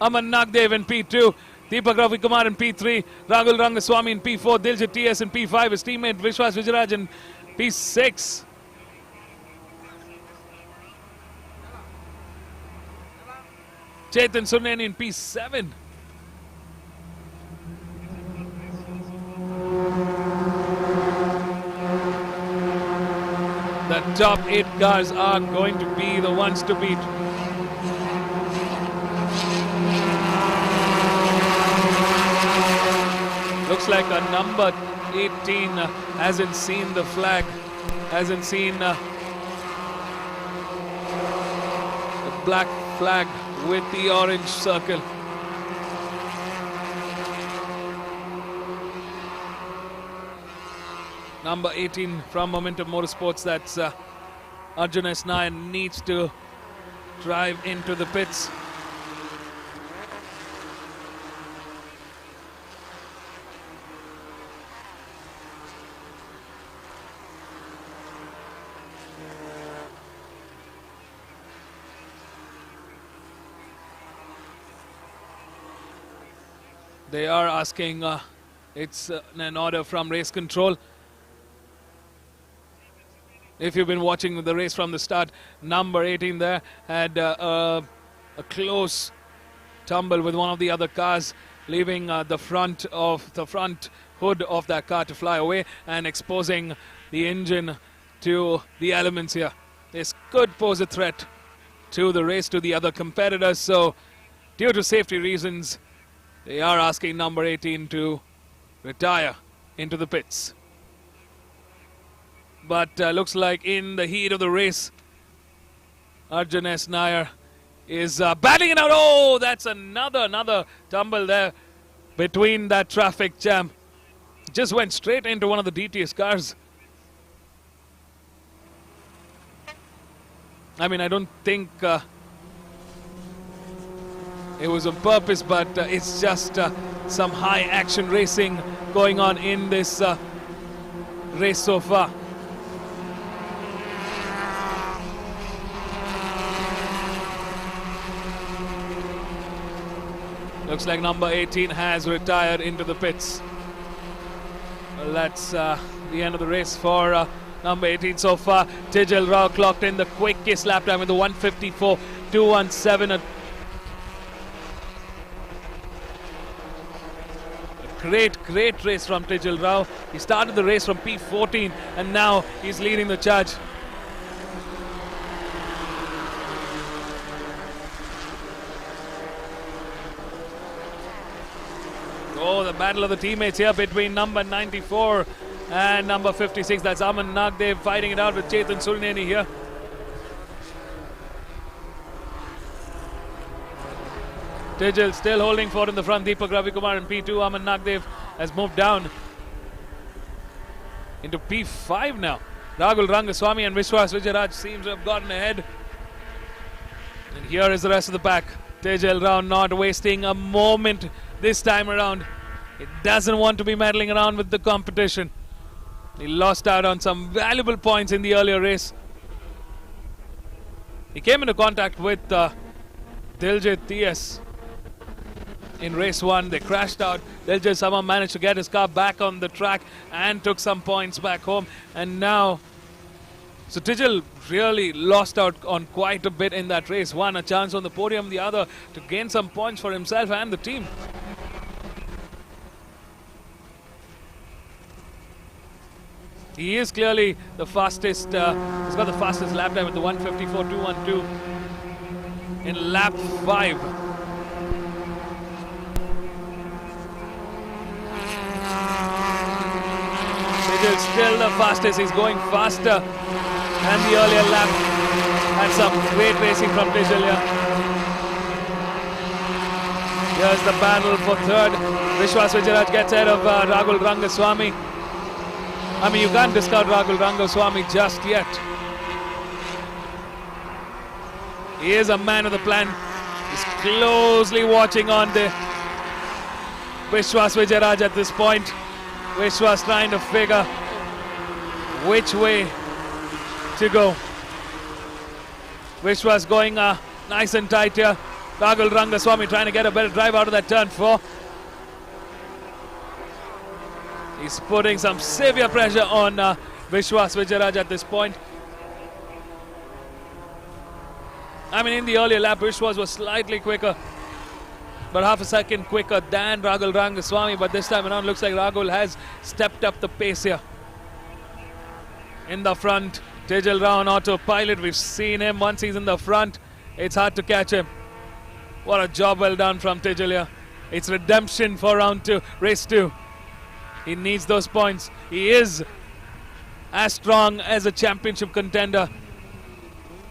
Aman Nagdev in P2, Deepak Ravikumar in P3, Rahul Rangaswamy in P4, Diljit TS in P5, his teammate Vishwas Vijayaraj in P6. Chetan Sunneni in P7. The top 8 cars are going to be the ones to beat. Looks like a number 18 hasn't seen the flag, hasn't seen the black flag with the orange circle. Number 18 from Momentum Motorsports, that's Arjun S. Nair, needs to drive into the pits. They are asking It's an order from race control. If you've been watching the race from the start, number 18 there had a close tumble with one of the other cars, leaving the front hood of that car to fly away and exposing the engine to the elements here. This could pose a threat to the race, to the other competitors. So due to safety reasons, they are asking number 18 to retire into the pits. But looks like in the heat of the race, Arjun S. Nair is battling it out. Oh, that's another tumble there between that traffic jam. Just went straight into one of the DTS cars. I mean, I don't think it was on purpose, but it's just some high action racing going on in this race so far. Looks like number 18 has retired into the pits. Well, that's the end of the race for number 18 so far. Tijal Rao clocked in the quickest lap time with the 1:54.217. A great race from Tijal Rao. He started the race from P14 and now he's leading the charge. Oh, the battle of the teammates here between number 94 and number 56. That's Aman Nagdev fighting it out with Chetan Sulneni here. Tijal still holding forward in the front. Deepak Ravikumar in P2. Aman Nagdev has moved down into P5 now. Rahul Rangaswamy and Vishwas Vijayaraj seems to have gotten ahead. And here is the rest of the pack. Tijal Rao not wasting a moment this time around. It doesn't want to be meddling around with the competition. He lost out on some valuable points in the earlier race. He came into contact with Diljit TS in race 1. They crashed out. Diljit somehow managed to get his car back on the track and took some points back home. And now, so Tijal really lost out on quite a bit in that race. One, a chance on the podium, the other to gain some points for himself and the team. He is clearly the fastest, he's got the fastest lap time with the 1:54.212 in lap 5. Tijal still the fastest, he's going faster than the earlier lap. And some great racing from Tijal here. Here's the battle for third. Vishwas Vijayaraj gets ahead of Rahul Rangaswamy. I mean, you can't discount Rahul Rangaswamy just yet. He is a man of the plan. He's closely watching on the Vishwas Vijayaraj at this point. Vishwas trying to figure which way to go. Vishwas going nice and tight here. Rahul Rangaswamy trying to get a better drive out of that turn 4. He's putting some severe pressure on Vishwas Vijayaraj at this point. I mean, in the earlier lap, Vishwas was slightly quicker, but half a second quicker than Rahul Rangaswamy. But this time around, looks like Rahul has stepped up the pace here. In the front, Tijal Rao on autopilot. We've seen him once he's in the front. It's hard to catch him. What a job well done from Tijal here. It's redemption for round 2, race 2. He needs those points. He is as strong as a championship contender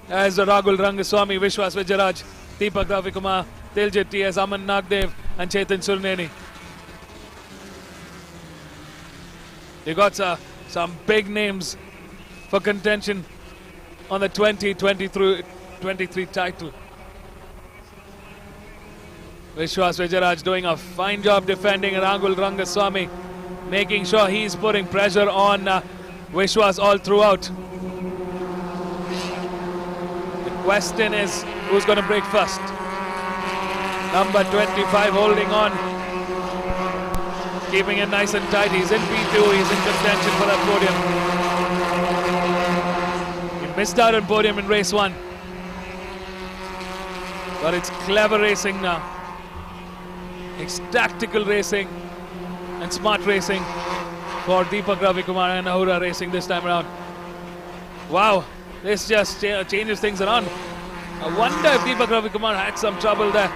as Rahul Rangaswamy, Vishwas Vijayaraj, Deepak Ravikumar, Diljit TS, Aman Nagdev and Chetan Sulneni. You got some big names for contention on the 2023 title. Vishwas Vijayaraj doing a fine job defending Rahul Rangaswamy, making sure he's putting pressure on Vishwas all throughout. The question is, who's going to break first? Number 25 holding on. keeping it nice and tight. He's in P2. He's in contention for that podium. He missed out on podium in race 1. But it's clever racing now. It's tactical racing and smart racing for Deepak Ravikumar and Ahura Racing this time around. Wow, this just changes things around. I wonder if Deepak Ravikumar had some trouble there,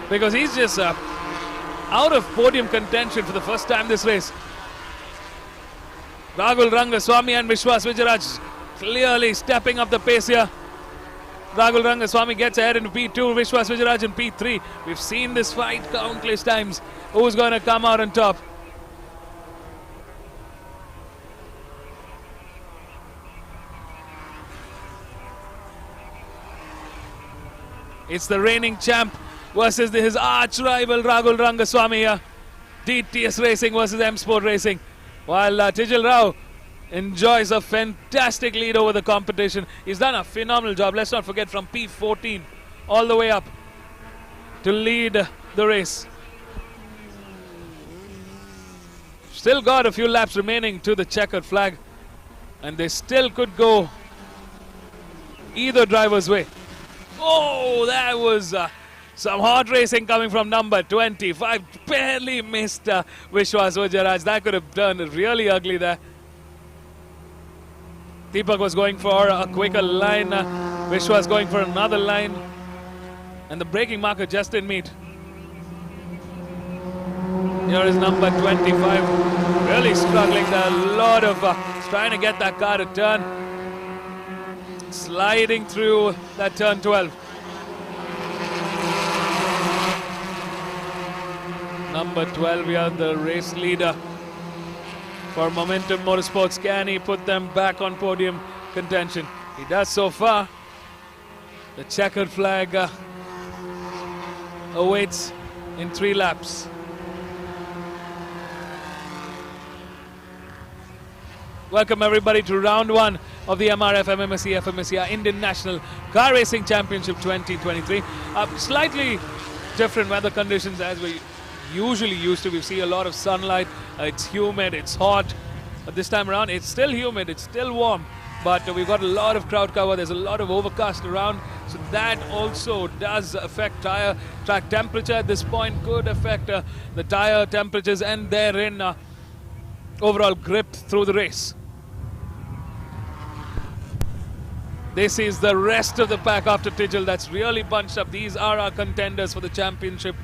because he's just out of podium contention for the first time this race. Rahul Rangaswamy and Vishwas Vijayaraj clearly stepping up the pace here. Rahul Rangaswamy gets ahead into P2, Vishwas Vijayaraj in P3. We've seen this fight countless times. Who's going to come out on top? It's the reigning champ versus his arch rival Rahul Rangaswamy here. DTS Racing versus M Sport Racing. While Tijal Rao enjoys a fantastic lead over the competition. He's done a phenomenal job. Let's not forget, from P14 all the way up to lead the race. Still got a few laps remaining to the checkered flag, and they still could go either driver's way. Oh, that was some hard racing coming from number 25. Barely missed Vishwas Vijayaraj. That could have turned really ugly there. Deepak was going for a quicker line. Vishwas going for another line. And the braking marker just didn't meet. Here is number 25. Really struggling there. A lot of trying to get that car to turn. Sliding through that turn 12. Number 12 here, the race leader for Momentum Motorsports. Can he put them back on podium contention? He does so far. The checkered flag awaits in 3 laps. Welcome everybody to round 1 of the MRF MMSC fmsci Indian National Car Racing Championship 2023. Slightly different weather conditions as we usually used to. We see a lot of sunlight. It's humid, it's hot. But this time around, it's still humid, it's still warm. But we've got a lot of crowd cover. There's a lot of overcast around. So that also does affect tire track temperature at this point. Could affect the tire temperatures and therein overall grip through the race. This is the rest of the pack after Tijal that's really bunched up. These are our contenders for the championship.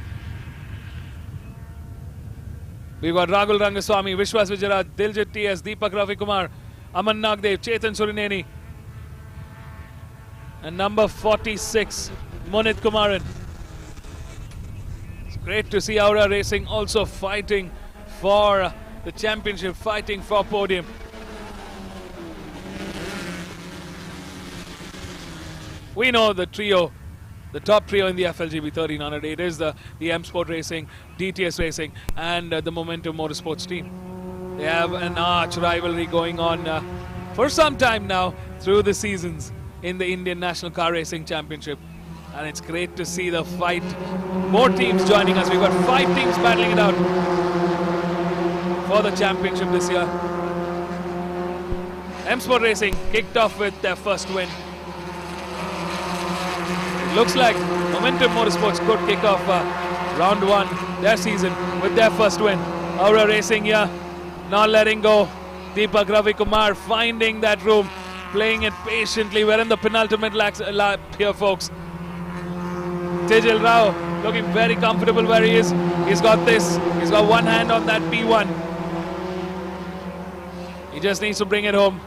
We've got Rahul Rangaswamy, Vishwas Vijayaraj, Diljit TS, Deepak Ravikumar, Aman Nagdev, Chetan Surineni, and number 46, Munit Kumaran. It's great to see Aura Racing also fighting for the championship, fighting for podium. We know the trio, the top trio in the FLGB 1300. It is the M Sport Racing, DTS Racing, and the Momentum Motorsports team. They have an arch rivalry going on for some time now through the seasons in the Indian National Car Racing Championship. And it's great to see the fight. More teams joining us. We've got 5 teams battling it out for the championship this year. M Sport Racing kicked off with their first win. It looks like Momentum Motorsports could kick off round 1, their season, with their first win. Aura Racing here, not letting go. Deepak Ravikumar finding that room, playing it patiently. We're in the penultimate lap here, folks. Tijal Rao looking very comfortable where he is. He's got this. He's got one hand on that P1. He just needs to bring it home.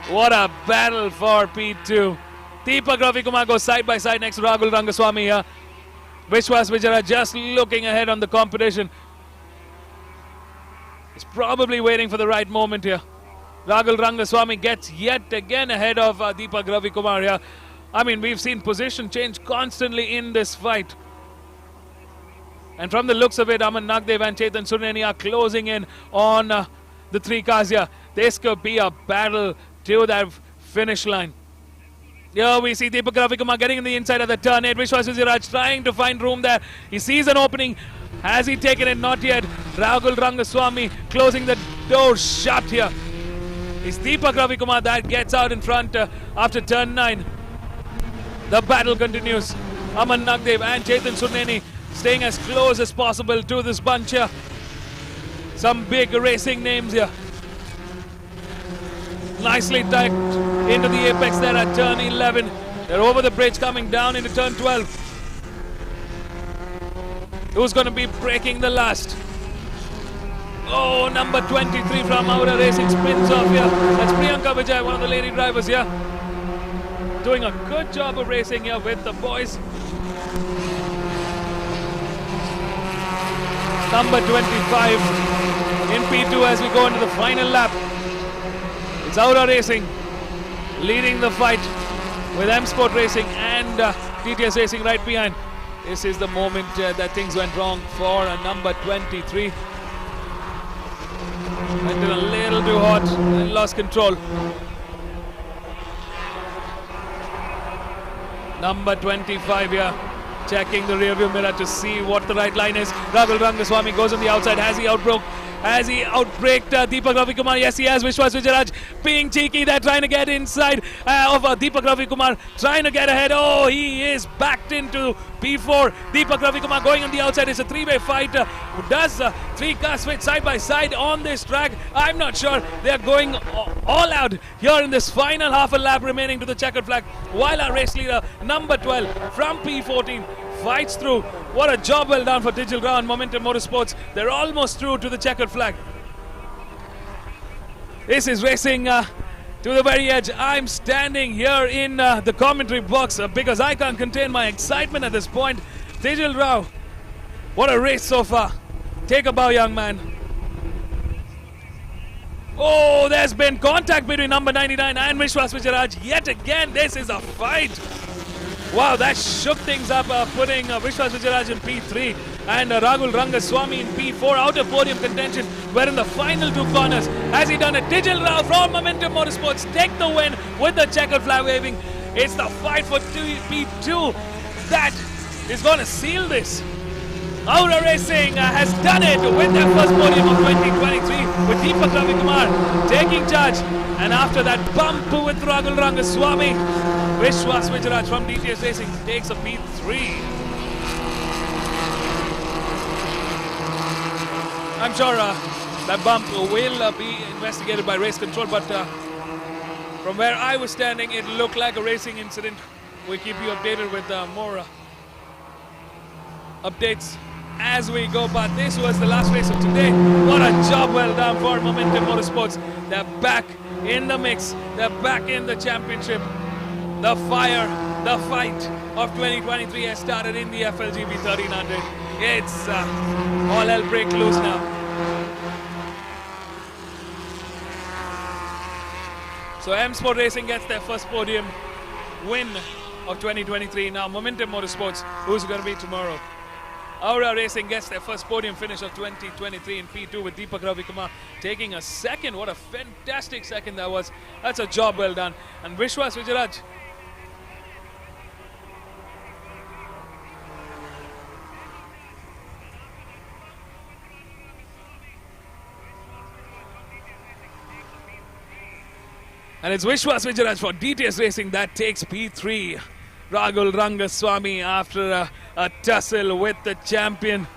What a battle for P2. Deepak Ravikumar goes side by side next to Rahul Rangaswamy here. Vishwas Vijayaraj just looking ahead on the competition. He's probably waiting for the right moment here. Rahul Rangaswamy gets yet again ahead of Deepak Ravikumar here. I mean, we've seen position change constantly in this fight. And from the looks of it, Aman Nagdev and Chetan Surineni are closing in on the 3 cars here. This could be a battle to that finish line. Here we see Deepak Ravikumar getting in the inside of the turn 8. Vishwas Vijayaraj trying to find room there. He sees an opening. Has he taken it? Not yet. Rahul Rangaswamy closing the door shut here. It's Deepak Ravikumar that gets out in front after turn 9. The battle continues. Aman Nagdev and Chetan Surneni staying as close as possible to this bunch here. Some big racing names here. Nicely tucked into the apex there at turn 11. They're over the bridge coming down into turn 12. Who's going to be breaking the last? Oh, number 23 from Aura Racing spins off here. That's Priyanka Vijay, one of the lady drivers here. Doing a good job of racing here with the boys. Number 25 in P2 as we go into the final lap. It's Aura Racing leading the fight with M Sport Racing and TTS Racing right behind. This is the moment that things went wrong for number 23. Went in a little too hot and lost control. Number 25 here, checking the rearview mirror to see what the right line is. Rahul Rangaswamy goes on the outside. Has he outbroke? Has he outbraked Deepak Ravikumar? Yes, he has. Vishwas Vijayaraj being cheeky. They're trying to get inside of Deepak Ravikumar. Trying to get ahead. Oh, he is backed into P4. Deepak Ravikumar going on the outside. It's a three-way fight. Does three cars switch side by side on this track? I'm not sure. They're going all out here in this final half a lap remaining to the checkered flag. While our race leader, number 12 from P14, fights through. What a job well done for Digil Rao and Momentum Motorsports. They're almost through to the checkered flag. This is racing to the very edge. I'm standing here in the commentary box because I can't contain my excitement at this point. Digil Rao, what a race so far. Take a bow, young man. Oh, there's been contact between number 99 and Vishwas Vijayaraj. Yet again, this is a fight. Wow, that shook things up, putting Vishwas Vijayaraj in P3 and Rahul Rangaswamy in P4 out of podium contention. We're in the final two corners. Has he done it? Digil Rao from Momentum Motorsports take the win with the checkered flag waving. It's the fight for P2 that is going to seal this. Aura Racing has done it with their first podium of 2023 with Deepak Ravikumar taking charge. And after that bump with Rahul Rangaswamy, Vishwas Vijayaraj from DTS Racing takes a P3. I'm sure that bump will be investigated by race control, but from where I was standing, it looked like a racing incident. We'll keep you updated with more updates as we go, but this was the last race of today. What a job well done for Momentum Motorsports. They're back in the mix. They're back in the championship. The fire, the fight of 2023 has started in the FLGB 1300. It's all hell break loose now. So M Sport Racing gets their first podium win of 2023. Now Momentum Motorsports, who's going to be tomorrow? Aura Racing gets their first podium finish of 2023 in P2 with Deepak Ravikumar taking a second. What a fantastic second that was. That's a job well done. And Vishwas Vijayaraj, and it's Vishwas Vijayaraj for DTS Racing that takes P3. Rahul Rangaswamy, after a tussle with the champion,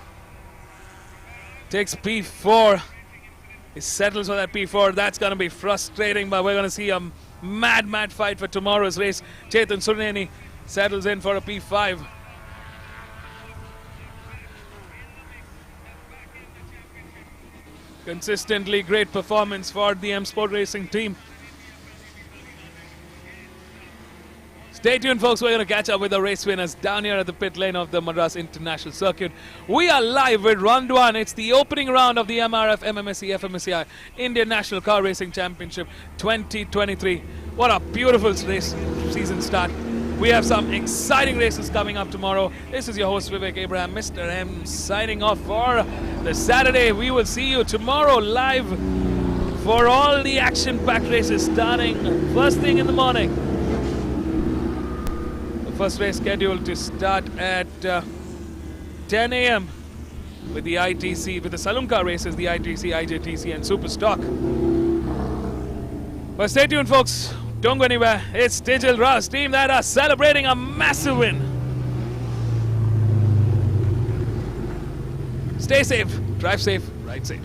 takes P4. He settles for that P4. That's going to be frustrating, but we're going to see a mad fight for tomorrow's race. Chetan Surneni settles in for a P5. Consistently great performance for the M Sport Racing team. Stay tuned, folks. We're going to catch up with the race winners down here at the pit lane of the Madras International Circuit. We are live with round one. It's the opening round of the MRF MMSC fmsci Indian National Car Racing Championship 2023. What a beautiful race season start. We have some exciting races coming up tomorrow. This is your host Vivek Abraham, Mr. M, signing off for the Saturday. We will see you tomorrow live for all the action-packed races starting first thing in the morning. First race scheduled to start at 10 a.m. with the ITC, with the saloon car races, the ITC, IJTC and Super Stock. But stay tuned, folks. Don't go anywhere. It's Tejal Ra's team that are celebrating a massive win. Stay safe, drive safe, ride safe.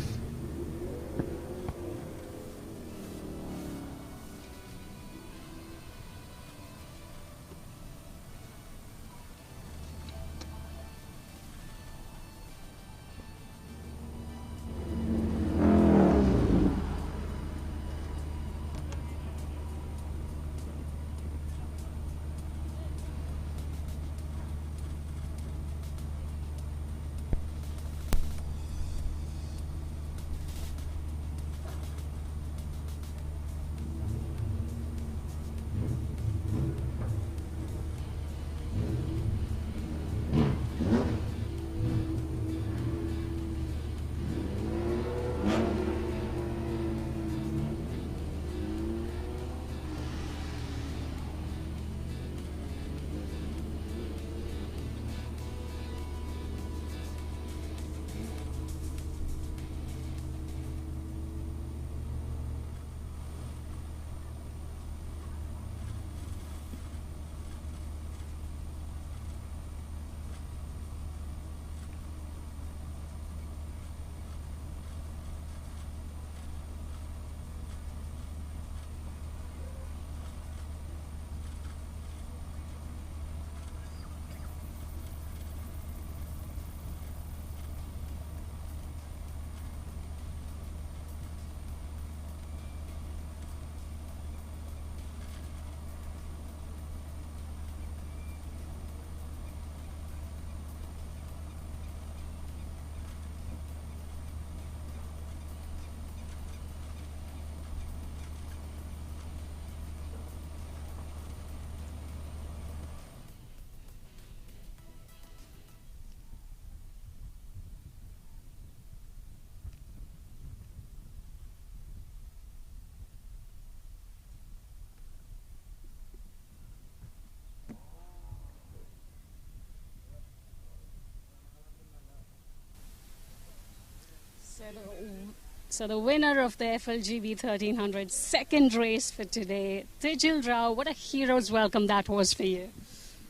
So the winner of the FLGB 1300 second race for today, Tejal Rao. What a hero's welcome that was for you.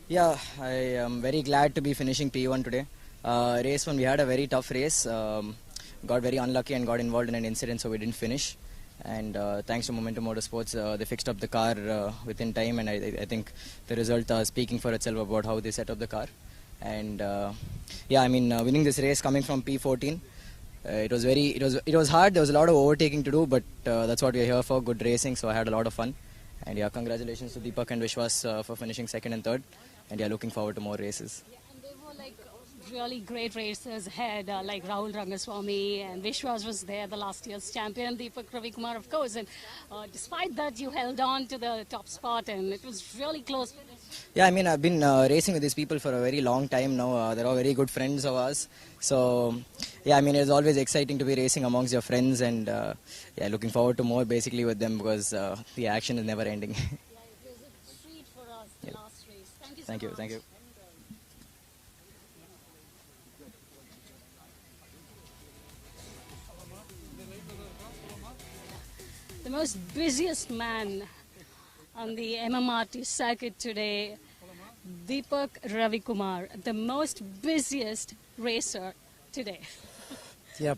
Yeah, I am very glad to be finishing P1 today. Race 1, we had a very tough race. Got very unlucky and got involved in an incident, so we didn't finish. And thanks to Momentum Motorsports, they fixed up the car within time, and I think the result speaking for itself about how they set up the car. And yeah, I mean, winning this race coming from P14. It was hard. There was a lot of overtaking to do, but that's what we're here for. Good racing, so I had a lot of fun. And yeah, congratulations to Deepak and Vishwas for finishing second and third. And yeah, looking forward to more races. Yeah, and they were like really great racers ahead, like Rahul Rangaswamy and Vishwas was there, the last year's champion, Deepak Ravikumar, of course. And despite that, you held on to the top spot, and it was really close. Yeah, I mean, I've been racing with these people for a very long time now. They're all very good friends of ours. So, yeah, I mean, it's always exciting to be racing amongst your friends, and yeah, looking forward to more basically with them because the action is never ending. Yeah, it was a treat for us, the last race. Thank you so much. Thank you. The most busiest man on the MMRT circuit today, Deepak Ravikumar, the most busiest racer today. Yep.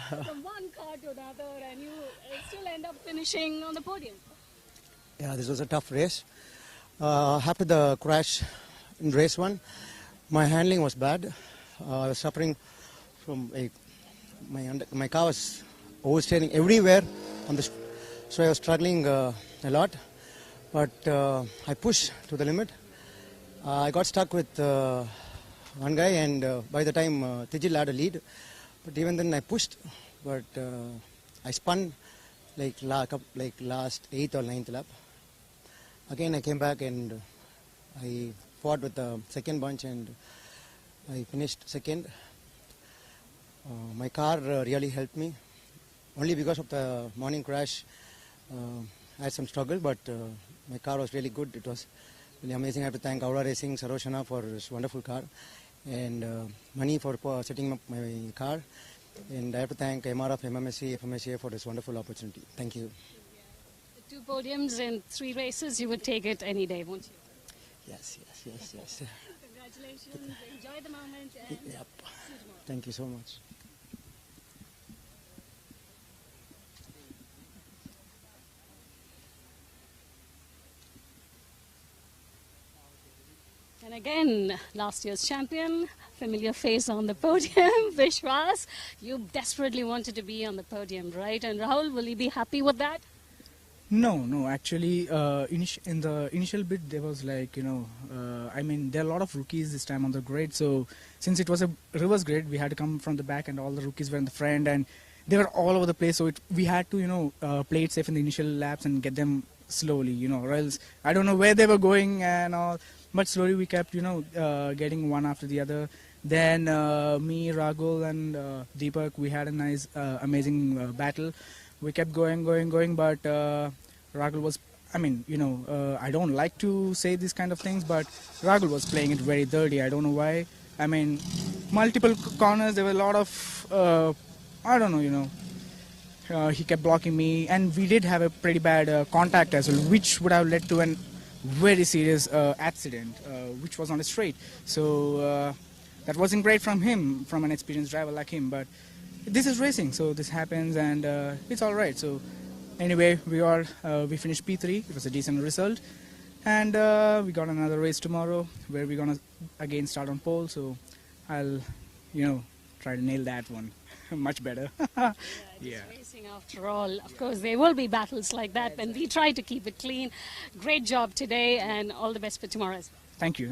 From one car to another, and you still end up finishing on the podium. Yeah, this was a tough race. After the crash in race 1, my handling was bad. I was suffering from my car was oversteering everywhere on the, so I was struggling a lot. But I pushed to the limit. I got stuck with one guy, and by the time Tejal had a lead, but even then I pushed. But I spun like last 8th or 9th lap. Again I came back and I fought with the second bunch and I finished second. My car really helped me. Only because of the morning crash, I had some struggle, but my car was really good. It was really amazing. I have to thank Aura Racing, Saroshana for this wonderful car, and Mani for setting up my car, and I have to thank MRF MMSC fmsci for this wonderful opportunity. Thank you. 2 podiums in 3 races, you would take it any day, won't you? Yes. Congratulations, enjoy the moment, and see you tomorrow. Thank you so much. And again, last year's champion, familiar face on the podium, Vishwas. You desperately wanted to be on the podium, right? And Rahul, will you be happy with that? No. Actually, in the initial bit, there was like, I mean, there are a lot of rookies this time on the grid. So since it was a reverse grid, we had to come from the back, and all the rookies were in the front, and they were all over the place. So we had to, play it safe in the initial laps and get them slowly, or else I don't know where they were going and all. But slowly we kept, getting one after the other. Then me, Ragul, and Deepak, we had a nice, amazing battle. We kept going, but Ragul was, I don't like to say these kind of things, but Ragul was playing it very dirty. I don't know why. I mean, multiple corners, there were a lot of, I don't know, he kept blocking me, and we did have a pretty bad contact as well, which would have led to an very serious accident, which was on a straight. So that wasn't great from him, from an experienced driver like him, but this is racing, so this happens, and it's all right. So anyway, we finished P3. It was a decent result, and we got another race tomorrow where we're gonna again start on pole. So I'll try to nail that one much better. Yeah. Racing after all. Of course, there will be battles like that, and we try to keep it clean. Great job today, and all the best for tomorrow as well. Thank you.